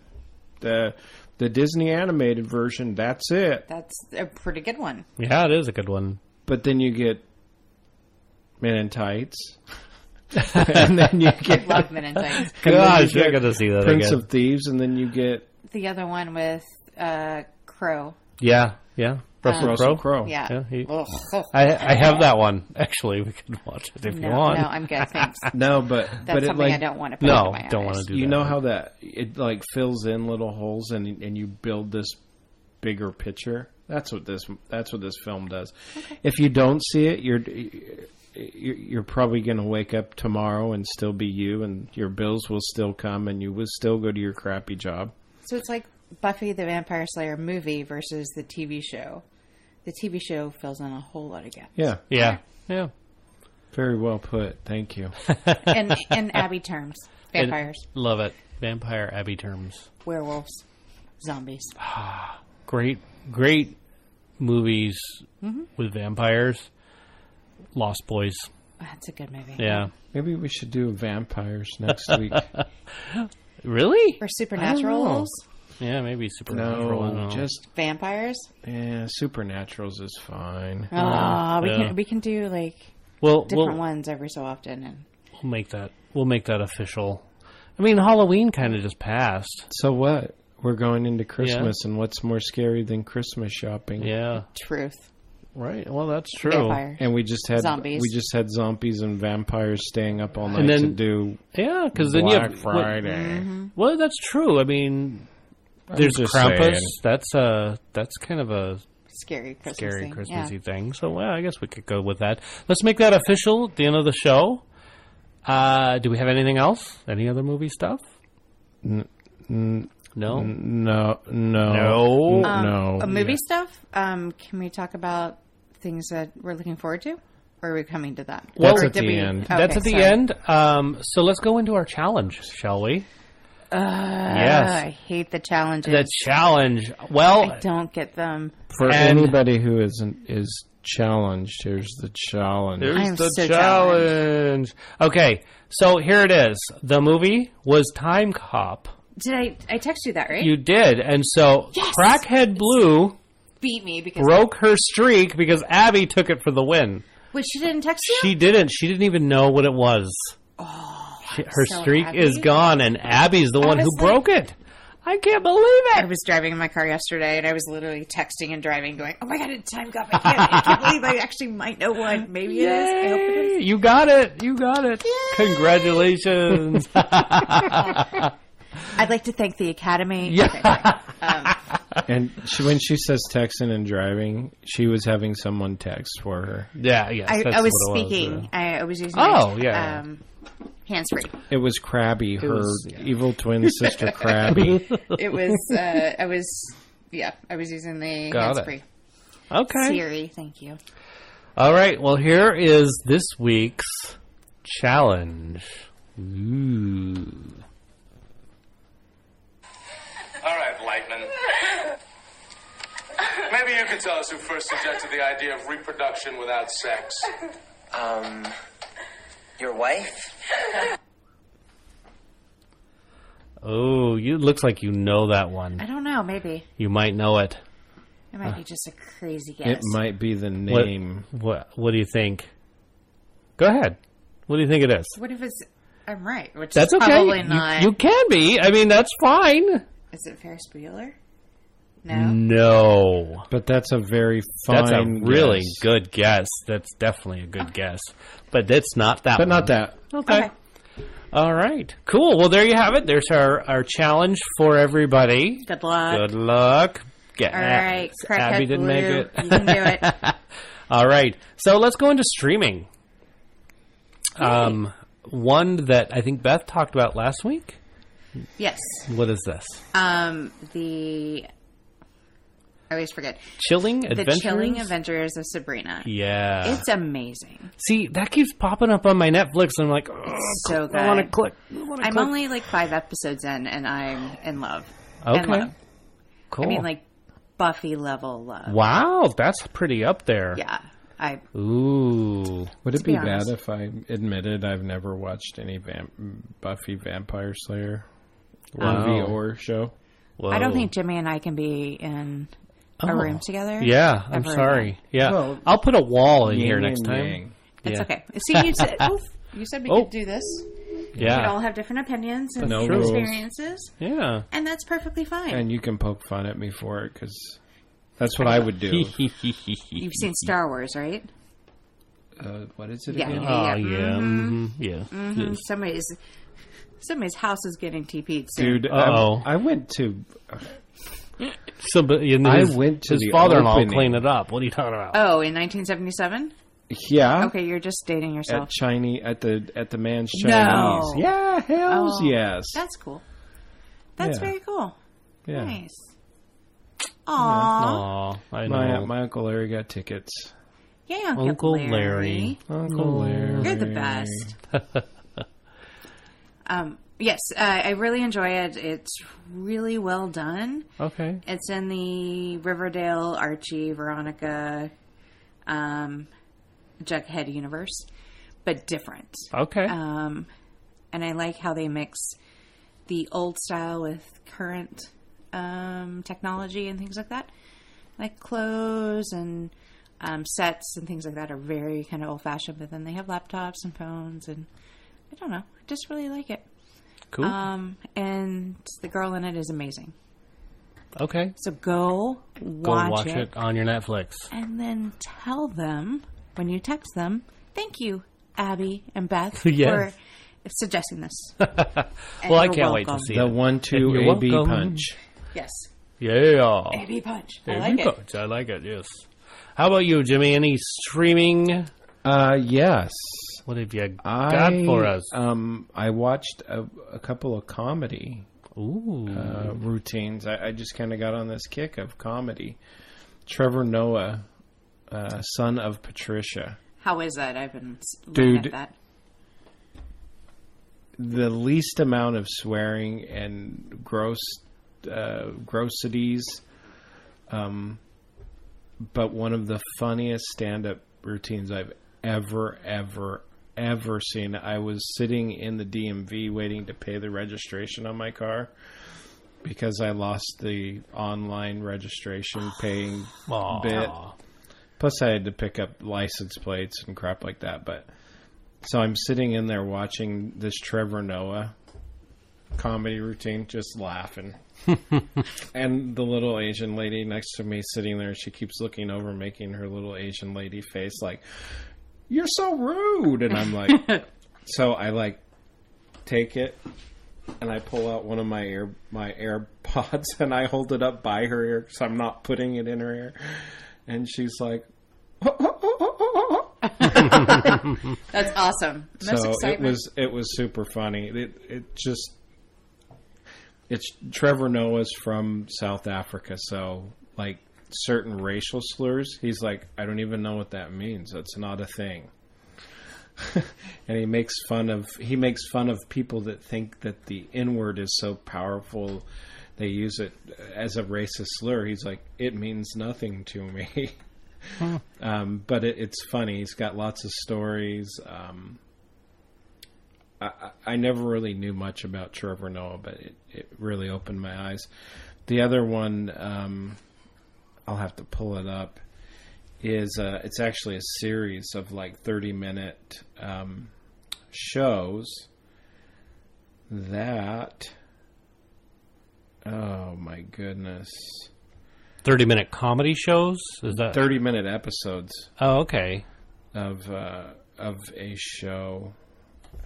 [SPEAKER 4] The Disney animated version, that's it.
[SPEAKER 3] That's a pretty good one.
[SPEAKER 2] yeah, it is a good one.
[SPEAKER 4] But then you get Men in Tights. And then you get
[SPEAKER 3] Love Men in Tights.
[SPEAKER 2] Gosh, I got to see that
[SPEAKER 4] Prince
[SPEAKER 2] again.
[SPEAKER 4] of Thieves, and then you get
[SPEAKER 3] The other one with Crow.
[SPEAKER 2] Yeah.
[SPEAKER 4] Russell Crowe.
[SPEAKER 3] Yeah.
[SPEAKER 2] Yeah,
[SPEAKER 3] Ugh.
[SPEAKER 2] I have that one. Actually, we can watch it if you
[SPEAKER 3] No,
[SPEAKER 2] want.
[SPEAKER 3] I'm good. Thanks.
[SPEAKER 4] No, but
[SPEAKER 3] That's
[SPEAKER 4] it
[SPEAKER 3] something
[SPEAKER 4] like
[SPEAKER 3] I don't want to put into
[SPEAKER 2] No,
[SPEAKER 3] my
[SPEAKER 2] don't
[SPEAKER 3] eyes.
[SPEAKER 2] want to do
[SPEAKER 4] you
[SPEAKER 2] that.
[SPEAKER 4] know how that it like fills in little holes and you build this bigger picture. That's what this film does.
[SPEAKER 3] Okay.
[SPEAKER 4] If you don't see it, you're probably going to wake up tomorrow and still be you, and your bills will still come, and you will still go to your crappy job.
[SPEAKER 3] So it's like Buffy the Vampire Slayer movie versus the TV show. The TV show fills in a whole lot of gaps.
[SPEAKER 4] Yeah,
[SPEAKER 2] Yeah.
[SPEAKER 4] very well put. Thank you.
[SPEAKER 3] In Abby terms. Vampires,
[SPEAKER 2] Love it. Vampire Abbey terms.
[SPEAKER 3] werewolves, zombies.
[SPEAKER 2] Great movies with vampires. Lost Boys.
[SPEAKER 3] That's a good movie.
[SPEAKER 2] Yeah.
[SPEAKER 4] Maybe we should do vampires next week.
[SPEAKER 2] Really?
[SPEAKER 3] Or Supernaturals.
[SPEAKER 2] Yeah, maybe Supernatural. I don't
[SPEAKER 4] No,
[SPEAKER 2] know.
[SPEAKER 4] just
[SPEAKER 3] Vampires.
[SPEAKER 4] Supernaturals is fine.
[SPEAKER 3] We can do like
[SPEAKER 2] Well,
[SPEAKER 3] different ones every so often, and
[SPEAKER 2] we'll make that official. I mean, Halloween kind of just passed.
[SPEAKER 4] So what? We're going into Christmas, and what's more scary than Christmas shopping?
[SPEAKER 2] Yeah.
[SPEAKER 3] truth.
[SPEAKER 2] Right. Well, that's true.
[SPEAKER 3] Vampire.
[SPEAKER 4] And we just had
[SPEAKER 3] Zombies.
[SPEAKER 4] zombies and vampires staying up all night
[SPEAKER 2] And then-
[SPEAKER 4] to do
[SPEAKER 2] Yeah, because then you
[SPEAKER 4] Black
[SPEAKER 2] have
[SPEAKER 4] Friday.
[SPEAKER 2] Well, that's true. I mean, there's
[SPEAKER 4] just
[SPEAKER 2] Krampus.
[SPEAKER 4] saying.
[SPEAKER 2] That's kind of a
[SPEAKER 3] Scary Christmas
[SPEAKER 2] scary
[SPEAKER 3] thing.
[SPEAKER 2] Christmassy thing. So, well, I guess we could go with that. Let's make that official at the end of the show. Do we have anything else? Any other movie stuff? No.
[SPEAKER 4] No.
[SPEAKER 3] A movie stuff. Can we talk about things that we're looking forward to, or are we coming to that?
[SPEAKER 4] That's
[SPEAKER 3] Or
[SPEAKER 4] at
[SPEAKER 3] did
[SPEAKER 4] the
[SPEAKER 3] we-
[SPEAKER 4] end.
[SPEAKER 3] Okay,
[SPEAKER 2] That's at the
[SPEAKER 3] sorry.
[SPEAKER 2] end. So let's go into our challenge, shall we? Yes.
[SPEAKER 3] I hate the challenges.
[SPEAKER 2] The challenge. Well,
[SPEAKER 3] I don't get them.
[SPEAKER 4] For
[SPEAKER 2] And-
[SPEAKER 4] anybody who is challenged, here's the challenge.
[SPEAKER 3] I'm
[SPEAKER 2] the
[SPEAKER 3] so
[SPEAKER 2] challenge. Okay, so here it is. The movie was Time Cop.
[SPEAKER 3] Did I text you that right?
[SPEAKER 2] You did, and so
[SPEAKER 3] Yes!
[SPEAKER 2] Crackhead Blue
[SPEAKER 3] beat me because
[SPEAKER 2] broke her streak because Abby took it for the win.
[SPEAKER 3] Wait, she didn't text you.
[SPEAKER 2] She didn't. She didn't even know what it was. Her
[SPEAKER 3] so
[SPEAKER 2] streak
[SPEAKER 3] happy.
[SPEAKER 2] is gone, and Abby's the one who
[SPEAKER 3] was like-
[SPEAKER 2] broke it. I can't believe
[SPEAKER 3] I
[SPEAKER 2] it.
[SPEAKER 3] was driving in my car yesterday, and I was literally texting and driving, going, "Oh my god, it's Time Cop! I can't believe I actually might know one. Maybe it is. I hope it is."
[SPEAKER 2] Yay! You got it. You got it. Congratulations.
[SPEAKER 3] I'd like to thank the Academy.
[SPEAKER 2] Yeah.
[SPEAKER 3] Okay, sorry.
[SPEAKER 4] And when she says texting and driving, she was having someone text for her.
[SPEAKER 2] Yeah, yes.
[SPEAKER 3] I
[SPEAKER 2] that's
[SPEAKER 3] was
[SPEAKER 2] what it
[SPEAKER 3] speaking. I was using
[SPEAKER 2] Oh,
[SPEAKER 3] my,
[SPEAKER 2] yeah.
[SPEAKER 3] hands free.
[SPEAKER 4] It was Krabby, her
[SPEAKER 2] was- yeah.
[SPEAKER 4] evil twin sister Krabby.
[SPEAKER 3] It was. I was using the
[SPEAKER 2] Got
[SPEAKER 3] hands
[SPEAKER 2] it.
[SPEAKER 3] free.
[SPEAKER 2] Okay.
[SPEAKER 3] Siri, thank you.
[SPEAKER 2] All right. Well, here is this week's challenge. Ooh.
[SPEAKER 5] All right, Lightman. Maybe you could tell us who first suggested the idea of reproduction without sex.
[SPEAKER 6] Your wife?
[SPEAKER 2] Oh, you looks like you know that
[SPEAKER 3] I
[SPEAKER 2] one.
[SPEAKER 3] don't know. Maybe
[SPEAKER 2] You might know it.
[SPEAKER 3] it might be just a crazy guess.
[SPEAKER 4] It might be the name.
[SPEAKER 2] What do you think? Go ahead. What do you think it is?
[SPEAKER 3] What if it's? I'm right. Which
[SPEAKER 2] That's
[SPEAKER 3] is
[SPEAKER 2] okay.
[SPEAKER 3] probably not.
[SPEAKER 2] You can be. I mean, that's fine.
[SPEAKER 3] Is it Ferris Bueller? No.
[SPEAKER 2] No.
[SPEAKER 4] But that's a very fine
[SPEAKER 2] That's a really
[SPEAKER 4] guess.
[SPEAKER 2] good guess. That's definitely a good guess. But it's not that
[SPEAKER 4] But
[SPEAKER 2] one.
[SPEAKER 4] not that.
[SPEAKER 3] Okay.
[SPEAKER 2] All right. Cool. Well, there you have it. There's our challenge for everybody.
[SPEAKER 3] Good luck.
[SPEAKER 2] Good luck. Get
[SPEAKER 3] All right, Crackhead
[SPEAKER 2] Abby didn't
[SPEAKER 3] Blue,
[SPEAKER 2] make it.
[SPEAKER 3] you can do it.
[SPEAKER 2] All right. So let's go into streaming. One that I think Beth talked about last week.
[SPEAKER 3] Yes.
[SPEAKER 2] What is this?
[SPEAKER 3] I always forget.
[SPEAKER 2] Chilling Adventures?
[SPEAKER 3] The Chilling Adventures of Sabrina.
[SPEAKER 2] Yeah.
[SPEAKER 3] It's amazing.
[SPEAKER 2] See, that keeps popping up on my Netflix, and I'm like, oh,
[SPEAKER 3] So good.
[SPEAKER 2] I want to click.
[SPEAKER 3] I'm only like 5 episodes in, and I'm in love.
[SPEAKER 2] Okay.
[SPEAKER 3] In love.
[SPEAKER 2] Cool.
[SPEAKER 3] I mean, like Buffy level love.
[SPEAKER 2] Wow, that's pretty up there.
[SPEAKER 3] Yeah.
[SPEAKER 2] Ooh.
[SPEAKER 4] Would it
[SPEAKER 3] be
[SPEAKER 4] be
[SPEAKER 3] honest.
[SPEAKER 4] bad if I admitted I've never watched any Buffy Vampire Slayer movie or show?
[SPEAKER 2] Whoa.
[SPEAKER 3] I don't think Jimmy and I can be in a room together.
[SPEAKER 2] Yeah, I'm
[SPEAKER 3] ever
[SPEAKER 2] sorry.
[SPEAKER 3] again.
[SPEAKER 2] Yeah.
[SPEAKER 4] Well,
[SPEAKER 2] I'll put a wall in here
[SPEAKER 4] Yin
[SPEAKER 2] next
[SPEAKER 4] and
[SPEAKER 2] time.
[SPEAKER 4] yang.
[SPEAKER 3] It's
[SPEAKER 2] Yeah.
[SPEAKER 3] okay. See, you said, you said we could do this. We could all
[SPEAKER 2] Yeah.
[SPEAKER 3] have different opinions and
[SPEAKER 4] No
[SPEAKER 3] different
[SPEAKER 4] rules.
[SPEAKER 3] experiences,
[SPEAKER 2] Yeah.
[SPEAKER 3] and that's perfectly fine.
[SPEAKER 4] And you can poke fun at me for it because that's what I would do.
[SPEAKER 3] You've seen Star Wars, right?
[SPEAKER 4] What is it
[SPEAKER 3] Yeah.
[SPEAKER 4] again?
[SPEAKER 2] Oh,
[SPEAKER 3] Yeah.
[SPEAKER 2] yeah. Mhm. Yeah. Yes.
[SPEAKER 3] Somebody's house is getting TP'd soon.
[SPEAKER 4] Dude,
[SPEAKER 2] Uh-oh.
[SPEAKER 4] I went to
[SPEAKER 2] Somebody, and
[SPEAKER 4] I
[SPEAKER 2] his,
[SPEAKER 4] went to
[SPEAKER 2] his
[SPEAKER 4] the
[SPEAKER 2] father-in-law
[SPEAKER 4] opening.
[SPEAKER 2] cleaned it up. What are you talking about?
[SPEAKER 3] Oh, in 1977?
[SPEAKER 4] yeah
[SPEAKER 3] Okay, you're just dating yourself.
[SPEAKER 4] at Chinese at the man's
[SPEAKER 3] No.
[SPEAKER 4] Chinese. Yeah, hells
[SPEAKER 3] Oh,
[SPEAKER 4] yes.
[SPEAKER 3] That's cool. That's
[SPEAKER 4] Yeah.
[SPEAKER 3] very cool.
[SPEAKER 4] Yeah.
[SPEAKER 3] Nice. Aww.
[SPEAKER 2] Aw, I know.
[SPEAKER 4] My Uncle Larry got tickets.
[SPEAKER 3] Yeah,
[SPEAKER 2] Uncle Larry.
[SPEAKER 4] Uncle Larry.
[SPEAKER 3] You're the best. Yes, I really enjoy it. It's really well done.
[SPEAKER 2] Okay.
[SPEAKER 3] It's in the Riverdale, Archie, Veronica, Jughead universe, but different.
[SPEAKER 2] Okay.
[SPEAKER 3] And I like how they mix the old style with current technology and things like that. Like clothes and sets and things like that are very kind of old-fashioned, but then they have laptops and phones, and I don't know. I just really like it.
[SPEAKER 2] Cool.
[SPEAKER 3] And the girl in it is amazing.
[SPEAKER 2] Okay.
[SPEAKER 3] So go
[SPEAKER 2] Watch it on your Netflix.
[SPEAKER 3] and then tell them when you text them, thank you, Abby and Beth,
[SPEAKER 2] Yes.
[SPEAKER 3] for suggesting this.
[SPEAKER 2] Well, I
[SPEAKER 3] you're
[SPEAKER 2] can't wait to
[SPEAKER 3] welcome.
[SPEAKER 2] see
[SPEAKER 4] The
[SPEAKER 2] it.
[SPEAKER 4] 1-2
[SPEAKER 2] You're
[SPEAKER 4] AB
[SPEAKER 2] welcome.
[SPEAKER 4] punch.
[SPEAKER 3] Yes.
[SPEAKER 2] Yeah.
[SPEAKER 3] AB punch. I
[SPEAKER 2] AB
[SPEAKER 3] like it.
[SPEAKER 2] punch. I like it, yes. How about you, Jimmy? Any streaming?
[SPEAKER 4] Yes.
[SPEAKER 2] What have you got for us?
[SPEAKER 4] I watched a couple of comedy
[SPEAKER 2] Ooh.
[SPEAKER 4] routines. I just kind of got on this kick of comedy. Trevor Noah, son of Patricia.
[SPEAKER 3] How is that? I've been looking
[SPEAKER 4] Dude.
[SPEAKER 3] at that.
[SPEAKER 4] The least amount of swearing and grossities, but one of the funniest stand-up routines I've ever seen. I was sitting in the DMV waiting to pay the registration on my car because I lost the online registration paying
[SPEAKER 2] Aw.
[SPEAKER 4] bit. Plus, I had to pick up license plates and crap like that. But so I'm sitting in there watching this Trevor Noah comedy routine, just laughing. And the little Asian lady next to me sitting there, she keeps looking over, making her little Asian lady face like, "You're so rude." And I'm like, so I like take it and I pull out one of my AirPods and I hold it up by her ear because I'm not putting it in her ear. And she's like,
[SPEAKER 3] That's awesome. Most
[SPEAKER 4] so
[SPEAKER 3] excitement.
[SPEAKER 4] it was super funny. It's Trevor Noah's from South Africa, so like certain racial slurs, he's like, I don't even know what that means. That's not a thing. And he makes fun of people that think that the N-word is so powerful they use it as a racist slur. He's like, it means nothing to me. But it's funny. He's got lots of stories. I never really knew much about Trevor Noah, but it really opened my eyes. The other one, I'll have to pull it up, is it's actually a series of like 30-minute shows that, oh my goodness,
[SPEAKER 2] 30-minute comedy shows? Is that
[SPEAKER 4] 30-minute episodes
[SPEAKER 2] Oh, okay.
[SPEAKER 4] of a show.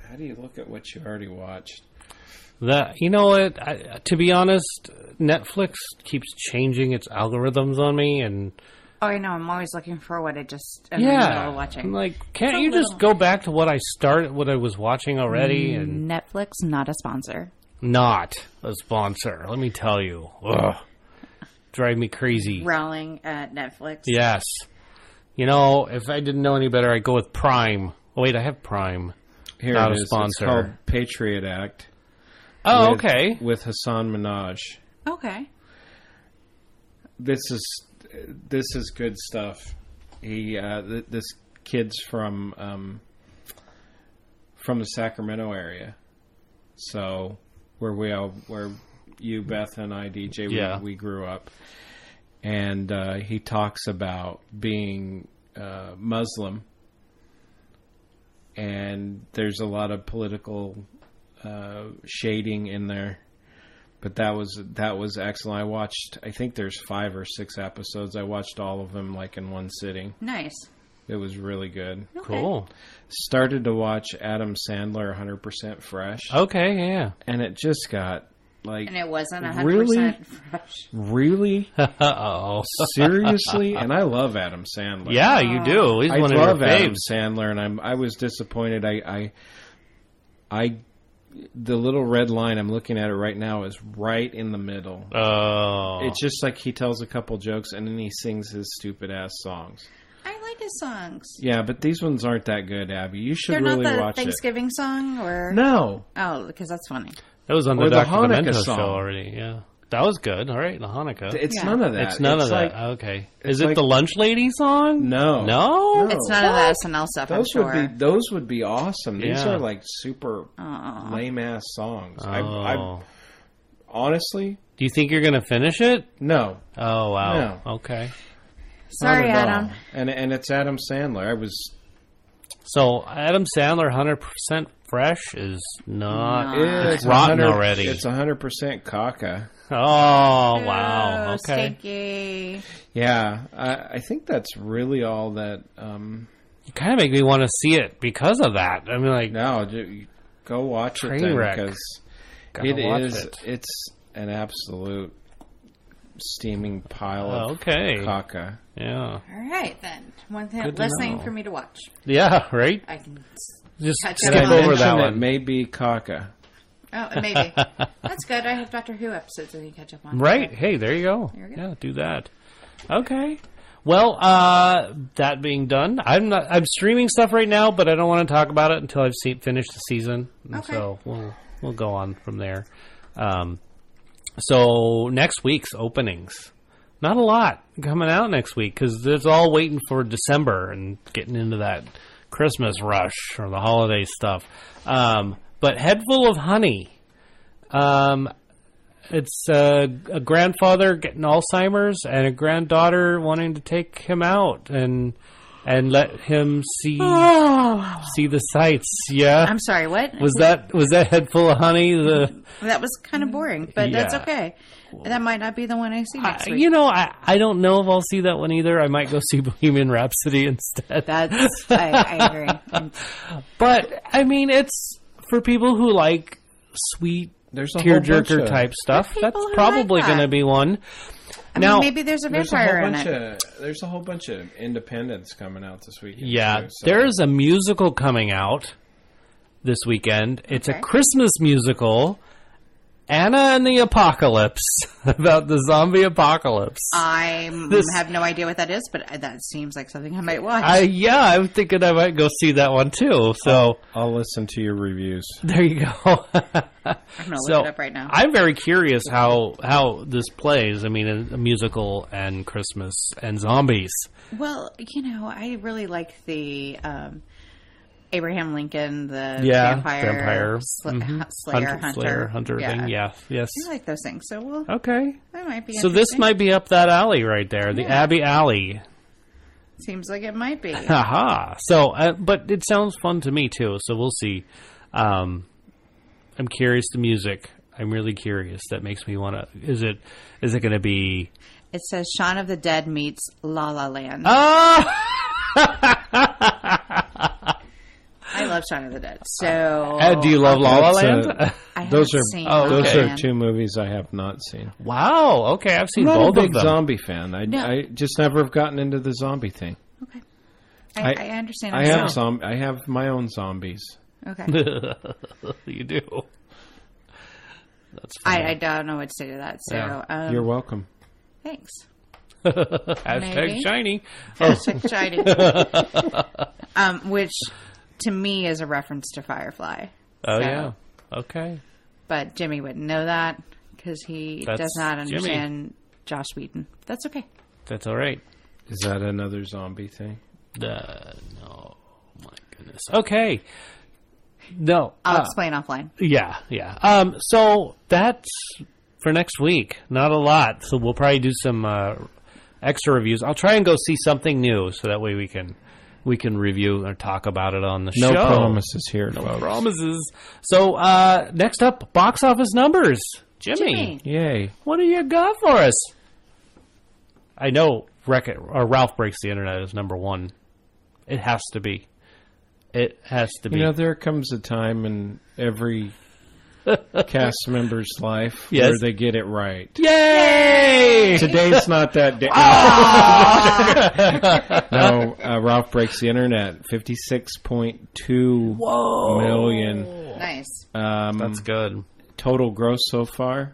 [SPEAKER 4] How do you look at what you already watched?
[SPEAKER 2] That, you know what? To be honest, Netflix keeps changing its algorithms on me, and
[SPEAKER 3] Oh, I know. I'm always looking for what I just am in the middle of watching.
[SPEAKER 2] I'm like, can't you just go back to what I was watching already? And
[SPEAKER 3] Netflix, not a sponsor.
[SPEAKER 2] not a sponsor. Let me tell you, ugh, drive me crazy.
[SPEAKER 3] Growling at Netflix.
[SPEAKER 2] Yes, you know, if I didn't know any better, I'd go with Prime. Oh, wait, I have Prime.
[SPEAKER 4] Here
[SPEAKER 2] Not
[SPEAKER 4] it
[SPEAKER 2] a
[SPEAKER 4] is.
[SPEAKER 2] sponsor.
[SPEAKER 4] It's called Patriot Act.
[SPEAKER 2] Oh,
[SPEAKER 4] with-
[SPEAKER 2] okay.
[SPEAKER 4] With Hassan Minaj.
[SPEAKER 3] Okay.
[SPEAKER 4] This is good stuff. He this kid's from the Sacramento area, so where you, Beth, and I, DJ, we grew up, and he talks about being Muslim, and there's a lot of political shading in there. But that was excellent. I think there's 5 or 6 episodes. I watched all of them like in one sitting.
[SPEAKER 3] Nice.
[SPEAKER 4] It was really good.
[SPEAKER 3] Okay.
[SPEAKER 2] Cool.
[SPEAKER 4] Started to watch Adam Sandler 100% Fresh.
[SPEAKER 2] Okay, yeah.
[SPEAKER 4] And it just got like...
[SPEAKER 3] And it wasn't 100%
[SPEAKER 4] Really?
[SPEAKER 3] fresh.
[SPEAKER 4] Really?
[SPEAKER 2] Uh-oh.
[SPEAKER 4] Seriously? And I love Adam Sandler.
[SPEAKER 2] Yeah, you do. He's
[SPEAKER 4] I
[SPEAKER 2] one of
[SPEAKER 4] love
[SPEAKER 2] your
[SPEAKER 4] Adam
[SPEAKER 2] faves.
[SPEAKER 4] Sandler, and I was disappointed. I the little red line, I'm looking at it right now, is right in the middle.
[SPEAKER 2] Oh.
[SPEAKER 4] It's just like he tells a couple jokes and then he sings his stupid ass songs.
[SPEAKER 3] I like his songs.
[SPEAKER 4] Yeah, but these ones aren't that good, Abby. You should
[SPEAKER 3] They're
[SPEAKER 4] really
[SPEAKER 3] not the
[SPEAKER 4] watch
[SPEAKER 3] Thanksgiving song, or
[SPEAKER 4] it. No.
[SPEAKER 3] Oh, because that's funny.
[SPEAKER 2] That was on
[SPEAKER 4] Or
[SPEAKER 2] the
[SPEAKER 4] the
[SPEAKER 2] Dr.
[SPEAKER 4] Hanukkah
[SPEAKER 2] Demento
[SPEAKER 4] song.
[SPEAKER 2] show already, yeah. That was good. All right, the Hanukkah.
[SPEAKER 4] It's
[SPEAKER 3] Yeah.
[SPEAKER 4] none of that.
[SPEAKER 2] It's none of
[SPEAKER 4] like-
[SPEAKER 2] that. Okay.
[SPEAKER 4] it's
[SPEAKER 2] Is it
[SPEAKER 4] like-
[SPEAKER 2] the Lunch Lady song?
[SPEAKER 4] No.
[SPEAKER 2] No?
[SPEAKER 3] It's none of the SNL stuff, I'm sure.
[SPEAKER 4] Those would be awesome. These
[SPEAKER 2] Yeah.
[SPEAKER 4] are like super lame ass songs. I
[SPEAKER 2] Oh.
[SPEAKER 4] honestly,
[SPEAKER 2] Do you think you're going to finish it?
[SPEAKER 4] no.
[SPEAKER 2] Oh, wow.
[SPEAKER 4] No.
[SPEAKER 2] Okay.
[SPEAKER 3] Sorry,
[SPEAKER 4] Not at
[SPEAKER 3] Adam.
[SPEAKER 4] all. And it's Adam Sandler. I was
[SPEAKER 2] So, Adam Sandler 100% fresh is not...
[SPEAKER 4] it's
[SPEAKER 2] rotten
[SPEAKER 4] 100
[SPEAKER 2] already.
[SPEAKER 4] It's 100% caca.
[SPEAKER 2] Oh, wow.
[SPEAKER 3] Oh,
[SPEAKER 2] Okay.
[SPEAKER 3] stinky.
[SPEAKER 4] Yeah, I think that's really all that.
[SPEAKER 2] You kind of make me want to see it because of that. I mean, like,
[SPEAKER 4] No, go watch
[SPEAKER 2] Train
[SPEAKER 4] it then,
[SPEAKER 2] wreck.
[SPEAKER 4] because
[SPEAKER 2] gotta watch
[SPEAKER 4] is.
[SPEAKER 2] it.
[SPEAKER 4] It's an absolute steaming pile of
[SPEAKER 2] Okay.
[SPEAKER 4] caca.
[SPEAKER 2] Yeah.
[SPEAKER 3] All right, then. One thing,
[SPEAKER 2] Good to
[SPEAKER 3] less
[SPEAKER 2] know.
[SPEAKER 3] thing for me to watch.
[SPEAKER 2] Yeah, right?
[SPEAKER 3] I can...
[SPEAKER 2] Just
[SPEAKER 3] Catch
[SPEAKER 2] skip
[SPEAKER 3] up
[SPEAKER 4] Did
[SPEAKER 3] on
[SPEAKER 4] I
[SPEAKER 2] over
[SPEAKER 4] mention
[SPEAKER 2] that
[SPEAKER 4] it
[SPEAKER 2] one.
[SPEAKER 4] may be caca?
[SPEAKER 3] Oh, maybe. That's good. I have Doctor Who episodes I can catch up on.
[SPEAKER 2] Right. Hey, there you go.
[SPEAKER 3] There we go.
[SPEAKER 2] Yeah, do that. Okay. Well, that being done, I'm streaming stuff right now, but I don't want to talk about it until I've finished the season. And
[SPEAKER 3] Okay.
[SPEAKER 2] So we'll go on from there. So next week's openings, not a lot coming out next week because it's all waiting for December and getting into that Christmas rush or the holiday stuff. But Head Full of Honey. It's a grandfather getting Alzheimer's and a granddaughter wanting to take him out and let him see the sights. Yeah,
[SPEAKER 3] I'm sorry, what?
[SPEAKER 2] was that Head Full of Honey?
[SPEAKER 3] That was kind of boring, but that's
[SPEAKER 2] Yeah.
[SPEAKER 3] okay. That might not be the one I see next week.
[SPEAKER 2] You know, I don't know if I'll see that one either. I might go see Bohemian Rhapsody instead.
[SPEAKER 3] I agree.
[SPEAKER 2] But I mean, it's for people who like sweet
[SPEAKER 4] There's a whole bunch
[SPEAKER 2] tearjerker
[SPEAKER 4] of-
[SPEAKER 2] type stuff.
[SPEAKER 3] There's
[SPEAKER 2] That's
[SPEAKER 3] people who
[SPEAKER 2] probably
[SPEAKER 3] like that.
[SPEAKER 2] going to be one.
[SPEAKER 3] I
[SPEAKER 2] Now,
[SPEAKER 3] mean, maybe there's a vampire in it.
[SPEAKER 4] There's a whole bunch of independents coming out this weekend.
[SPEAKER 2] yeah,
[SPEAKER 4] too, so-
[SPEAKER 2] there's a musical coming out this weekend. It's a
[SPEAKER 3] Okay.
[SPEAKER 2] Christmas musical, Anna and the Apocalypse, about the zombie apocalypse.
[SPEAKER 3] I
[SPEAKER 2] This-
[SPEAKER 3] have no idea what that is, but that seems like something I might watch.
[SPEAKER 2] I'm thinking I might go see that one too. So
[SPEAKER 4] I'll listen to your reviews.
[SPEAKER 2] there you go.
[SPEAKER 3] I'm going to look it up right now.
[SPEAKER 2] I'm very curious how this plays. I mean, a musical and Christmas and zombies.
[SPEAKER 3] Well, you know, I really like the Abraham Lincoln, the
[SPEAKER 2] vampire.
[SPEAKER 3] Slayer Hunter
[SPEAKER 2] thing. Yeah, yes.
[SPEAKER 3] I like those things. So
[SPEAKER 2] Okay.
[SPEAKER 3] that might be.
[SPEAKER 2] So this might be up that alley right there, the Abbey Alley.
[SPEAKER 3] Seems like it might be.
[SPEAKER 2] Haha. So, but it sounds fun to me too. So we'll see. I'm curious. The music. I'm really curious. That makes me want to. Is it going to be?
[SPEAKER 3] It says Shaun of the Dead meets La La Land.
[SPEAKER 2] Ah.
[SPEAKER 3] I love Shaun of the Dead. So,
[SPEAKER 2] do you love La La Land?
[SPEAKER 3] I
[SPEAKER 4] Those
[SPEAKER 3] haven't
[SPEAKER 4] are
[SPEAKER 3] seen
[SPEAKER 2] oh,
[SPEAKER 3] La La
[SPEAKER 4] those are
[SPEAKER 3] Land.
[SPEAKER 4] two movies I have not seen.
[SPEAKER 2] Wow. Okay, I've seen
[SPEAKER 4] I'm not
[SPEAKER 2] both
[SPEAKER 4] a big
[SPEAKER 2] of them.
[SPEAKER 4] zombie fan.
[SPEAKER 3] No.
[SPEAKER 4] I just never have gotten into the zombie thing.
[SPEAKER 3] Okay, I understand.
[SPEAKER 4] I have my own zombies.
[SPEAKER 3] Okay,
[SPEAKER 2] You do. That's funny.
[SPEAKER 3] I don't know what to say to that. So,
[SPEAKER 2] Yeah.
[SPEAKER 4] You're welcome.
[SPEAKER 3] thanks.
[SPEAKER 2] Hashtag
[SPEAKER 3] Maybe.
[SPEAKER 2] shiny.
[SPEAKER 3] Hashtag shiny. Which to me is a reference to Firefly.
[SPEAKER 2] Oh
[SPEAKER 3] So-
[SPEAKER 2] yeah. Okay.
[SPEAKER 3] But Jimmy wouldn't know that because he
[SPEAKER 2] That's
[SPEAKER 3] does not
[SPEAKER 2] Jimmy.
[SPEAKER 3] understand Joss Whedon. That's okay.
[SPEAKER 2] That's all right.
[SPEAKER 4] Is that another zombie thing?
[SPEAKER 2] No. My goodness. Okay. No.
[SPEAKER 3] I'll explain offline.
[SPEAKER 2] Yeah. So that's for next week. Not a lot. So we'll probably do some extra reviews. I'll try and go see something new so that way we can review or talk about it on the
[SPEAKER 4] No
[SPEAKER 2] show.
[SPEAKER 4] promises here, folks.
[SPEAKER 2] Promises. So next up, box office numbers. Jimmy,
[SPEAKER 4] Yay.
[SPEAKER 2] what do you got for us? I know Ralph Breaks the Internet is number one. It has to be. It has to be.
[SPEAKER 4] You know, there comes a time in every cast member's life
[SPEAKER 2] Yes.
[SPEAKER 4] where they get it right.
[SPEAKER 2] Yay!
[SPEAKER 4] Today's not that day. No, Ralph Breaks the Internet, 56.2 million.
[SPEAKER 3] Nice.
[SPEAKER 2] That's good.
[SPEAKER 4] Total gross so far,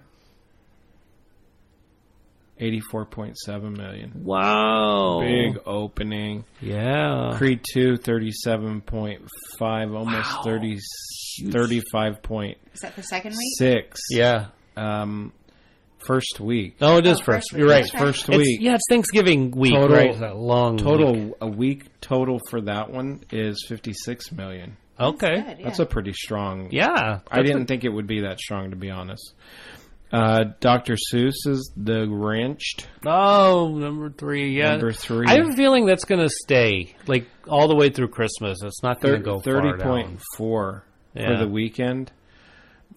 [SPEAKER 4] 84.7 million.
[SPEAKER 2] Wow.
[SPEAKER 4] Big opening.
[SPEAKER 2] Yeah.
[SPEAKER 4] Creed 2, 37.5, almost 30, 35.6.
[SPEAKER 3] Is that the second week?
[SPEAKER 2] Yeah.
[SPEAKER 4] First week.
[SPEAKER 2] Oh, it is
[SPEAKER 3] Oh,
[SPEAKER 2] first.
[SPEAKER 3] first week.
[SPEAKER 2] You're right.
[SPEAKER 3] That's right.
[SPEAKER 4] First
[SPEAKER 2] It's,
[SPEAKER 4] week.
[SPEAKER 2] yeah, it's Thanksgiving week,
[SPEAKER 4] Total-
[SPEAKER 2] right? It's that long week.
[SPEAKER 4] A week total for that one is 56 million.
[SPEAKER 2] Okay.
[SPEAKER 3] Good, yeah.
[SPEAKER 4] That's a pretty strong.
[SPEAKER 2] Yeah.
[SPEAKER 4] I didn't think it would be that strong, to be honest. Dr. Seuss's The Grinch.
[SPEAKER 2] Oh, number 3. Yeah.
[SPEAKER 4] Number 3.
[SPEAKER 2] I have a feeling that's going to stay like all the way through Christmas. It's not going to go far down.
[SPEAKER 4] 30.4
[SPEAKER 2] Yeah.
[SPEAKER 4] for the weekend.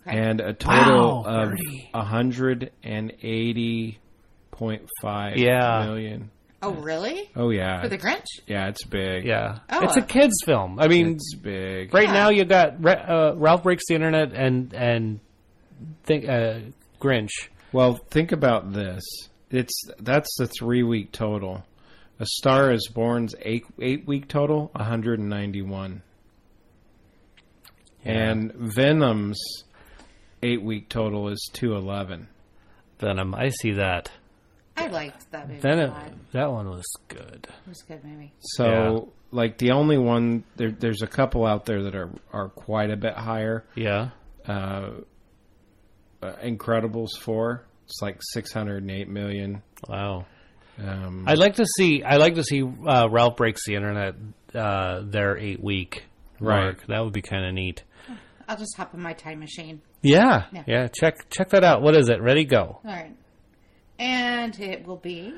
[SPEAKER 3] Okay.
[SPEAKER 4] And a total
[SPEAKER 2] Wow,
[SPEAKER 4] of
[SPEAKER 2] 30.
[SPEAKER 4] 180.5
[SPEAKER 2] Yeah.
[SPEAKER 4] million.
[SPEAKER 3] Oh, really?
[SPEAKER 4] Oh, yeah.
[SPEAKER 3] For the Grinch?
[SPEAKER 4] Yeah, it's big.
[SPEAKER 2] Yeah.
[SPEAKER 3] Oh.
[SPEAKER 2] It's a kids film. I mean,
[SPEAKER 4] It's big.
[SPEAKER 2] right
[SPEAKER 3] Yeah.
[SPEAKER 2] now you got Ralph Breaks the Internet and Grinch.
[SPEAKER 4] Well, think about this. That's the 3-week total. A Star Is Born's 8-week total, 191. And Venom's 8-week total is 211.
[SPEAKER 2] Venom. I see that.
[SPEAKER 3] I liked that movie a
[SPEAKER 2] Venom.
[SPEAKER 3] lot.
[SPEAKER 2] That one was good.
[SPEAKER 3] It was a good movie.
[SPEAKER 4] So, like the only one, there's a couple out there that are quite a bit higher.
[SPEAKER 2] Yeah.
[SPEAKER 4] Incredibles 4, it's like 608 million.
[SPEAKER 2] Wow. I'd like to see Ralph Breaks the Internet their 8-week mark.
[SPEAKER 4] Right.
[SPEAKER 2] That would be kind of neat.
[SPEAKER 3] I'll just hop in my time machine.
[SPEAKER 2] Yeah.
[SPEAKER 3] Yeah.
[SPEAKER 2] Yeah. Check that out. What is it? Ready? Go.
[SPEAKER 3] All right. And it will be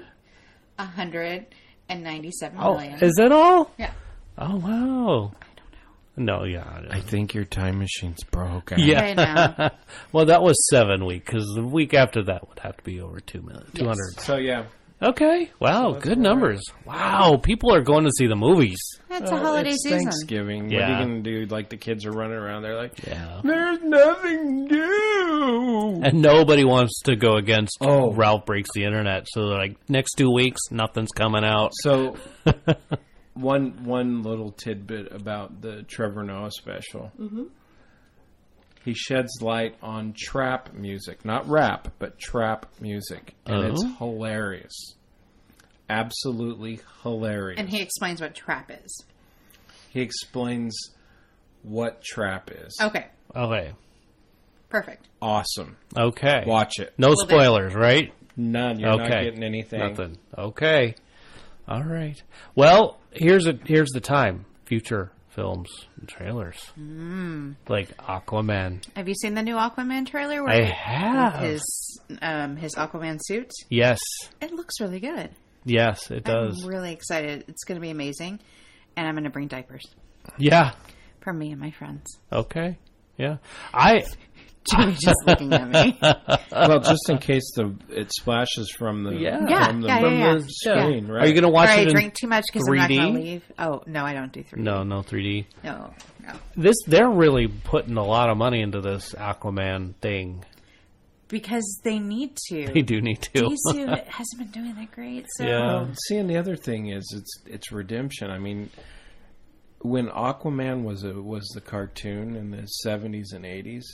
[SPEAKER 3] 197
[SPEAKER 2] Oh,
[SPEAKER 3] million.
[SPEAKER 2] is that all?
[SPEAKER 3] Yeah.
[SPEAKER 2] Oh wow.
[SPEAKER 3] I don't know.
[SPEAKER 2] No. Yeah.
[SPEAKER 4] I think your time machine's broke.
[SPEAKER 2] Yeah.
[SPEAKER 3] I know.
[SPEAKER 2] Well, that was 7 weeks because the week after that would have to be over 2 million. 200.
[SPEAKER 4] So, yeah.
[SPEAKER 2] Okay. Wow. Good numbers. Wow. People are going to see the movies.
[SPEAKER 3] That's a holiday
[SPEAKER 4] it's
[SPEAKER 3] season.
[SPEAKER 4] Thanksgiving. What
[SPEAKER 2] Yeah.
[SPEAKER 4] are you going to do? Like, the kids are running around. They're like,
[SPEAKER 2] Yeah.
[SPEAKER 4] there's nothing new.
[SPEAKER 2] And nobody wants to go against
[SPEAKER 4] Oh.
[SPEAKER 2] Ralph Breaks the Internet. So like next 2 weeks, nothing's coming out.
[SPEAKER 4] So, one little tidbit about the Trevor Noah special. Mm-hmm. He sheds light on trap music, not rap, but trap music, and it's hilarious, absolutely hilarious.
[SPEAKER 3] And he explains what trap is.
[SPEAKER 4] He explains what trap is.
[SPEAKER 3] Okay.
[SPEAKER 2] Okay.
[SPEAKER 3] Perfect.
[SPEAKER 4] Awesome.
[SPEAKER 2] Okay.
[SPEAKER 4] Watch it.
[SPEAKER 2] No
[SPEAKER 3] Will do.
[SPEAKER 2] spoilers, right?
[SPEAKER 4] None. You're not
[SPEAKER 2] Okay.
[SPEAKER 4] getting anything.
[SPEAKER 2] Nothing. Okay. All right. Well, here's the time. Future films and trailers. Like Aquaman.
[SPEAKER 3] Have you seen the new Aquaman trailer?
[SPEAKER 2] I have.
[SPEAKER 3] His Aquaman suit.
[SPEAKER 2] Yes.
[SPEAKER 3] It looks really good.
[SPEAKER 2] Yes, it does.
[SPEAKER 3] I'm really excited. It's going to be amazing. And I'm going to bring diapers
[SPEAKER 2] Yeah.
[SPEAKER 3] for me and my friends.
[SPEAKER 2] Okay. Yeah.
[SPEAKER 3] Jimmy's just looking at me.
[SPEAKER 4] Well, just in case it splashes from the from the screen, right?
[SPEAKER 2] Are you going to watch
[SPEAKER 3] Or I
[SPEAKER 2] it in
[SPEAKER 3] drink too much because I'm not
[SPEAKER 2] 3D?
[SPEAKER 3] going to leave. Oh, no, I don't do 3D.
[SPEAKER 2] No, 3D.
[SPEAKER 3] No.
[SPEAKER 2] They're really putting a lot of money into this Aquaman thing.
[SPEAKER 3] Because they need to.
[SPEAKER 2] They do need to.
[SPEAKER 3] DC hasn't been doing that great. So.
[SPEAKER 2] Yeah.
[SPEAKER 4] Well, see, and the other thing is, it's redemption. I mean, when Aquaman was the cartoon in the 70s and 80s,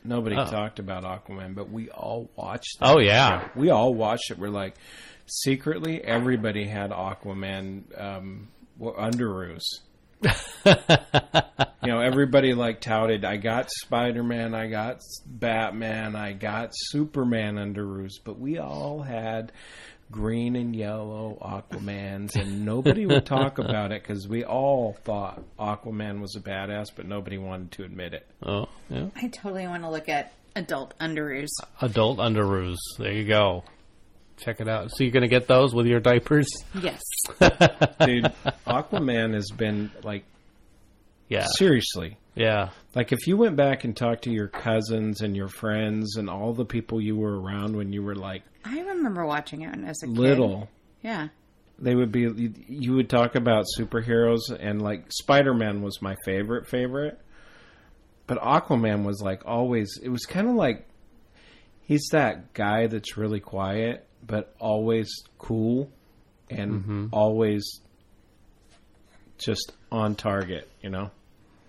[SPEAKER 4] nobody talked about Aquaman, but we all watched it.
[SPEAKER 2] Oh, yeah.
[SPEAKER 4] We all watched it. We're like, secretly, everybody had Aquaman underoos. Everybody touted, I got Spider-Man, I got Batman, I got Superman underoos, but we all had green and yellow Aquamans, and nobody would talk about it because we all thought Aquaman was a badass, but nobody wanted to admit it.
[SPEAKER 2] Oh, yeah.
[SPEAKER 3] I totally want to look at adult underoos.
[SPEAKER 2] Adult underoos. There you go. Check it out. So you're going to get those with your diapers?
[SPEAKER 3] Yes.
[SPEAKER 4] Dude, Aquaman has been,
[SPEAKER 2] Yeah.
[SPEAKER 4] seriously.
[SPEAKER 2] Yeah.
[SPEAKER 4] If you went back and talked to your cousins and your friends and all the people you were around when you were,
[SPEAKER 3] I remember watching it as a kid.
[SPEAKER 4] little,
[SPEAKER 3] Yeah.
[SPEAKER 4] they would be, you would talk about superheroes, and, Spider-Man was my favorite. But Aquaman was, always, it was kind of he's that guy that's really quiet, but always cool and always just on target,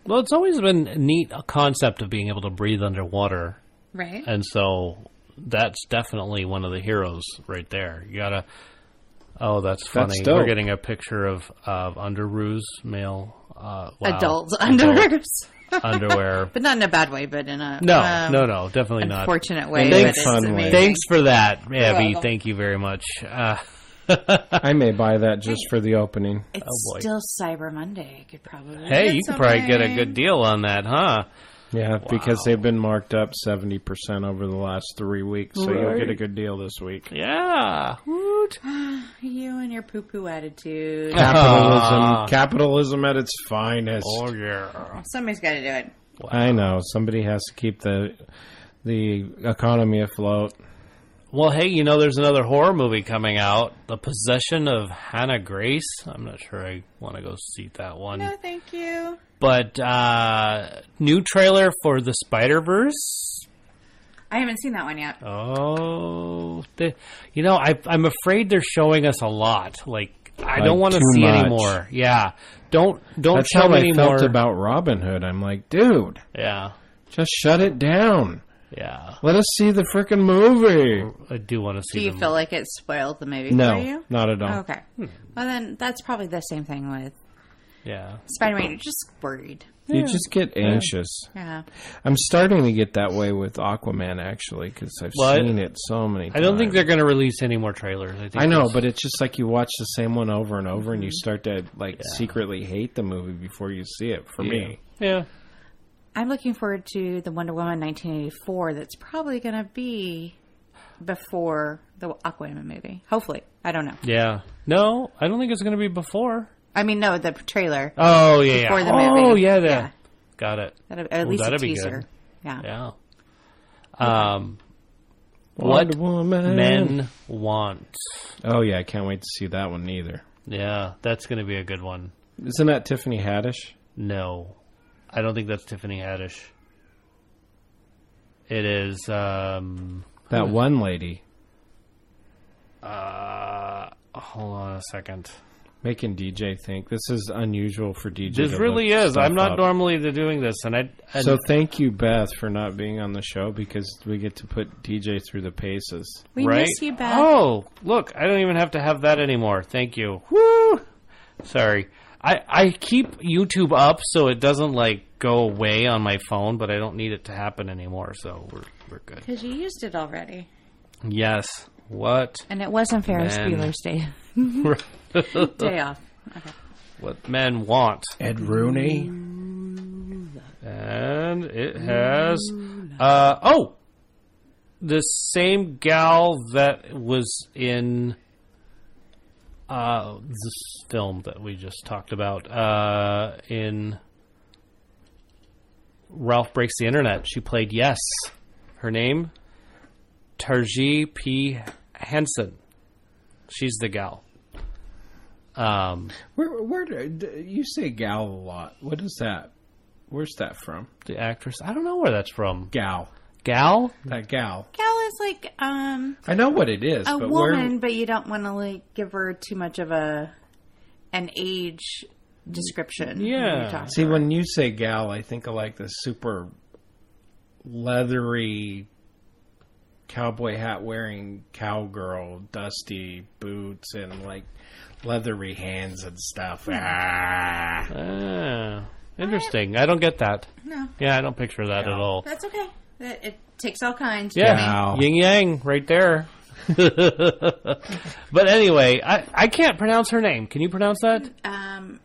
[SPEAKER 2] Well, it's always been a neat concept of being able to breathe underwater.
[SPEAKER 3] Right.
[SPEAKER 2] And so that's definitely one of the heroes right there. You gotta... Oh, that's funny.
[SPEAKER 4] That's dope.
[SPEAKER 2] We're getting a picture of underoos, male... wow.
[SPEAKER 3] Adult
[SPEAKER 2] Adult
[SPEAKER 3] underoos.
[SPEAKER 2] underwear.
[SPEAKER 3] But not in a bad way, but in a
[SPEAKER 2] No, definitely not.
[SPEAKER 3] unfortunate way.
[SPEAKER 4] Thanks,
[SPEAKER 3] but
[SPEAKER 4] fun
[SPEAKER 3] it's
[SPEAKER 4] way.
[SPEAKER 3] amazing.
[SPEAKER 2] Thanks for that, Abby.
[SPEAKER 3] welcome.
[SPEAKER 2] Thank you very much.
[SPEAKER 4] I may buy that just for the opening.
[SPEAKER 3] It's
[SPEAKER 2] Oh, boy.
[SPEAKER 3] still Cyber Monday. I could probably
[SPEAKER 2] Hey,
[SPEAKER 3] get
[SPEAKER 2] you could probably get a
[SPEAKER 3] something.
[SPEAKER 2] good deal on that, huh?
[SPEAKER 4] Yeah, because they've been marked up 70% over the last 3 weeks, so you'll
[SPEAKER 2] Right.
[SPEAKER 4] get a good deal this week.
[SPEAKER 2] Yeah. Woot.
[SPEAKER 3] You and your poo-poo attitude.
[SPEAKER 4] Capitalism at its finest.
[SPEAKER 2] Oh, yeah.
[SPEAKER 3] Somebody's got to do it.
[SPEAKER 4] I know. Somebody has to keep the economy afloat.
[SPEAKER 2] Well, hey, there's another horror movie coming out, The Possession of Hannah Grace. I'm not sure I want to go see that one.
[SPEAKER 3] No, thank you.
[SPEAKER 2] But new trailer for The Spider-Verse.
[SPEAKER 3] I haven't seen that one yet.
[SPEAKER 2] Oh, I'm afraid they're showing us a lot. I don't want to
[SPEAKER 4] too
[SPEAKER 2] see
[SPEAKER 4] much.
[SPEAKER 2] anymore. Yeah, don't
[SPEAKER 4] That's
[SPEAKER 2] show
[SPEAKER 4] how
[SPEAKER 2] me
[SPEAKER 4] I
[SPEAKER 2] anymore.
[SPEAKER 4] felt about Robin Hood. I'm like, dude,
[SPEAKER 2] Yeah,
[SPEAKER 4] just shut it down.
[SPEAKER 2] yeah.
[SPEAKER 4] Let us see the frickin' movie.
[SPEAKER 2] I do want to see.
[SPEAKER 3] Do you
[SPEAKER 2] them.
[SPEAKER 3] feel like it spoiled the movie
[SPEAKER 4] No,
[SPEAKER 3] for you?
[SPEAKER 4] not at all.
[SPEAKER 3] Okay. Well, then that's probably the same thing with
[SPEAKER 2] Yeah.
[SPEAKER 3] Spider-Man. You're just worried.
[SPEAKER 4] You just get anxious.
[SPEAKER 3] Yeah.
[SPEAKER 4] I'm starting to get that way with Aquaman, actually, because I've
[SPEAKER 2] Well,
[SPEAKER 4] seen it so many times.
[SPEAKER 2] I don't think they're going to release any more trailers.
[SPEAKER 4] I know, but it's just you watch the same one over and over, and you start to secretly hate the movie before you see it. For me,
[SPEAKER 2] yeah.
[SPEAKER 3] I'm looking forward to the Wonder Woman 1984 that's probably going to be before the Aquaman movie. Hopefully. I don't know.
[SPEAKER 2] Yeah. No, I don't think it's going to be before.
[SPEAKER 3] I mean, no, the trailer.
[SPEAKER 2] Oh, yeah.
[SPEAKER 3] Before the
[SPEAKER 2] Oh,
[SPEAKER 3] movie.
[SPEAKER 2] yeah.
[SPEAKER 3] Yeah.
[SPEAKER 2] Got it.
[SPEAKER 3] At least a
[SPEAKER 2] that'd be
[SPEAKER 3] teaser.
[SPEAKER 2] good.
[SPEAKER 3] Yeah.
[SPEAKER 2] Yeah. What
[SPEAKER 4] Wonder Woman.
[SPEAKER 2] men want.
[SPEAKER 4] Oh yeah, I can't wait to see that one either.
[SPEAKER 2] Yeah, that's going to be a good one.
[SPEAKER 4] Isn't that Tiffany Haddish?
[SPEAKER 2] No, I don't think that's Tiffany Haddish. It is.
[SPEAKER 4] That one lady
[SPEAKER 2] Hold on a second.
[SPEAKER 4] making DJ think. This is unusual for DJ.
[SPEAKER 2] This
[SPEAKER 4] to
[SPEAKER 2] really
[SPEAKER 4] look
[SPEAKER 2] is.
[SPEAKER 4] stuff
[SPEAKER 2] I'm not
[SPEAKER 4] up.
[SPEAKER 2] normally doing this, and
[SPEAKER 4] So thank you, Beth, for not being on the show because we get to put DJ through the paces.
[SPEAKER 3] We
[SPEAKER 2] right?
[SPEAKER 3] miss you, Beth.
[SPEAKER 2] Oh, look, I don't even have to have that anymore. Thank you. Woo! Sorry. I keep YouTube up so it doesn't go away on my phone, but I don't need it to happen anymore, so we're good.
[SPEAKER 3] Because you used it already.
[SPEAKER 2] Yes. What?
[SPEAKER 3] And it wasn't Ferris
[SPEAKER 2] Man.
[SPEAKER 3] Bueller's day. Day off. Okay.
[SPEAKER 2] what men want.
[SPEAKER 4] Ed Rooney.
[SPEAKER 2] And it has... the same gal that was in this film that we just talked about in Ralph Breaks the Internet. She played Yes. Her name, Tarji P. Henson. She's the gal.
[SPEAKER 4] Where you say gal a lot? What is that? Where's that from?
[SPEAKER 2] The actress. I don't know where that's from.
[SPEAKER 4] Gal.
[SPEAKER 2] Gal?
[SPEAKER 4] That gal.
[SPEAKER 3] Gal is like
[SPEAKER 4] I know what it is,
[SPEAKER 3] a
[SPEAKER 4] but
[SPEAKER 3] woman, but you don't want to like give her too much of an age description. when
[SPEAKER 2] Yeah.
[SPEAKER 3] you talk to
[SPEAKER 4] See,
[SPEAKER 3] her.
[SPEAKER 4] when you say gal, I think of like the super leathery cowboy hat wearing cowgirl, dusty boots, and like leathery hands and stuff. Ah.
[SPEAKER 2] Interesting. I don't get that.
[SPEAKER 3] No,
[SPEAKER 2] Yeah, I don't picture that at all.
[SPEAKER 3] that's okay. It takes all kinds.
[SPEAKER 2] Yeah,
[SPEAKER 4] Wow.
[SPEAKER 2] yin yang right there. But anyway, I can't pronounce her name. Can you pronounce that?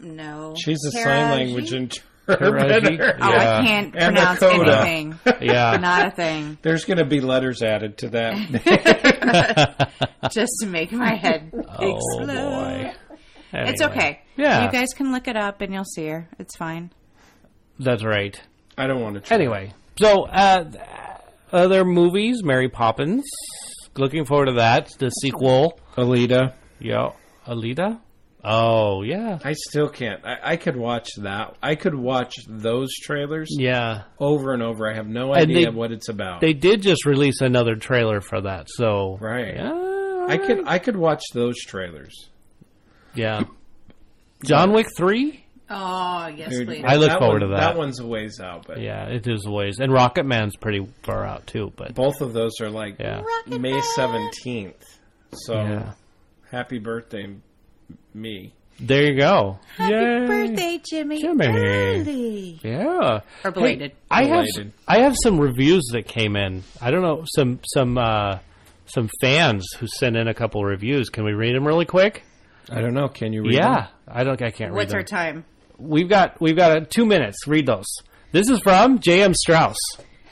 [SPEAKER 3] No.
[SPEAKER 4] She's a
[SPEAKER 3] Taraji?
[SPEAKER 4] sign language
[SPEAKER 2] Taraji?
[SPEAKER 4] interpreter.
[SPEAKER 3] Oh,
[SPEAKER 2] Yeah.
[SPEAKER 3] I can't
[SPEAKER 4] And
[SPEAKER 3] pronounce
[SPEAKER 4] Dakota.
[SPEAKER 3] anything.
[SPEAKER 2] Yeah.
[SPEAKER 3] Not a thing.
[SPEAKER 4] There's going to be letters added to that.
[SPEAKER 3] Just to make my head
[SPEAKER 2] Oh
[SPEAKER 3] explode.
[SPEAKER 2] boy.
[SPEAKER 3] It's
[SPEAKER 2] Anyway.
[SPEAKER 3] okay.
[SPEAKER 2] Yeah.
[SPEAKER 3] You guys can look it up and you'll see her. It's fine.
[SPEAKER 2] That's right.
[SPEAKER 4] I don't want to try.
[SPEAKER 2] Anyway, so other movies, Mary Poppins. Looking forward to that. The sequel.
[SPEAKER 4] Alita.
[SPEAKER 2] Yeah. Alita? Oh, yeah.
[SPEAKER 4] I still can't. I could watch that. I could watch those trailers
[SPEAKER 2] Yeah.
[SPEAKER 4] over and over. I have no
[SPEAKER 2] And
[SPEAKER 4] idea
[SPEAKER 2] they-
[SPEAKER 4] what it's about.
[SPEAKER 2] They did just release another trailer for that, so...
[SPEAKER 4] Right.
[SPEAKER 2] Yeah.
[SPEAKER 4] I could watch those trailers.
[SPEAKER 2] Yeah. John Wick 3?
[SPEAKER 3] Oh, yes,
[SPEAKER 4] Dude,
[SPEAKER 3] please.
[SPEAKER 2] I look forward to that.
[SPEAKER 4] That one's a ways out, but
[SPEAKER 2] Yeah, it is a ways. And Rocket Man's pretty far out, too, but...
[SPEAKER 4] both of those are like
[SPEAKER 2] Yeah.
[SPEAKER 3] Rocket
[SPEAKER 4] May
[SPEAKER 3] Man.
[SPEAKER 4] 17th. So
[SPEAKER 2] Yeah.
[SPEAKER 4] happy birthday, me.
[SPEAKER 2] There you go.
[SPEAKER 3] Happy
[SPEAKER 2] Yay.
[SPEAKER 3] birthday, Jimmy.
[SPEAKER 2] Jimmy.
[SPEAKER 3] Early.
[SPEAKER 2] Yeah.
[SPEAKER 3] Or belated.
[SPEAKER 2] I
[SPEAKER 4] Belated.
[SPEAKER 2] have some reviews that came in. I don't know, some fans who sent in a couple reviews. Can we read them really quick?
[SPEAKER 4] I don't know. Can you read
[SPEAKER 2] Yeah. I can't read
[SPEAKER 3] What's
[SPEAKER 2] them.
[SPEAKER 3] our time?
[SPEAKER 2] We've got 2 minutes. Read those. This is from J.M. Strauss.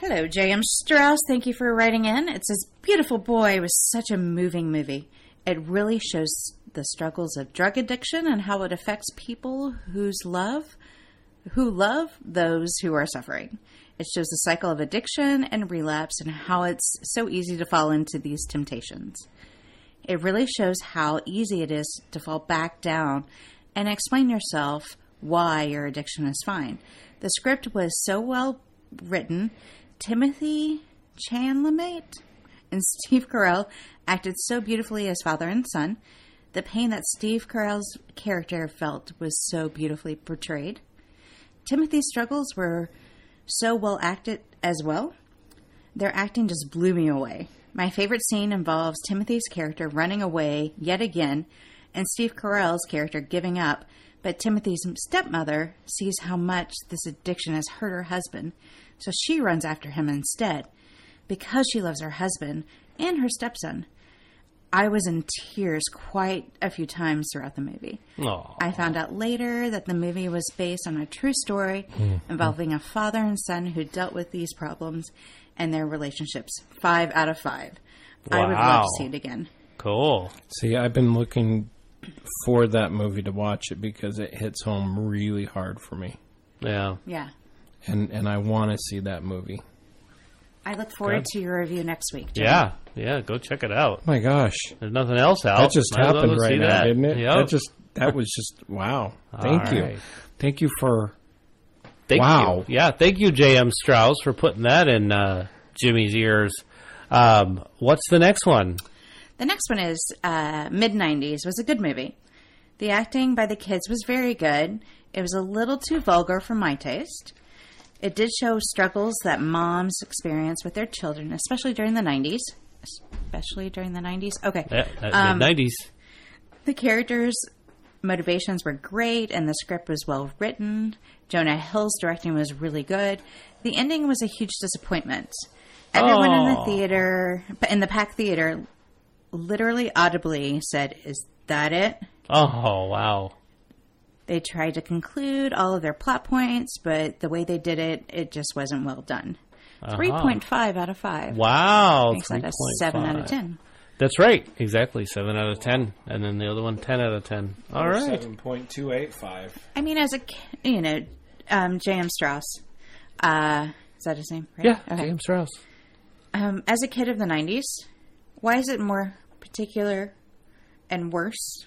[SPEAKER 3] Hello, J.M. Strauss. Thank you for writing in. It says, Beautiful Boy was such a moving movie. It really shows the struggles of drug addiction and how it affects people who love those who are suffering. It shows the cycle of addiction and relapse and how it's so easy to fall into these temptations. It really shows how easy it is to fall back down and explain yourself why your addiction is fine. The script was so well written. Timothy Chalamet and Steve Carell acted so beautifully as father and son. The pain that Steve Carell's character felt was so beautifully portrayed. Timothy's struggles were so well acted as well. Their acting just blew me away. My favorite scene involves Timothy's character running away yet again and Steve Carell's character giving up, but Timothy's stepmother sees how much this addiction has hurt her husband, so she runs after him instead because she loves her husband and her stepson. I was in tears quite a few times throughout the movie.
[SPEAKER 2] Aw.
[SPEAKER 3] I found out later that the movie was based on a true story involving a father and son who dealt with these problems and their relationships. 5 out of 5. I would love
[SPEAKER 2] Wow.
[SPEAKER 3] to see it again.
[SPEAKER 2] Cool.
[SPEAKER 4] See, I've been looking for that movie to watch it because it hits home really hard for me.
[SPEAKER 2] Yeah.
[SPEAKER 3] Yeah.
[SPEAKER 4] And I want to see that movie.
[SPEAKER 3] I look forward to your review next week, Jim.
[SPEAKER 2] Yeah. Yeah. Go check it out.
[SPEAKER 4] My gosh.
[SPEAKER 2] There's nothing else out.
[SPEAKER 4] That just
[SPEAKER 2] Might as well
[SPEAKER 4] happened
[SPEAKER 2] go see
[SPEAKER 4] right now,
[SPEAKER 2] that.
[SPEAKER 4] didn't it?
[SPEAKER 2] Yep.
[SPEAKER 4] That was just wow. Thank
[SPEAKER 2] All
[SPEAKER 4] you.
[SPEAKER 2] right.
[SPEAKER 4] Thank you for
[SPEAKER 2] Thank
[SPEAKER 4] Wow.
[SPEAKER 2] you. Yeah. Thank you, J.M. Strauss, for putting that in Jimmy's ears. What's the next one?
[SPEAKER 3] The next one is mid-90s. Was a good movie. The acting by the kids was very good. It was a little too vulgar for my taste. It did show struggles that moms experience with their children, especially during the 90s. Okay.
[SPEAKER 2] Yeah, mid-90s.
[SPEAKER 3] The characters' motivations were great, and the script was well written. Jonah Hill's directing was really good. The ending was a huge disappointment. Everyone in the theater, in the packed theater, literally audibly said, "Is that it?"
[SPEAKER 2] Oh, wow.
[SPEAKER 3] They tried to conclude all of their plot points, but the way they did it, it just wasn't well done. 3.5 out of 5.
[SPEAKER 2] Wow.
[SPEAKER 3] Makes that a 7 out of 10.
[SPEAKER 2] That's right. Exactly. 7 out of 10. And then the other one, 10 out of 10. All right.
[SPEAKER 4] 7.285.
[SPEAKER 3] I mean, as a, J.M. Strauss. Is that his name? Right?
[SPEAKER 2] Yeah,
[SPEAKER 3] Okay.
[SPEAKER 2] James Strauss.
[SPEAKER 3] As a kid of the 90s, why is it more particular and worse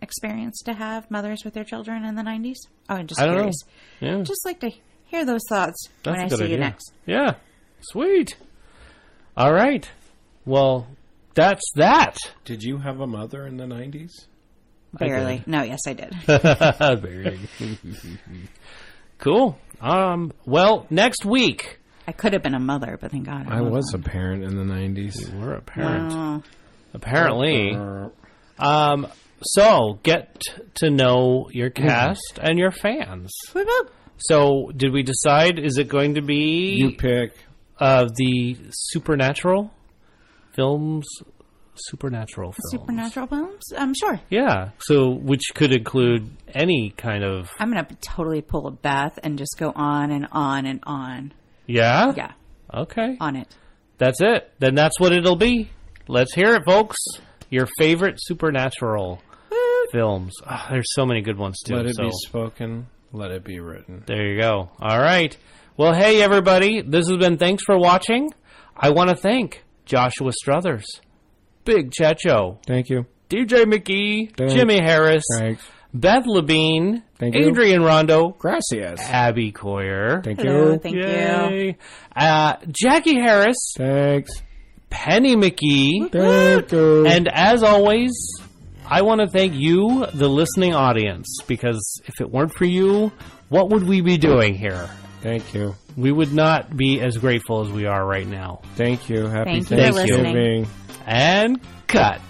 [SPEAKER 3] experience to have mothers with their children in the 90s? Oh, I'm just
[SPEAKER 2] I don't
[SPEAKER 3] curious.
[SPEAKER 2] know. Yeah.
[SPEAKER 3] Just like to hear those thoughts
[SPEAKER 2] That's
[SPEAKER 3] when
[SPEAKER 2] a
[SPEAKER 3] I
[SPEAKER 2] good
[SPEAKER 3] see
[SPEAKER 2] idea.
[SPEAKER 3] you next.
[SPEAKER 2] Yeah. Sweet. All right. Well, that's that.
[SPEAKER 4] Did you have a mother in the 90s?
[SPEAKER 3] Barely.
[SPEAKER 2] did.
[SPEAKER 3] No, yes, I did.
[SPEAKER 2] Very cool. Well, next week.
[SPEAKER 3] I could have been a mother, but thank God
[SPEAKER 4] I was a
[SPEAKER 3] wasn't.
[SPEAKER 4] parent in the 90s.
[SPEAKER 2] We're a parent.
[SPEAKER 3] Wow.
[SPEAKER 2] Apparently. So, get to know your cast and your fans.
[SPEAKER 3] Whoop, whoop.
[SPEAKER 2] So, did we decide, is it going to be
[SPEAKER 4] You pick.
[SPEAKER 2] the supernatural films? Supernatural films.
[SPEAKER 3] Supernatural films? Sure.
[SPEAKER 2] Yeah. So, which could include any kind of...
[SPEAKER 3] I'm going to totally pull a Beth and just go on and on and on.
[SPEAKER 2] Yeah?
[SPEAKER 3] Yeah,
[SPEAKER 2] Okay.
[SPEAKER 3] on it.
[SPEAKER 2] That's it. Then that's what it'll be. Let's hear it, folks. Your favorite supernatural films. Oh, there's so many good ones, too.
[SPEAKER 4] Let it
[SPEAKER 2] so
[SPEAKER 4] be spoken. Let it be written.
[SPEAKER 2] there you go. All right. Well, hey, everybody. This has been Thanks for Watching. I want to thank Joshua Struthers, Big Checho,
[SPEAKER 4] Thank you.
[SPEAKER 2] DJ McGee,
[SPEAKER 4] Thanks.
[SPEAKER 2] Jimmy Harris,
[SPEAKER 4] Thanks.
[SPEAKER 2] Beth Labine,
[SPEAKER 4] Thank you.
[SPEAKER 2] Adrian Rondo,
[SPEAKER 4] Gracias.
[SPEAKER 2] Abby Coyer.
[SPEAKER 4] Thank
[SPEAKER 3] Hello,
[SPEAKER 4] you.
[SPEAKER 3] thank you.
[SPEAKER 2] Yay. Jackie Harris,
[SPEAKER 4] Thanks.
[SPEAKER 2] Penny McGee,
[SPEAKER 4] Thank you.
[SPEAKER 2] and as always, I want to thank you, the listening audience, because if it weren't for you, what would we be doing here?
[SPEAKER 4] Thank you.
[SPEAKER 2] We would not be as grateful as we are right now.
[SPEAKER 4] Thank you. Happy
[SPEAKER 3] Thank you for
[SPEAKER 4] Thanksgiving.
[SPEAKER 2] And cut.